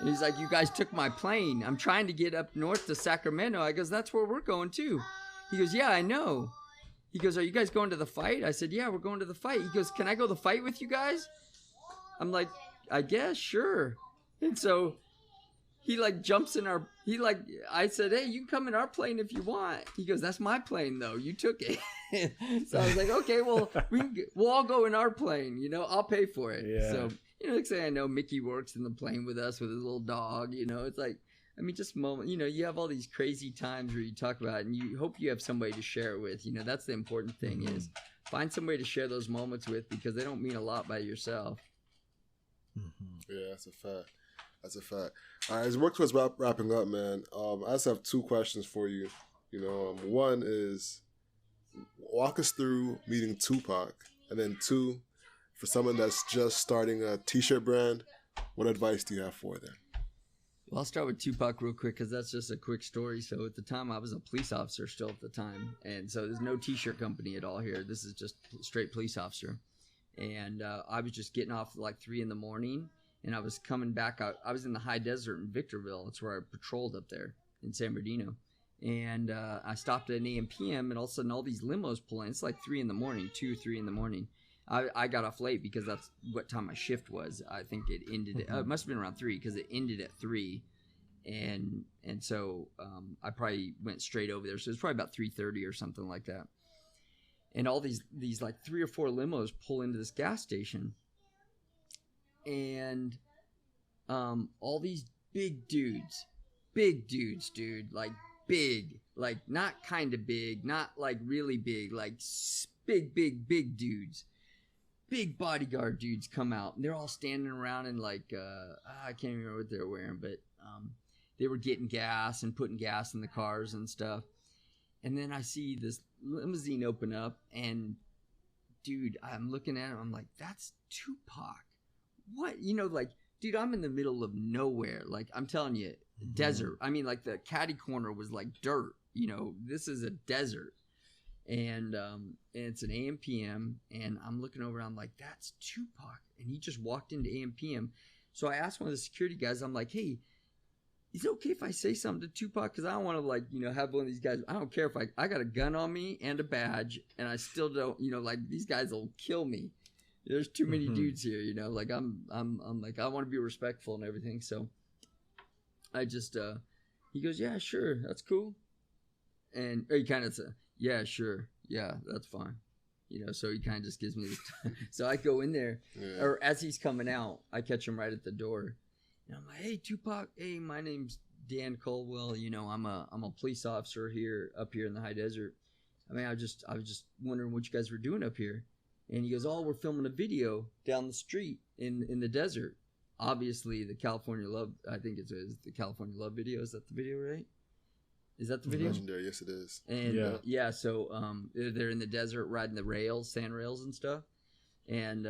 And he's like, you guys took my plane. I'm trying to get up north to Sacramento. I goes, that's where we're going too. He goes, yeah, I know. He goes, are you guys going to the fight? I said, yeah, we're going to the fight. He goes, can I go to the fight with you guys? I'm like, I guess, sure. And so he like jumps in our, I said, hey, you can come in our plane if you want. He goes, that's my plane though. You took it. So I was like, okay, well, we'll all go in our plane, you know, I'll pay for it. Yeah. So, you know, next thing I know, Mickey works in the plane with us with his little dog, you know, it's like, I mean, just moment, you know, you have all these crazy times where you talk about it and you hope you have somebody to share it with. You know, that's the important thing is find somebody to share those moments with because they don't mean a lot by yourself. Yeah, that's a fact. That's a fact. All right, as work towards wrapping up, man, I just have two questions for you. You know, one is walk us through meeting Tupac. And then two, for someone that's just starting a t-shirt brand, what advice do you have for them? Well, I'll start with Tupac real quick because that's just a quick story. So at the time, I was a police officer still at the time. And so there's no t-shirt company at all here. This is just straight police officer. And I was just getting off at like 3 a.m. and I was coming back out. I was in the high desert in Victorville. That's where I patrolled up there in San Bernardino. And I stopped at an AM PM and all of a sudden all these limos pull in. It's like 3 a.m, 2, 3 a.m. I got off late because that's what time my shift was. I think it ended. It must have been around 3 because it ended at 3, and so I probably went straight over there. So it was probably about 3:30 or something like that. And all these like 3 or 4 limos pull into this gas station, and all these big dudes, dude, like big, like not kind of big, not like really big, like big dudes. Big bodyguard dudes come out and they're all standing around and like I can't remember what they were wearing, but they were getting gas and putting gas in the cars and stuff. And then I see this limousine open up and dude, I'm looking at him, I'm like, that's Tupac. What? You know, like, dude, I'm in the middle of nowhere. Like, I'm telling you, desert. I mean, like the caddy corner was like dirt. You know, this is a desert. And it's an AM PM, and I'm looking over, and I'm like, that's Tupac. And he just walked into AM PM. So I asked one of the security guys, I'm like, hey, is it okay if I say something to Tupac? Because I don't want to, like, you know, have one of these guys. I don't care if I got a gun on me and a badge, and I still don't, you know, like, these guys will kill me. There's too many dudes here, you know, like, I'm like, I want to be respectful and everything. So I just, he goes, yeah, sure, that's cool. And he kind of said, yeah, sure. Yeah, that's fine. You know, so he kind of just gives me this time. So I go in there, or as he's coming out, I catch him right at the door. And I'm like, hey, Tupac. Hey, my name's Dan Caldwell. You know, I'm a police officer up here in the high desert. I mean, I was just wondering what you guys were doing up here. And he goes, oh, we're filming a video down the street in the desert. Obviously, the California Love, I think it's the California Love video. Is that the video, right? Is that the video? Legendary, yes it is. And so they're in the desert riding the rails, sand rails and stuff. And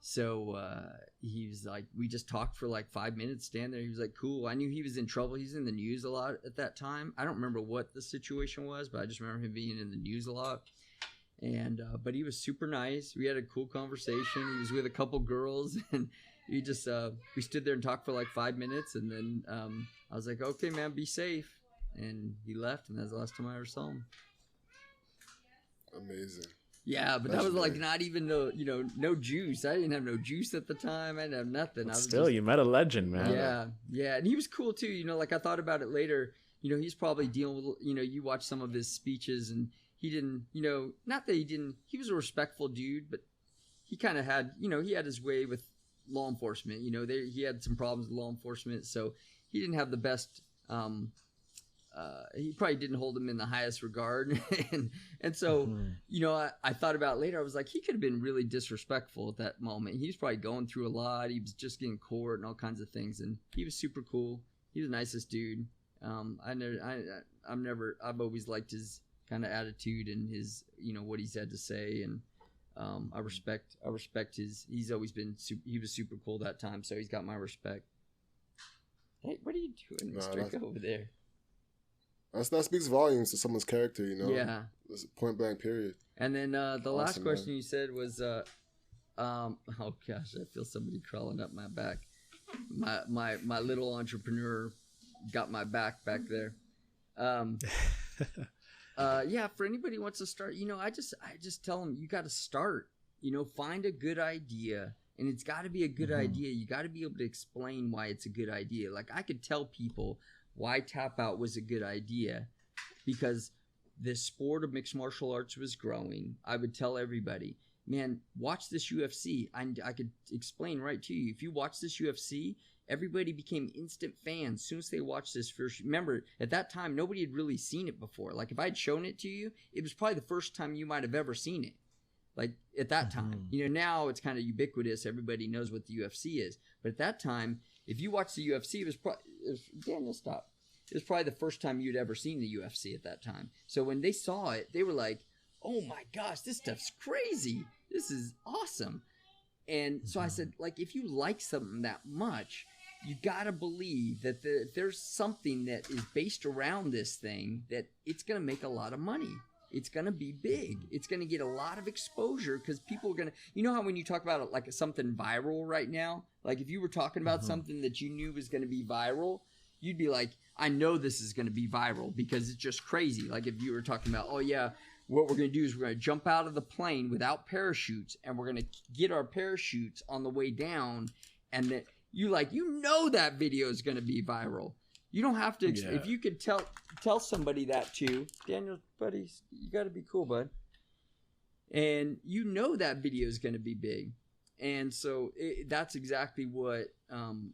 so he was like, we just talked for like 5 minutes, stand there. He was like, cool. I knew he was in trouble. He's in the news a lot at that time. I don't remember what the situation was, but I just remember him being in the news a lot. And but he was super nice. We had a cool conversation. He was with a couple girls, and he just we stood there and talked for like 5 minutes, and then I was like, okay, man, be safe. And he left, and that's the last time I ever saw him. Amazing. Yeah, but that was like not even no juice. I didn't have no juice at the time. I didn't have nothing. But still, you met a legend, man. Yeah, and he was cool too. You know, like I thought about it later. You know, he's probably dealing with. You know, you watch some of his speeches, and he didn't. You know, not that he didn't. He was a respectful dude, but he kind of had. You know, he had his way with law enforcement. You know, he had some problems with law enforcement, so he didn't have the best. He probably didn't hold him in the highest regard. and so, you know, I thought about it later. I was like, he could have been really disrespectful at that moment. He was probably going through a lot. He was just getting court and all kinds of things. And he was super cool. He was the nicest dude. I've always liked his kind of attitude and his, you know, what he's had to say. And I respect he's always been, he was super cool that time. So he's got my respect. Hey, what are you doing, Mr. Go over there? That speaks volumes to someone's character, you know? Yeah. It's point blank, period. And then the last question you said was, oh gosh, I feel somebody crawling up my back. My little entrepreneur got my back there. Yeah, for anybody who wants to start, I just tell them you got to start. Find a good idea, and it's got to be a good idea. You got to be able to explain why it's a good idea. Like I could tell people why Tapout was a good idea because the sport of mixed martial arts was growing. I would tell everybody, man, watch this UFC. I could explain right to you. If you watch this UFC, everybody became instant fans as soon as they watched this first. Remember, at that time, nobody had really seen it before. Like, if I'd shown it to you, it was probably the first time you might have ever seen it. Like, at that time. Now it's kind of ubiquitous. Everybody knows what the UFC is. But at that time, if you watched the UFC, it was probably... Daniel, stop. It was probably the first time you'd ever seen the UFC at that time. So when they saw it, they were like, oh my gosh, this stuff's crazy. This is awesome. And so I said, like, if you like something that much, you got to believe that there's something that is based around this thing that it's going to make a lot of money. It's going to be big. It's going to get a lot of exposure because people are going to, you know how when you talk about it, like something viral right now, like if you were talking about something that you knew was going to be viral, you'd be like, I know this is going to be viral because it's just crazy. Like if you were talking about, oh yeah, what we're going to do is we're going to jump out of the plane without parachutes and we're going to get our parachutes on the way down. And that that video is going to be viral. You don't have to, if you could tell somebody that too, Daniel, buddy, you got to be cool, bud. And that video is going to be big. And so that's exactly what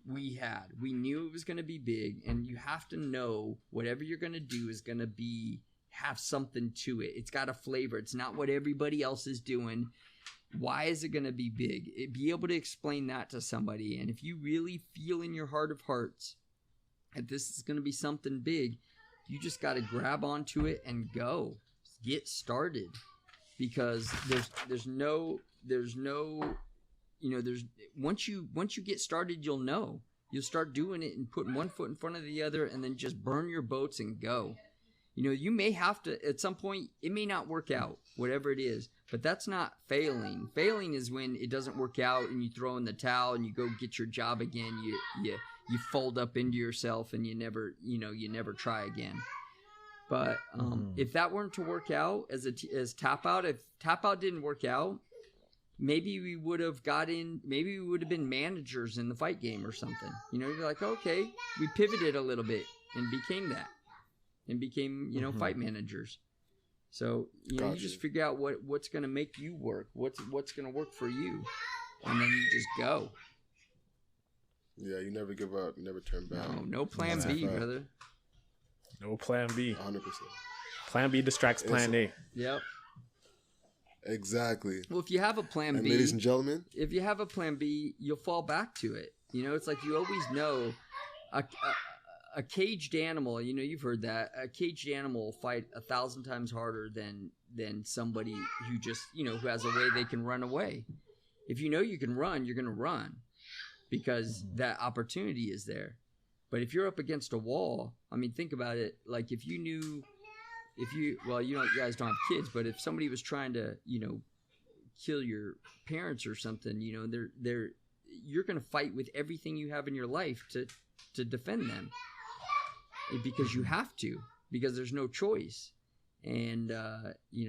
we had. We knew it was going to be big, and you have to know whatever you're going to do is going to have something to it. It's got a flavor. It's not what everybody else is doing. Why is it going to be big? Be able to explain that to somebody. And if you really feel in your heart of hearts that this is going to be something big, you just got to grab onto it and go. Get started. Because there's once you get started, you'll know. You'll start doing it and putting one foot in front of the other and then just burn your boats and go. You may have to, at some point, it may not work out, whatever it is, but that's not failing. Failing is when it doesn't work out and you throw in the towel and you go get your job again. You fold up into yourself and you never try again. But if that weren't to work out as Tapout, if Tapout didn't work out, maybe we would have been managers in the fight game or something. You're like, okay, we pivoted a little bit and became that. And became, fight managers. So, you just figure out what's going to make you work. What's going to work for you. And then you just go. Yeah, you never give up. You never turn back. No plan B, brother. No plan B. 100%. Plan B distracts plan A. Yep. Exactly. Well, if you have a plan B. Ladies and gentlemen. If you have a plan B, you'll fall back to it. It's like you always know a caged animal, you've heard that. A caged animal will fight 1,000 times harder than somebody who just, who has a way they can run away. If you know you can run, you're going to run because that opportunity is there. But if you're up against a wall, think about it. Like you guys don't have kids, but if somebody was trying to, kill your parents or something, you're going to fight with everything you have in your life to defend them. Because you have to, because there's no choice. And,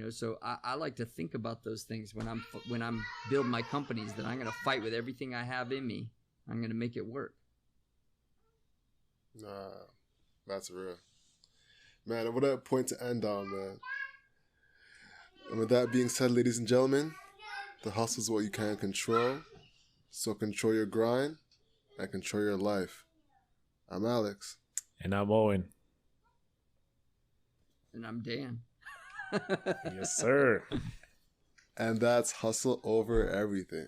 so I like to think about those things when I'm building my companies, that I'm going to fight with everything I have in me. I'm going to make it work. Nah, that's real. Man, what a point to end on, man. And with that being said, ladies and gentlemen, the hustle is what you can't control. So control your grind and control your life. I'm Alex. And I'm Owen. And I'm Dan. Yes, sir. And that's Hustle Over Everything.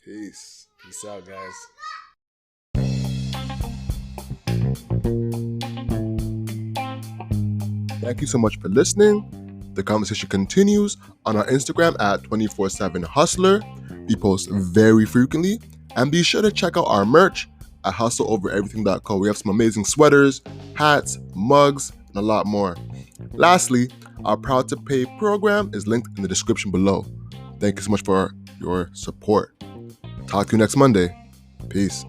Peace. Peace out, guys. Thank you so much for listening. The conversation continues on our Instagram at 247hustler. We post very frequently. And be sure to check out our merch at hustleovereverything.co. We have some amazing sweaters, hats, mugs, and a lot more. Lastly, our Proud to Pay program is linked in the description below. Thank you so much for your support. Talk to you next Monday. Peace.